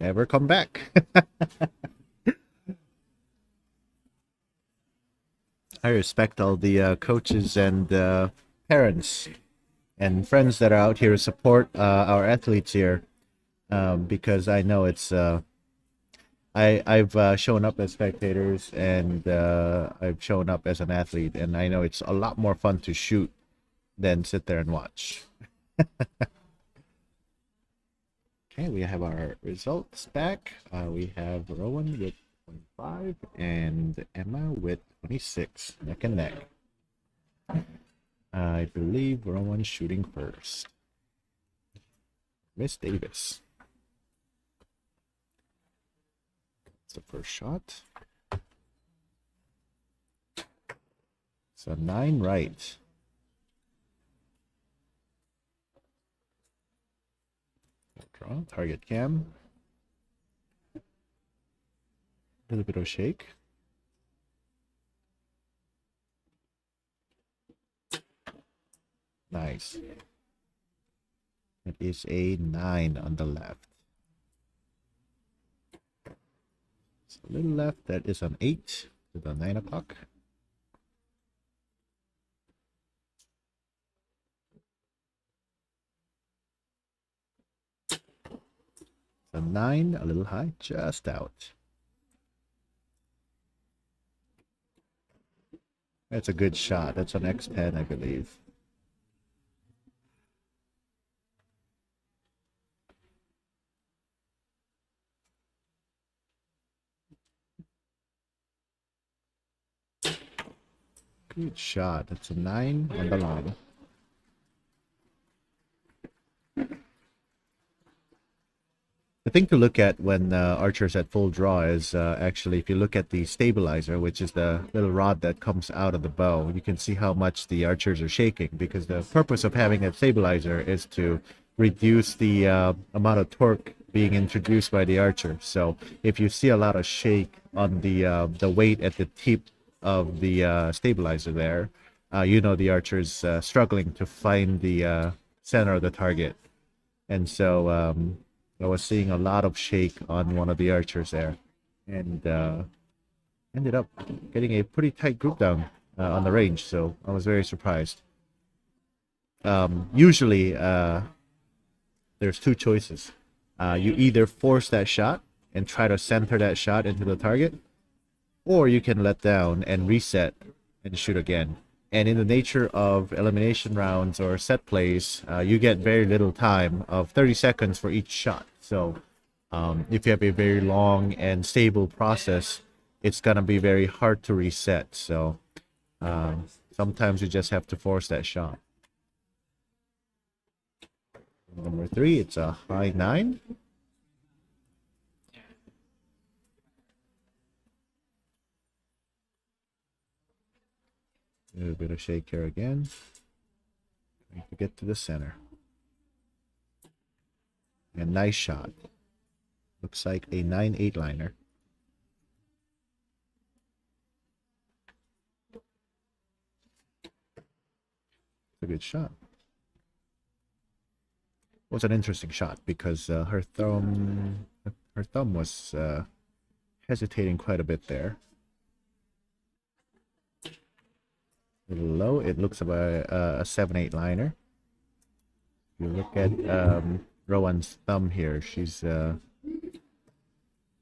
A: never come back. I respect all the coaches and parents and friends that are out here to support our athletes here, because I know it's I've shown up as spectators, and I've shown up as an athlete, and I know it's a lot more fun to shoot than sit there and watch. Okay, we have our results back. We have Rowan with 25 and Emma with 26, neck and neck. I believe Rowan's shooting first. Miss Davis. That's the first shot. So 9 right. Draw, target cam. A little bit of shake. Nice. It is a 9 on the left. So a little left, that is an 8 to the 9 o'clock. The 9, a little high, just out. That's a good shot. That's an X10, I believe. Good shot. That's a 9 on the line. The thing to look at when archers at full draw is actually, if you look at the stabilizer, which is the little rod that comes out of the bow, you can see how much the archers are shaking, because the purpose of having a stabilizer is to reduce the amount of torque being introduced by the archer. So if you see a lot of shake on the weight at the tip of the stabilizer there, you know the archer's struggling to find the center of the target. And so I was seeing a lot of shake on one of the archers there, and ended up getting a pretty tight group down on the range. So I was very surprised. Usually, there's 2 choices. You either force that shot and try to center that shot into the target, or you can let down and reset and shoot again. And in the nature of elimination rounds or set plays, you get very little time of 30 seconds for each shot. So if you have a very long and stable process, it's going to be very hard to reset. So sometimes you just have to force that shot. Number 3, it's a high 9.
B: Yeah,
A: A little bit of shake here again. Trying to get to the center. And nice shot. Looks like a 9-8 liner. It's a good shot. It was an interesting shot because her thumb was hesitating quite a bit there. A little low. It looks about a 7-8 liner. If you look at Rowan's thumb here, she's got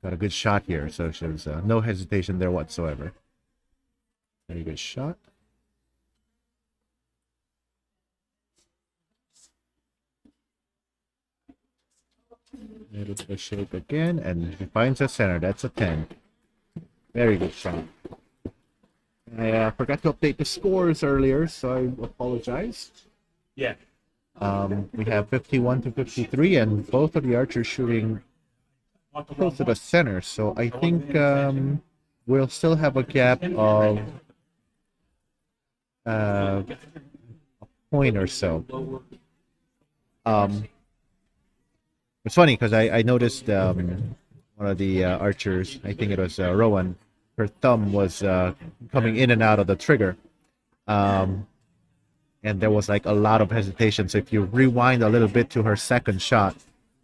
A: a good shot here, so there's no hesitation there whatsoever. Very good shot. Little bit of shake again, and he finds the center. That's a 10. Very good shot. I forgot to update the scores earlier, so I apologize.
E: Yeah.
A: We have 51 to 53, and both of the archers shooting close to the center. So I think we'll still have a gap of a point or so. It's funny because I noticed one of the archers, I think it was Rowan, her thumb was coming in and out of the trigger. And there was like a lot of hesitation. So if you rewind a little bit to her second shot,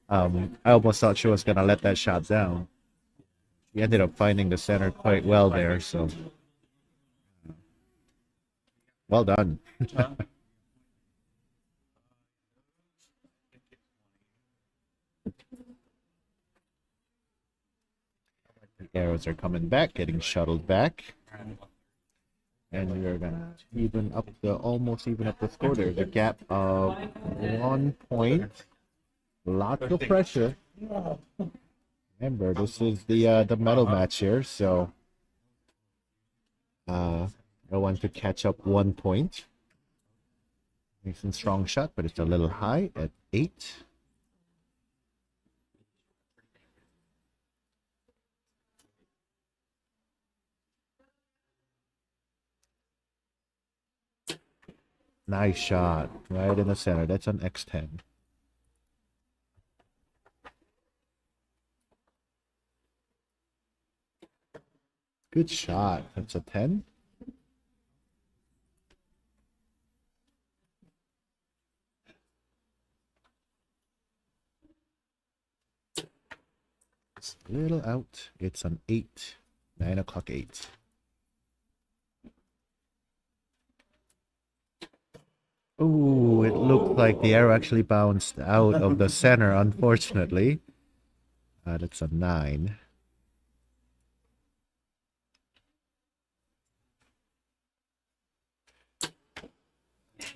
A: I almost thought she was going to let that shot down. She ended up finding the center quite well there. So well done. The arrows are coming back, getting shuttled back. And we're gonna almost even up the score. There's a gap of 1 point. Lots of pressure. Remember, this is the medal match here, so I want to catch up 1 point. Nice and strong shot, but it's a little high at 8. Nice shot, right in the center. That's an X10. Good shot. That's a 10. It's a little out. It's an 8. 9 o'clock 8. Oh, it looked like the arrow actually bounced out of the center, unfortunately. That's a 9.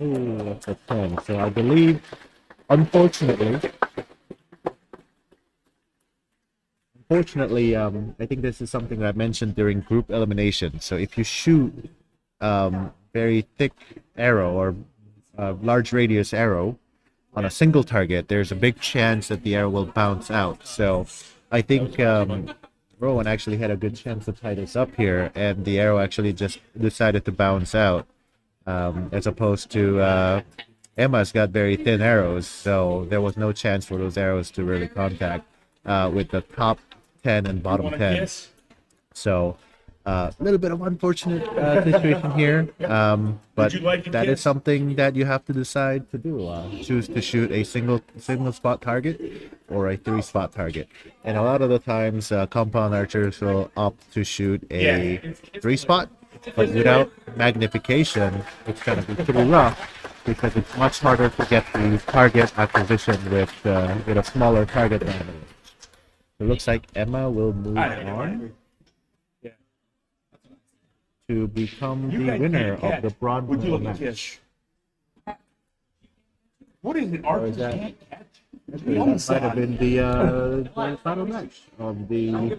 A: Oh, that's a 10. So I believe, unfortunately, I think this is something that I mentioned during group elimination. So if you shoot very thick arrow or large radius arrow on a single target, there's a big chance that the arrow will bounce out. So I think Rowan actually had a good chance to tie this up here, and the arrow actually just decided to bounce out, as opposed to Emma's got very thin arrows, so there was no chance for those arrows to really contact with the top 10 and bottom 10. So a little bit of unfortunate situation here, but that is something that you have to decide to do. Choose to shoot a single spot target or a 3-spot target. And a lot of the times, compound archers will opt to shoot a 3-spot, but without magnification, it's going to be pretty rough because it's much harder to get the target acquisition with a smaller target diameter. It looks like Emma will move on to become the winner of the bronze medal match.
E: What is it? Archers can't catch?
A: That might have been the final match of the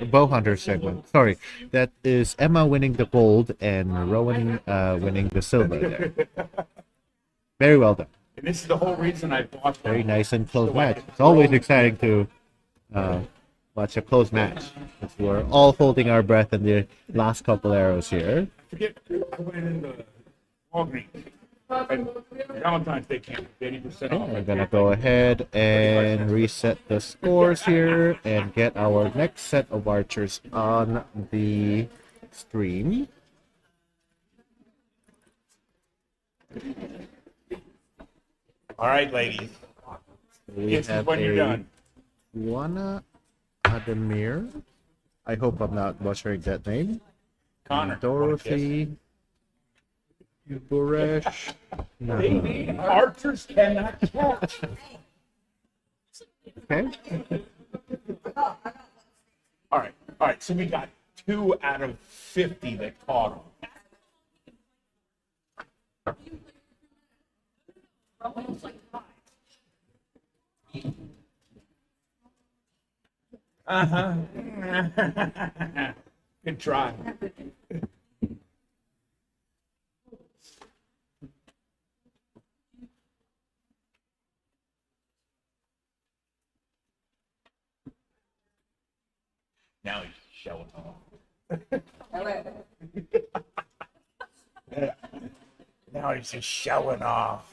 A: bow hunter segment. Sorry, that is Emma winning the gold and Rowan winning the silver there. Very well done.
E: And this is the whole reason I bought
A: Very nice and close match. It's always exciting to watch a close match. We're all holding our breath in the last couple arrows here.
E: Forget, I went in the Walgreens. And Valentine's Day camp, 80% off.
A: We're gonna go ahead and reset the scores here and get our next set of archers on the stream.
E: All right, ladies.
A: We
E: This is
A: have
E: when you're
A: a
E: done.
A: Juana Ademir. I hope I'm not butchering that name.
E: Connor.
A: Dorothy Buresh.
E: Baby, archers cannot catch.
A: Okay.
E: All right. So we got 2 out of 50 that caught them. Uh-huh. Good try. Now he's showing off. Now he's just showing off.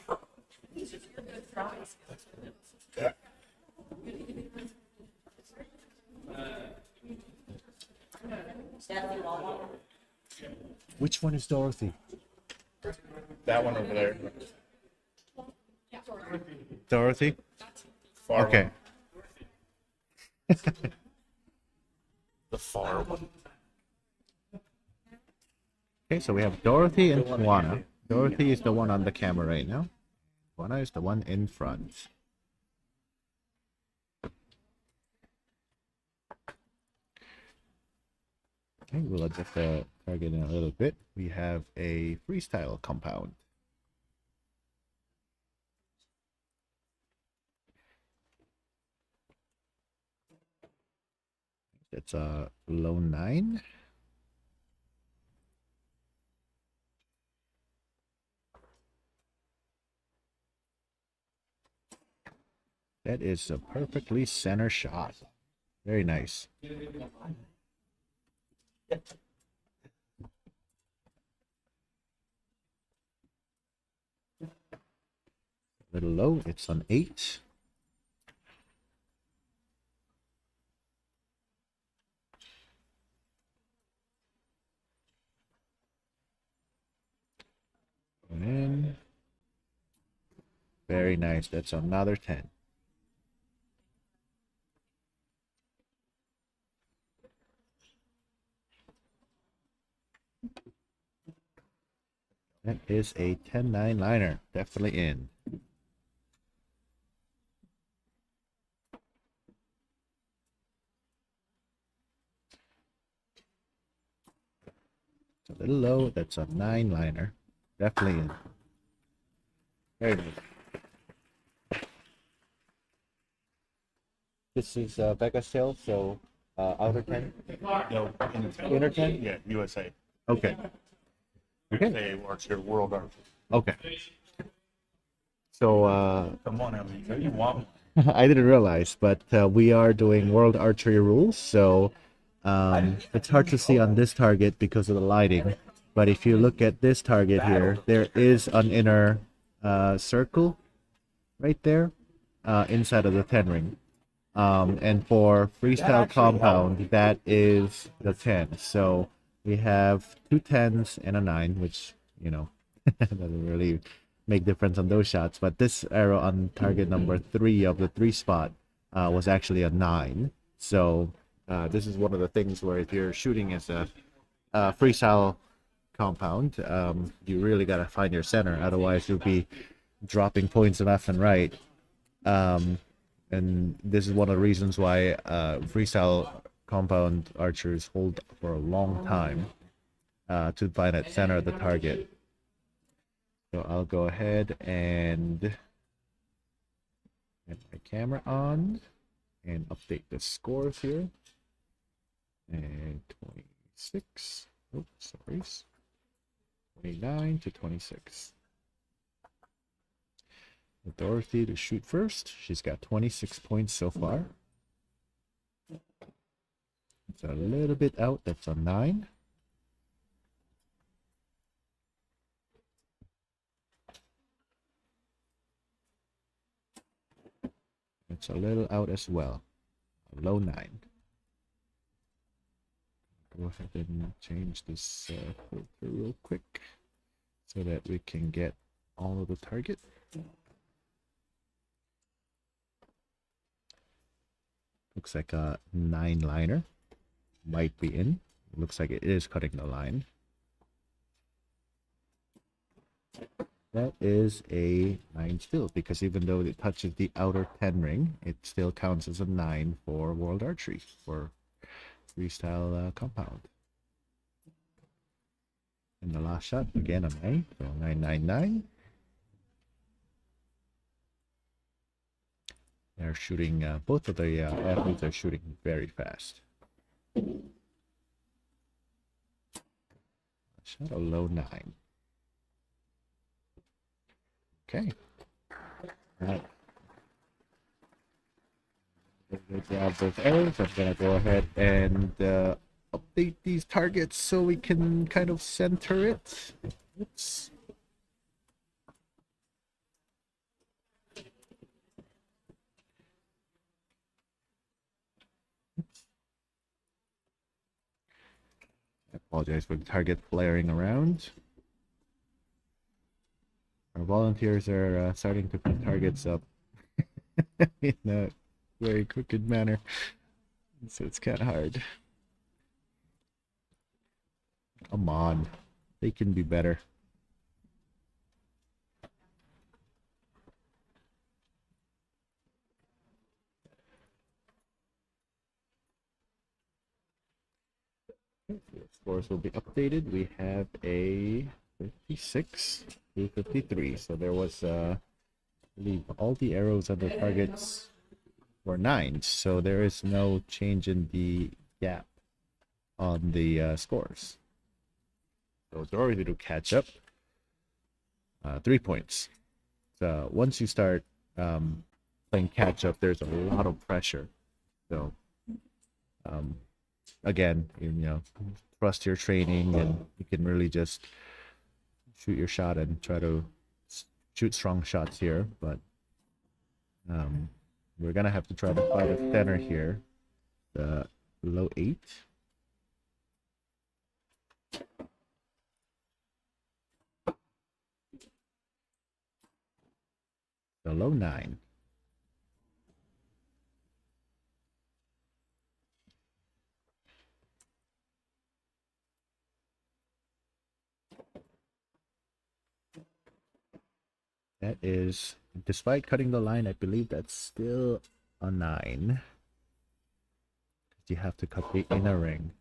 A: Which one is Dorothy?
E: That one over there.
A: Dorothy?
E: Far
A: Okay.
E: one. The far one.
A: Okay, so we have Dorothy and Juana. Dorothy is the one on the camera right now. Juana is the one in front. Okay, we'll adjust the target in a little bit. We have a freestyle compound. It's a low 9. That is a perfectly center shot. Very nice. A little low, it's on 8. And in. Very nice. That's another 10. That is a 10-9 liner. Definitely in. It's a little low. That's a 9 liner. Definitely in. Very nice. This is Becca's tail, so outer 10.
E: No,
A: Inner 10?
E: Yeah, USA.
A: Okay. Okay.
E: They works here, World Archer.
A: Okay. So
E: Come on, Emily. You want
A: I didn't realize, but we are doing world archery rules, so it's hard to see on this target because of the lighting. But if you look at this target here, there is an inner circle right there inside of the 10 ring. And for freestyle compound, that is the 10. So we have 2 10s and a 9, which, you know, doesn't really make difference on those shots. But this arrow on target number 3 of the 3 spot was actually a 9. So this is one of the things where if you're shooting as a freestyle compound, you really got to find your center. Otherwise, you'll be dropping points left and right. And this is one of the reasons why freestyle compound archers hold for a long time to find that center of the target. So I'll go ahead and get my camera on and update the scores here. And 26. Oops, sorry. 29 to 26. Dorothy to shoot first. She's got 26 points so far. It's a little bit out. That's a 9. It's a little out as well. A low 9. Go ahead and change this filter real quick so that we can get all of the target. Looks like a 9 liner might be in. Looks like it is cutting the line. That is a 9 still, because even though it touches the outer 10 ring, it still counts as a 9 for World Archery, for freestyle compound. And the last shot, again a 9, so 999. They're shooting, both of the athletes are shooting very fast. Shot a low 9. Okay. Alright. Grab those arrows. I'm gonna go ahead and update these targets so we can kind of center it. Oops. I apologize for the target flaring around. Our volunteers are starting to put targets up in a very crooked manner, so it's kind of hard. Come on, they can be better. The scores will be updated. We have a 56 to 53. So there was, I believe, all the arrows on the targets were 9s. So there is no change in the gap on the scores. So it's already to catch up. 3 points. So once you start playing catch up, there's a lot of pressure. So again, you know, trust your training, and you can really just shoot your shot and try to shoot strong shots here. But we're gonna have to try to find a center here. The low 8. The low 9. That is, despite cutting the line, I believe that's still a 9. You have to cut the inner ring.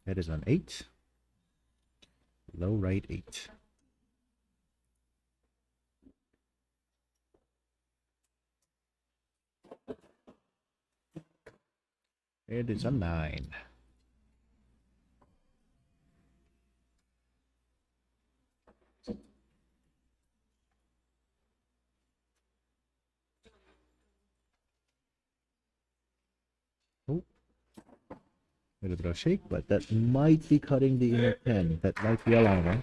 A: That is an 8. Low right 8. It is a 9. Oh, a little bit of shake, but that might be cutting the inner 10. That might be a liner.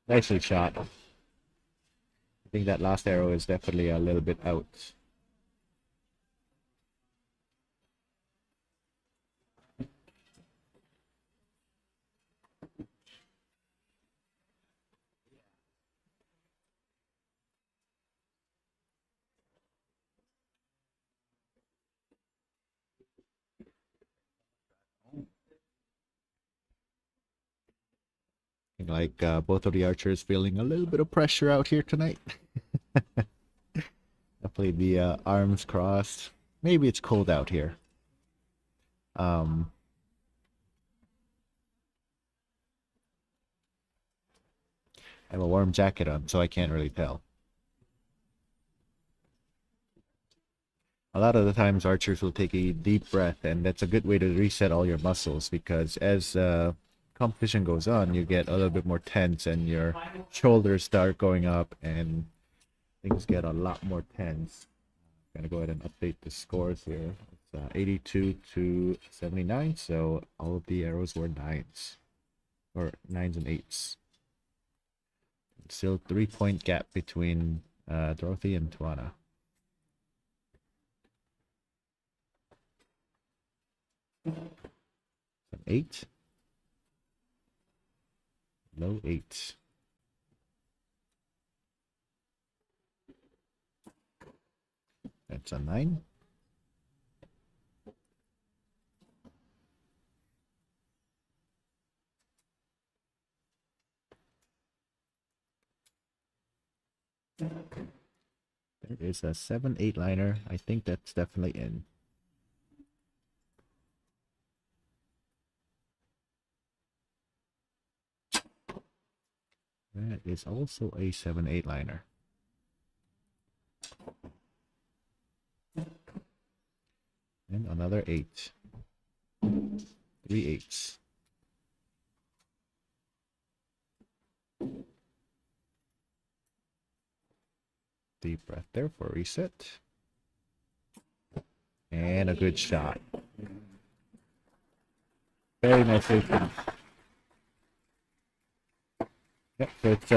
A: Nicely shot. I think that last arrow is definitely a little bit out. Like both of the archers feeling a little bit of pressure out here tonight. I played the arms crossed. Maybe it's cold out here. I have a warm jacket on, so I can't really tell. A lot of the times archers will take a deep breath, and that's a good way to reset all your muscles, because as competition goes on, you get a little bit more tense and your shoulders start going up and things get a lot more tense. I'm gonna go ahead and update the scores here. It's 82 to 79, so all of the arrows were nines, or nines and eights. Still 3-point gap between Dorothy and Tuana. An 8. Low 8. That's a 9. There is a 7-8 liner. I think that's definitely in. That is also a 7-8 liner. And another 8. 3 8s. Deep breath there for reset. And a good shot. Very nicely finished. Yep, so it's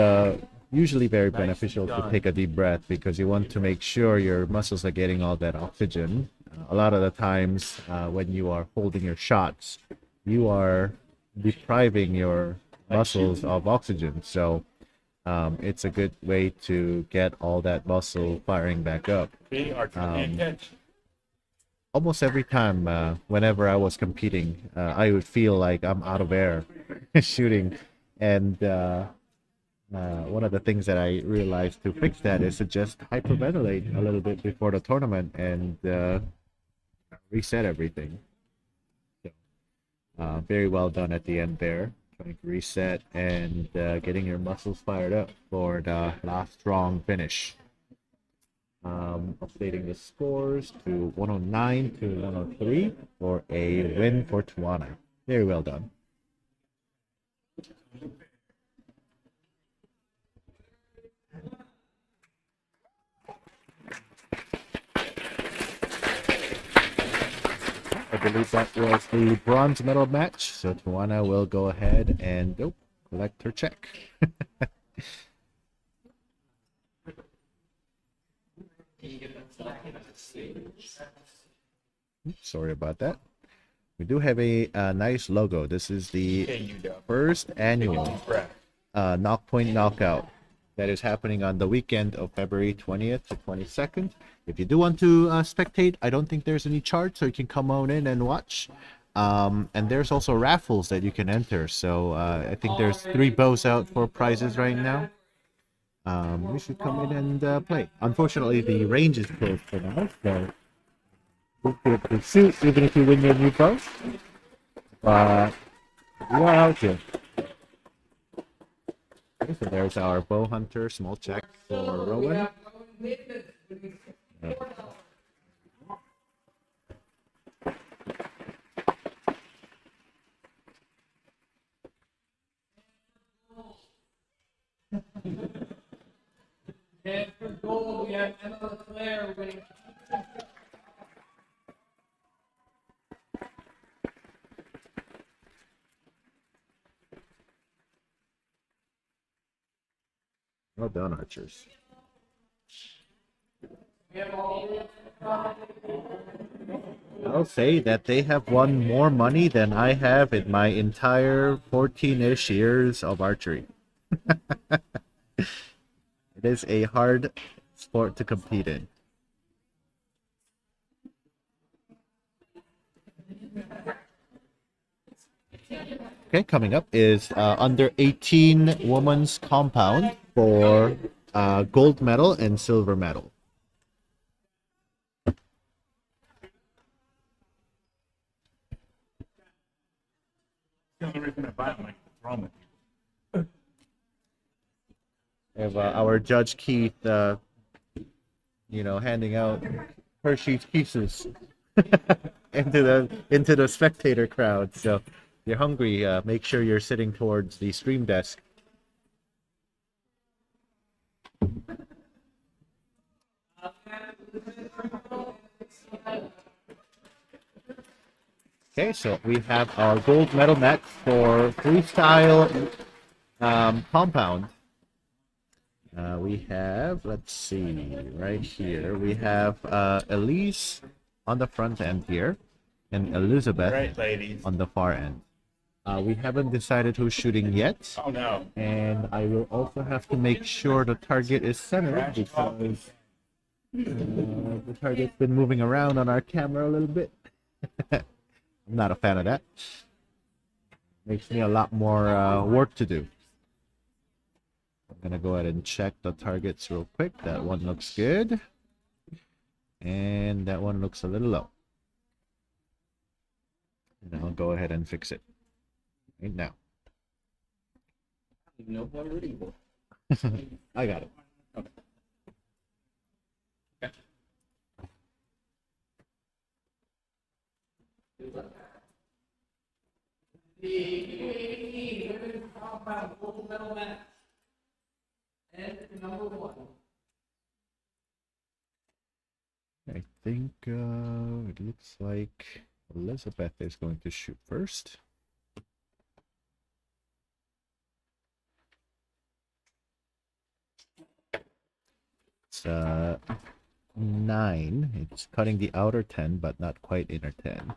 A: usually very beneficial to take a deep breath because you want to make sure your muscles are getting all that oxygen. A lot of the times when you are holding your shots, you are depriving your muscles of oxygen. So it's a good way to get all that muscle firing back up. Almost every time, whenever I was competing, I would feel like I'm out of air shooting. And one of the things that I realized to fix that is to just hyperventilate a little bit before the tournament and reset everything. So, very well done at the end there. Trying to reset and getting your muscles fired up for the last strong finish. Updating the scores to 109 to 103 for a win for Tuana. Very well done. I believe that was the bronze medal match, so Tuana will go ahead and collect her check. Sorry about that. We do have a nice logo. This is the first annual Nock Point Knockout that is happening on the weekend of February 20th to 22nd. If you do want to spectate, I don't think there's any charge, so you can come on in and watch. And there's also raffles that you can enter. So I think there's 3 bows out for prizes right now. You should come in and play. Unfortunately, the range is closed for now, so you could shoot even if you win your new bow. But you are out here. Okay, so there's our bow hunter, small check for Rowan.
B: And for gold, we have Emma Claire winning.
A: Well done, archers. I'll say that they have won more money than I have in my entire 14-ish years of archery. It is a hard sport to compete in. Okay, coming up is under 18 women's compound for gold medal and silver medal.
E: The only reason I buy them, like, what's wrong with you?
A: We have our judge Keith, handing out Hershey's Kisses into the spectator crowd. So, if you're hungry, make sure you're sitting towards the stream desk. Okay, so we have our gold medal match for freestyle compound. We have, let's see, right here, we have Elise on the front end here, and Elizabeth
E: Right, ladies.
A: on the far end. We haven't decided who's shooting yet,
E: Oh no.
A: and I will also have to make sure the target is centered because the target's been moving around on our camera a little bit. I'm not a fan of that. Makes me a lot more work to do. I'm gonna go ahead and check the targets real quick. That one looks good. And that one looks a little low. And I'll go ahead and fix it right now.
B: No one rooting for.
A: I got it.
B: The women's compound gold medal match. And number 1.
A: I think it looks like Elizabeth is going to shoot first. It's 9. It's cutting the outer 10, but not quite inner 10.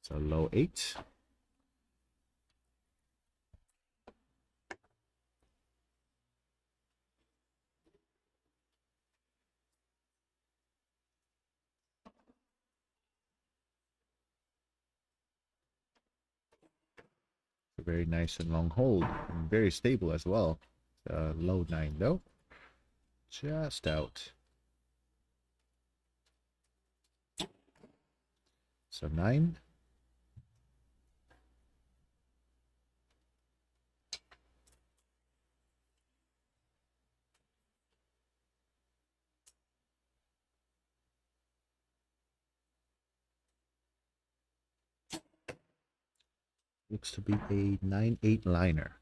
A: So low 8. A very nice and long hold, and very stable as well. Low 9 though. Just out. So 9. Looks to be a 9-8 liner.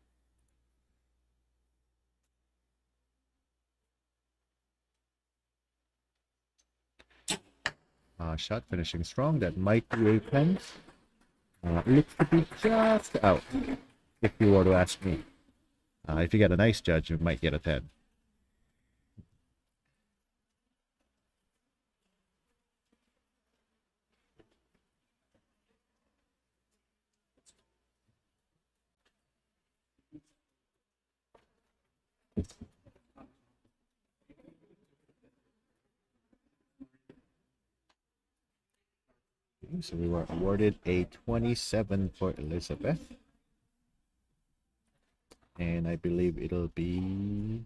A: Shot finishing strong. That might be a 10. Looks to be just out, if you were to ask me. If you get a nice judge, you might get a 10. So we were awarded a 27 for Elizabeth. And I believe it'll be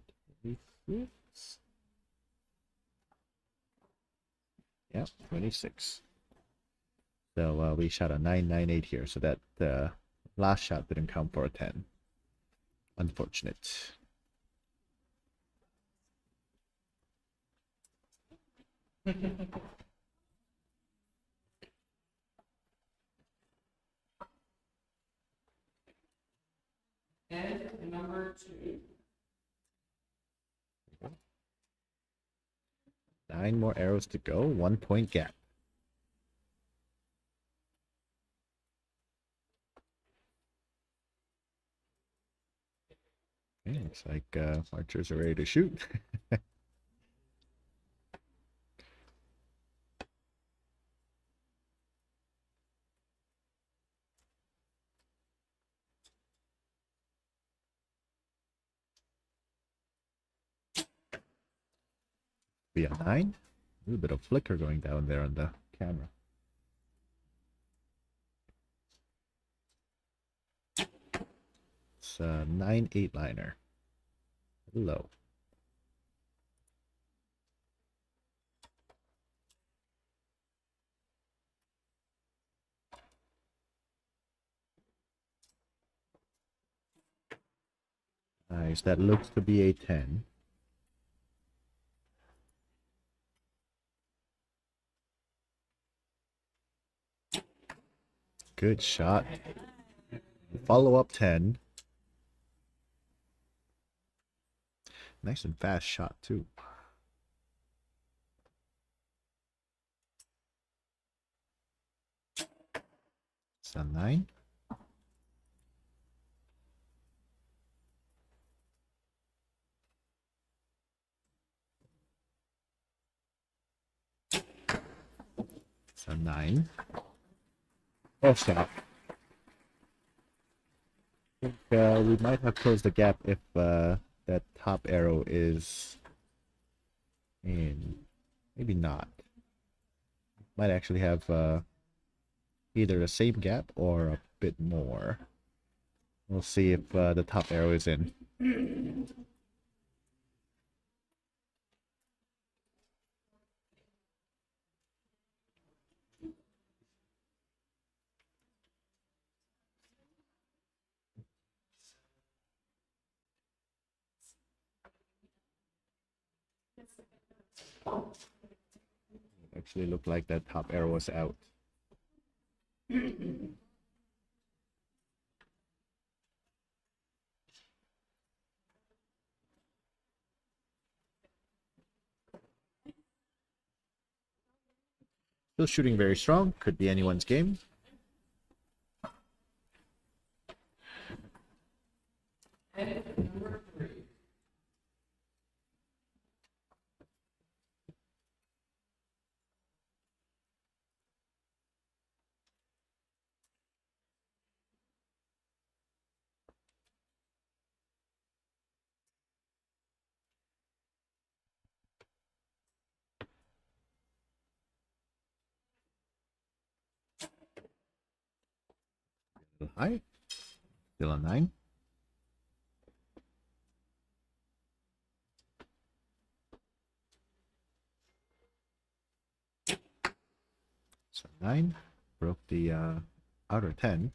A: 26. Yeah, 26. So we shot a 9.98 here. So that last shot didn't count for a 10. Unfortunate.
B: And number 2.
A: 9 more arrows to go. 1 point gap. Okay, looks like archers are ready to shoot. Be a 9. A little bit of flicker going down there on the camera. It's a 9-8 liner. Low. Nice. That looks to be a 10. Good shot. Follow up 10. Nice and fast shot too. It's a 9. It's a 9. Oh, stop. I think we might have closed the gap if that top arrow is in. Maybe not. Might actually have either the same gap or a bit more. We'll see if the top arrow is in. Actually looked like that top arrow was out. Still shooting very strong. Could be anyone's game. Little high. Still a 9. So 9. Broke the outer 10.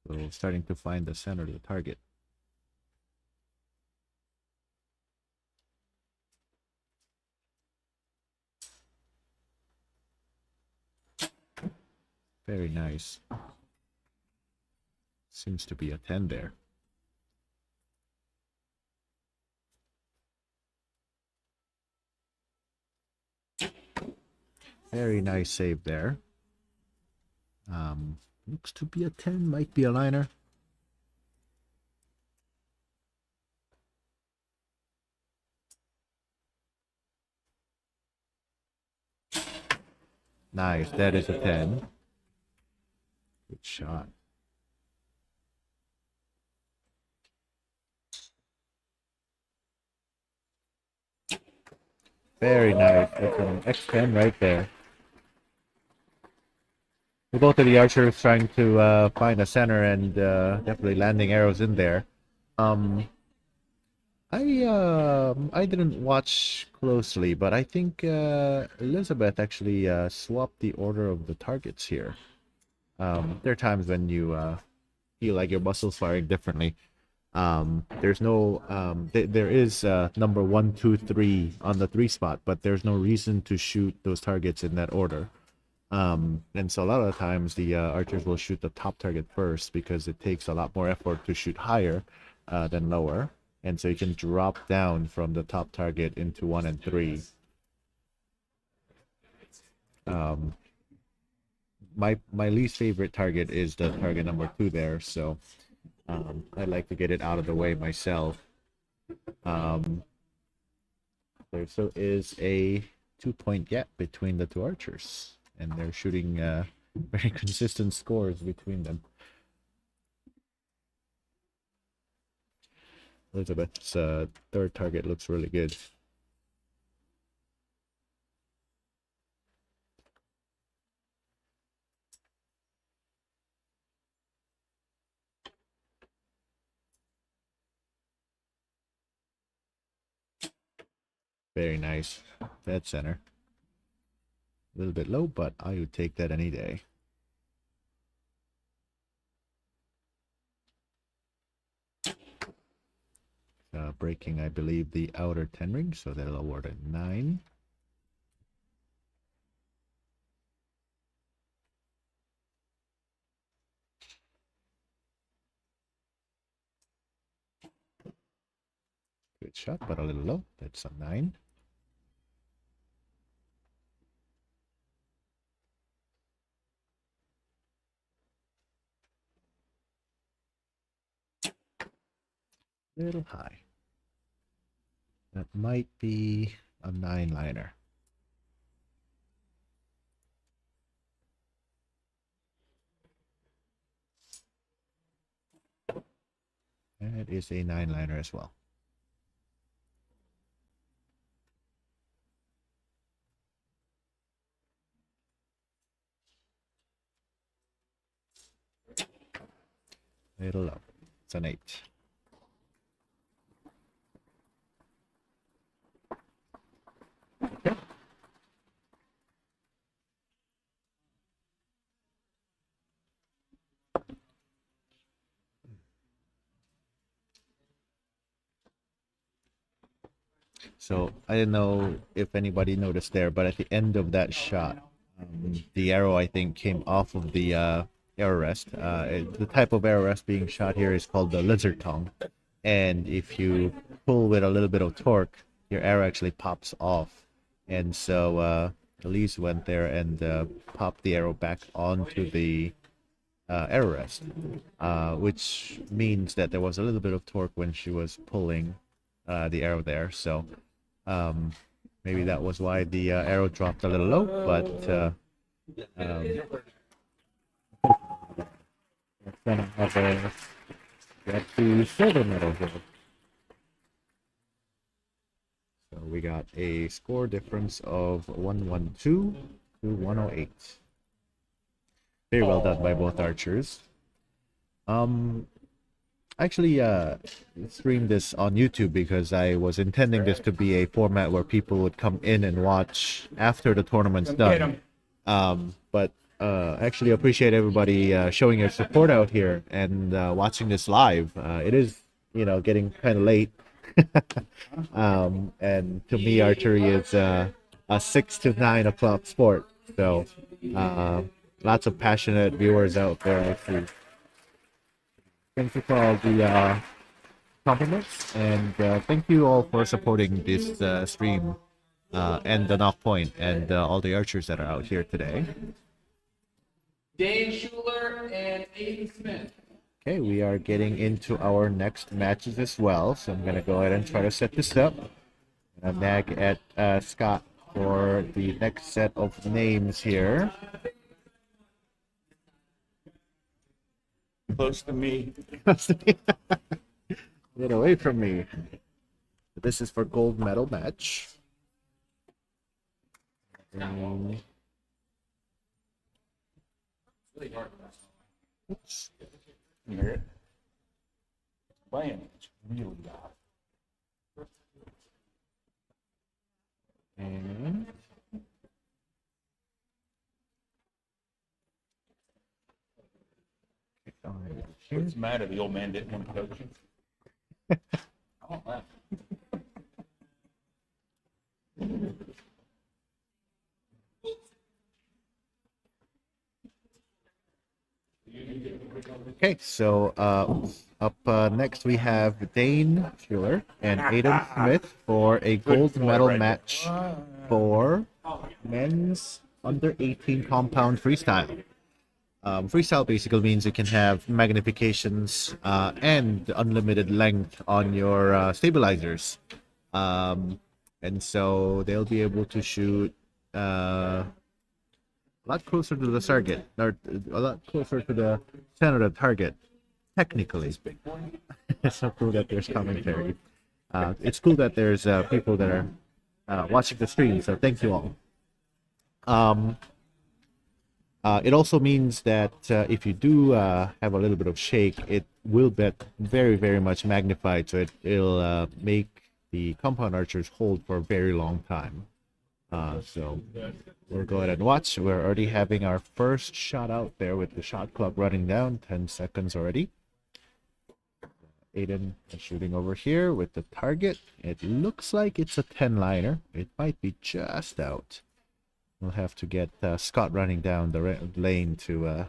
A: So starting to find the center of the target. Very nice. Seems to be a 10 there. Very nice save there. Looks to be a 10, might be a liner. Nice, that is a 10. Good shot. Very nice. That's an X10 right there. Both of the archers trying to find a center and definitely landing arrows in there. I didn't watch closely, but I think Elizabeth actually swapped the order of the targets here. There are times when you feel like your muscles firing differently. There's no there is number 1, 2, 3 on the 3 spot, but there's no reason to shoot those targets in that order. And so a lot of the times the archers will shoot the top target first because it takes a lot more effort to shoot higher than lower. And so you can drop down from the top target into 1 and 3. My least favorite target is the target number 2 there, so I like to get it out of the way myself. There so is a 2-point gap between the two archers, and they're shooting very consistent scores between them. Elizabeth's third target looks really good. Very nice. Dead center. A little bit low, but I would take that any day. Breaking, I believe, the outer 10 ring, so that'll award a 9. Good Good shot, but a little low. That's a 9. Little high. That might be a 9-liner. That is a 9-liner as well. Little low. It's an 8. So I don't know if anybody noticed there, but at the end of that shot, the arrow I think came off of the arrow rest. The type of arrow rest being shot here is called the lizard tongue, and if you pull with a little bit of torque, your arrow actually pops off. And so Elise went there and popped the arrow back onto the arrow rest, which means that there was a little bit of torque when she was pulling the arrow there. So maybe that was why the arrow dropped a little low, but that's gonna have a get the silver medal here. So we got a score difference of 112 to 108. Very well done by both archers. Actually streamed this on YouTube because I was intending this to be a format where people would come in and watch after the tournament's done. But actually appreciate everybody showing your support out here and watching this live. It is, getting kind of late. And to me, archery is a 6 to 9 o'clock sport. So lots of passionate viewers out there, I see. Thank you for all the compliments, and thank you all for supporting this stream and the Nock Point and all the archers that are out here today.
B: Dane Schuler and Aiden Smith.
A: Okay, we are getting into our next matches as well, so I'm going to go ahead and try to set this up. Nag at Scott for the next set of names here.
E: Close to me.
A: Get away from me. This is for gold medal match. Oops.
E: You hear it? Bam. It's really loud.
A: And
E: What's the matter? The old man didn't want to coach you? I don't laugh.
A: okay, so up next we have Dane Schuler and Aiden Smith for a gold medal match for men's under 18 compound freestyle. Freestyle basically means you can have magnifications and unlimited length on your stabilizers. And so they'll be able to shoot a lot closer to the target, or a lot closer to the center of the target, technically. It's so cool that there's commentary. It's cool that there's people that are watching the stream, so thank you all. It also means that if you do have a little bit of shake, it will get very, very much magnified, so it'll make the compound archers hold for a very long time. So we'll go ahead and watch. We're already having our first shot out there with the shot clock running down, 10 seconds already. Aiden is shooting over here with the target. It looks like it's a 10-liner. It might be just out. We'll have to get Scott running down the lane to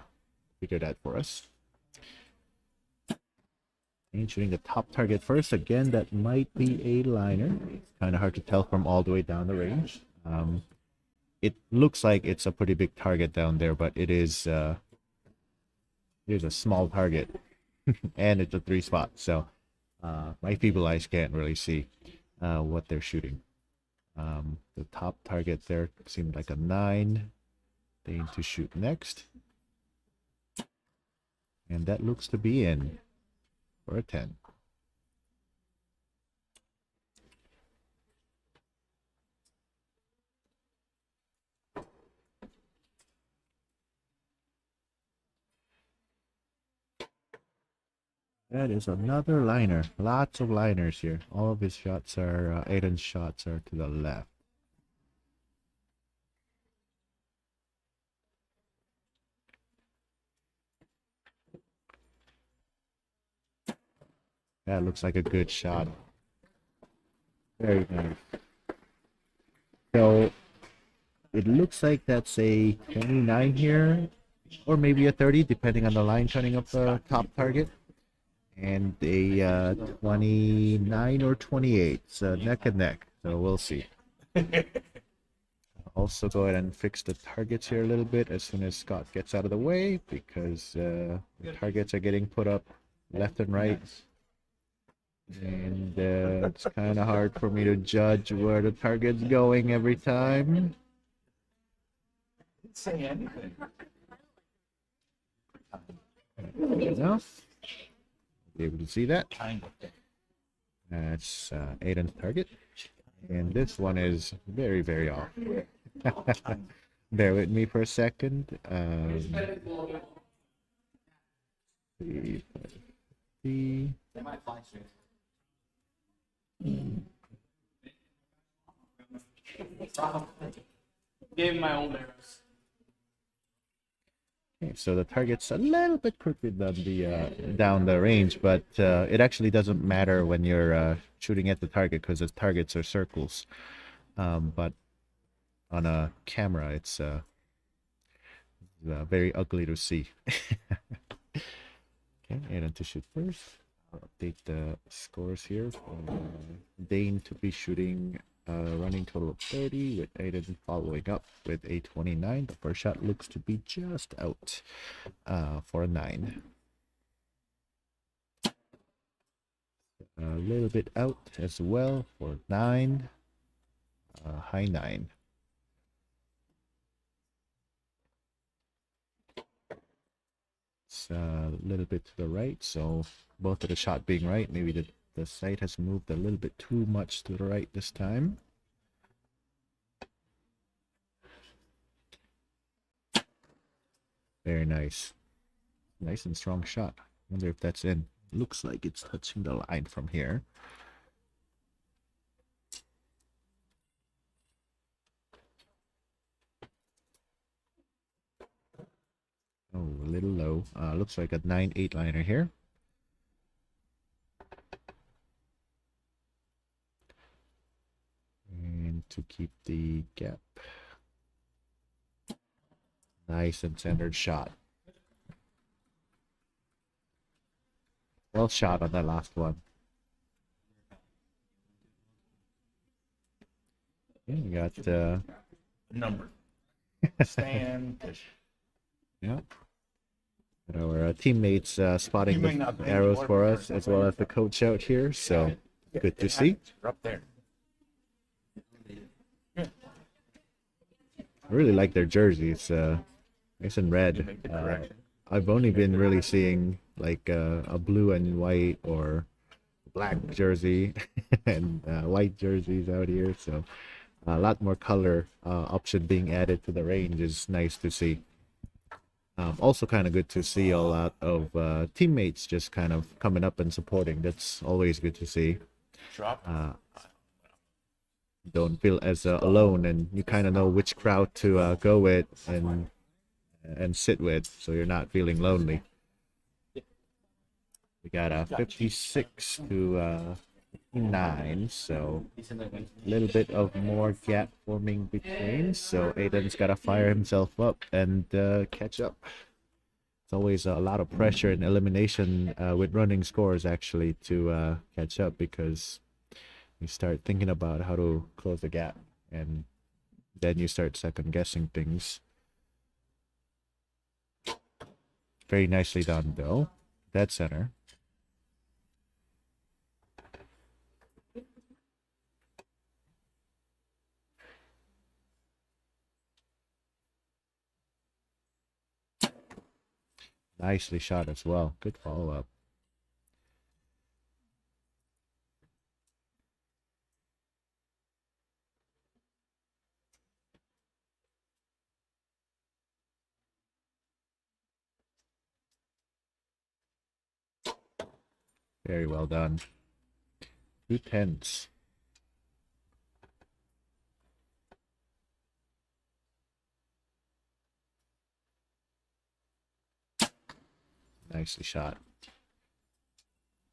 A: figure that for us. And shooting the top target first. Again, that might be a liner. It's kind of hard to tell from all the way down the range. It looks like it's a pretty big target down there, but it is here's a small target, and it's a 3-spot. So my feeble eyes can't really see what they're shooting. The top target there seemed like a 9. They need to shoot next, and that looks to be in for a 10. That is another liner. Lots of liners here. All of his shots are, Aiden's shots are to the left. That looks like a good shot. Very nice. So it looks like that's a 29 here, or maybe a 30, depending on the line turning up the top target. And a 29 or 28, so neck and neck. So we'll see. Also go ahead and fix the targets here a little bit as soon as Scott gets out of the way, because the targets are getting put up left and right. And it's kind of hard for me to judge where the target's going every time.
E: Didn't say anything.
A: Enough. Be able to see that.
E: Kind of.
A: That's Aiden's target. And this one is very, very off. Bear with me for a second. See.
B: Gave my old arrows.
A: Okay, so the target's a little bit crooked on the down the range, but it actually doesn't matter when you're shooting at the target, because the targets are circles. But on a camera, it's very ugly to see. Okay, and to shoot first. I'll update the scores here. Dane to be shooting running total of 30, with Aiden following up with a 29. The first shot looks to be just out for a 9. A little bit out as well for 9. High 9. It's a little bit to the right, so both of the shot being right, maybe the sight has moved a little bit too much to the right this time. Very nice. Nice and strong shot. Wonder if that's in. Looks like it's touching the line from here. Oh, a little low. Looks like a 9-8 liner here. And to keep the gap. Nice and centered shot. Well shot on that last one. Yeah, we got
E: Number. Stand.
A: yeah. Got our teammates spotting
E: You may
A: the
E: not be
A: arrows
E: anymore,
A: for
E: but
A: us,
E: you're
A: as well as the coach out here. So good to see.
E: You're up there.
A: I really like their jerseys. Nice and
E: You
A: red.
E: make the correction.
A: I've only been really seeing like a blue and white or black jersey and white jerseys out here. So a lot more color option being added to the range is nice to see. Also kind of good to see a lot of teammates just kind of coming up and supporting. That's always good to see.
E: Drop.
A: Don't feel as alone, and you kind of know which crowd to go with and sit with, so you're not feeling lonely. We got a 56 to 9, so a little bit of more gap forming between. So Aiden's got to fire himself up and catch up. It's always a lot of pressure in elimination with running scores actually to catch up, because you start thinking about how to close the gap, and then you start second guessing things. Very nicely done though. Dead center. Nicely shot as well. Good follow up. Very well done. 2 10s. Nicely shot.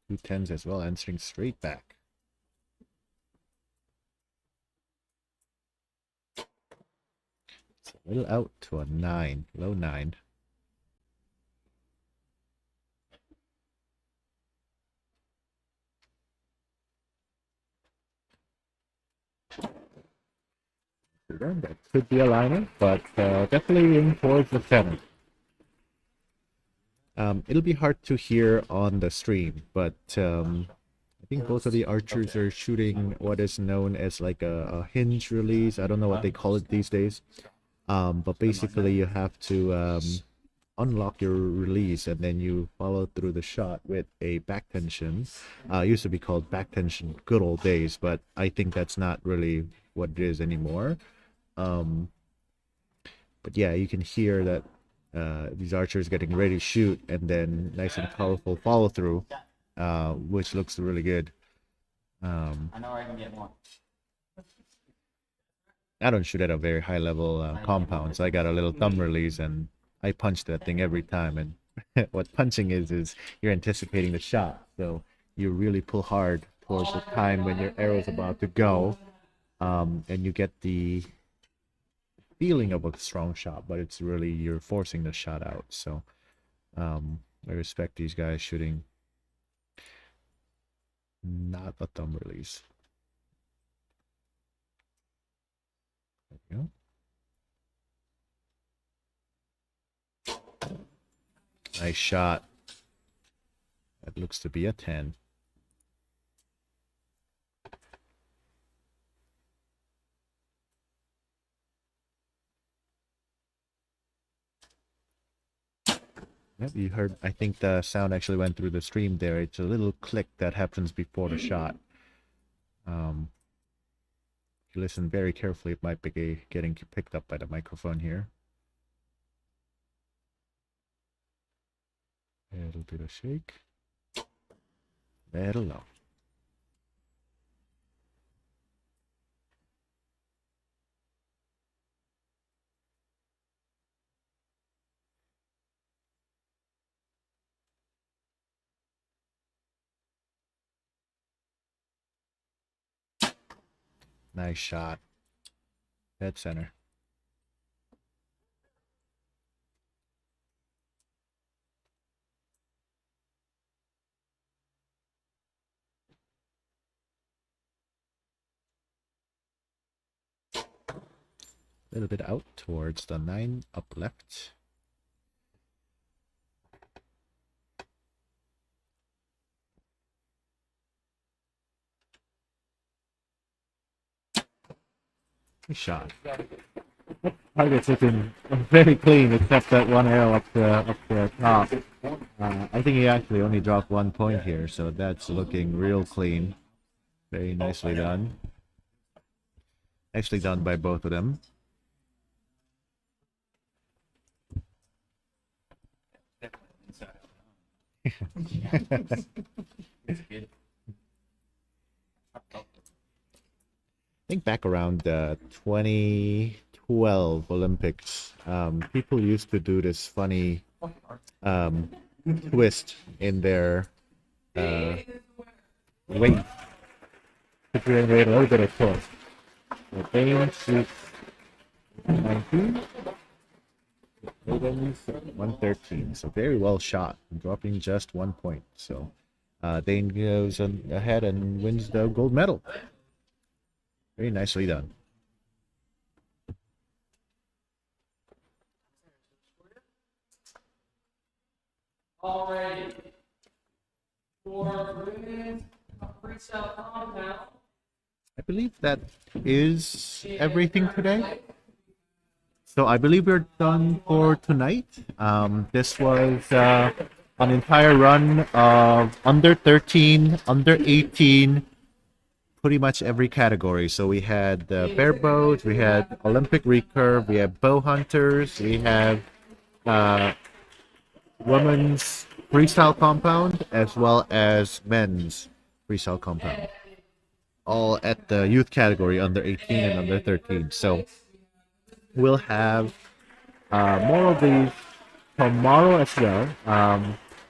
A: 2 10s as well, answering straight back. It's a little out to a 9, low 9. That could be a liner, but definitely in towards the center. It'll be hard to hear on the stream, but I think both of the archers are shooting what is known as like a hinge release. I don't know what they call it these days. But basically you have to unlock your release, and then you follow through the shot with a back tension. Used to be called back tension good old days, but I think that's not really what it is anymore. But yeah, you can hear that these archers getting ready to shoot, and then nice and powerful follow through, which looks really good.
F: I know I can get more.
A: I don't shoot at a very high level compound, so I got a little thumb release, and I punch that thing every time. And what punching is you're anticipating the shot, so you really pull hard towards the time when your arrow's about to go, and you get the feeling of a strong shot, but it's really you're forcing the shot out. So I respect these guys shooting not a thumb release. There we go. Nice shot. That looks to be a 10. Yep, you heard, I think the sound actually went through the stream there. It's a little click that happens before the shot. If you listen very carefully, it might be getting picked up by the microphone here. A little bit of shake. Very low. Nice shot. Dead center. A little bit out towards the 9 up left. Nice shot. Target's looking very clean, except that one arrow up the top. I think he actually only dropped 1 point here, so that's looking real clean. Very nicely done. Nicely done by both of them. I think back around the 2012 Olympics, people used to do this funny twist in their weight to create a little bit of torque. So Bain shoots 19, Maidens 113. So very well shot, dropping just 1 point. So Dane goes ahead and wins the gold medal. Very nicely done.
B: Alrighty. For women's freestyle compound.
A: I believe that is everything today. So I believe we're done for tonight. This was an entire run of under 13, under 18, pretty much every category. So we had bareboat, we had Olympic recurve, we have bow hunters, we have women's freestyle compound, as well as men's freestyle compound. All at the youth category, under 18 and under 13. So we'll have more of these tomorrow as well.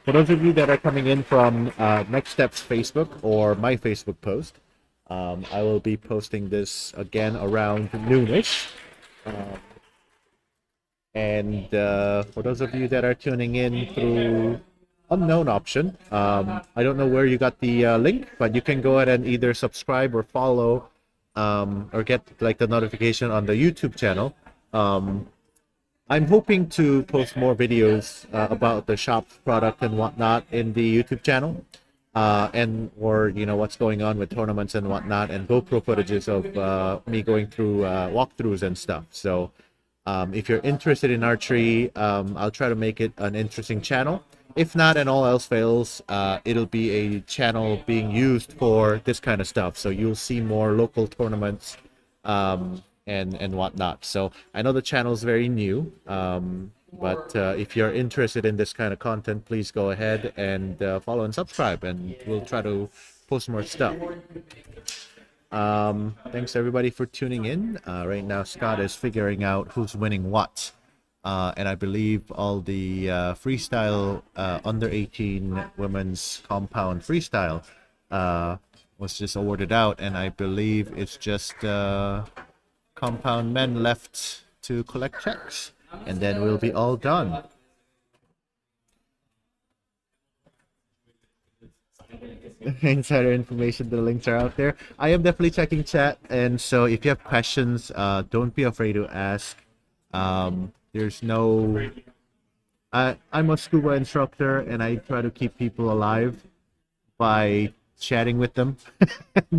A: For those of you that are coming in from Next Steps Facebook or my Facebook post, I will be posting this again around noonish. And for those of you that are tuning in through unknown option, I don't know where you got the link, but you can go ahead and either subscribe or follow or get like the notification on the YouTube channel. I'm hoping to post more videos about the shop product and whatnot in the YouTube channel, and or what's going on with tournaments and whatnot, and GoPro footages of me going through walkthroughs and stuff. So if you're interested in archery, I'll try to make it an interesting channel. If not, and all else fails, it'll be a channel being used for this kind of stuff. So you'll see more local tournaments and whatnot. So I know the channel is very new, but if you're interested in this kind of content, please go ahead and follow and subscribe, and we'll try to post more stuff. Thanks everybody for tuning in. Right now Scott is figuring out who's winning what, and I believe all the freestyle under 18 women's compound freestyle was just awarded out, and I believe it's just compound men left to collect checks, and then we'll be all done. Insider information, the links are out there. I am definitely checking chat, and so if you have questions, don't be afraid to ask. There's no I'm a scuba instructor, and I try to keep people alive by chatting with them.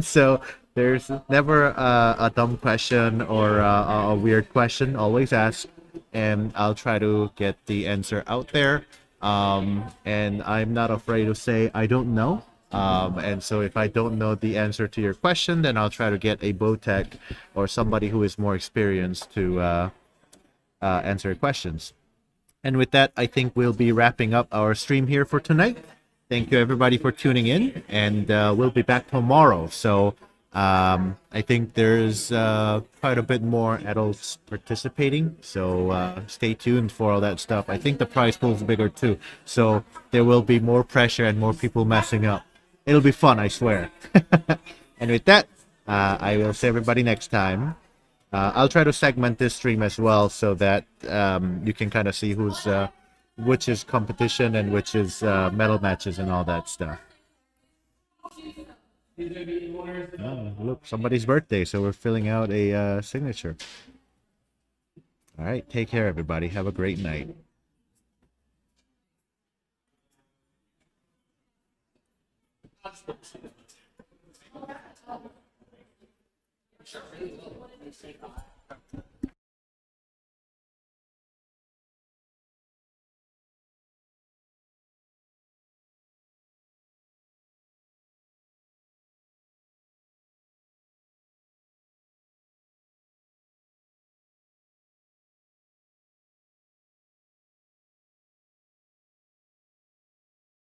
A: So there's never a dumb question or a weird question. Always ask, and I'll try to get the answer out there. And I'm not afraid to say I don't know. And so if I don't know the answer to your question, then I'll try to get a bow tech or somebody who is more experienced to answer your questions. And with that, I think we'll be wrapping up our stream here for tonight. Thank you everybody for tuning in, and we'll be back tomorrow. So I think there's quite a bit more adults participating, so stay tuned for all that stuff. I think the prize pool is bigger too, so there will be more pressure and more people messing up. It'll be fun, I swear. And with that, I will see everybody next time. I'll try to segment this stream as well, so that you can kind of see who's which is competition and which is medal matches and all that stuff. Oh, look, somebody's birthday, so we're filling out a signature. All right, take care, everybody. Have a great night.
B: Sure.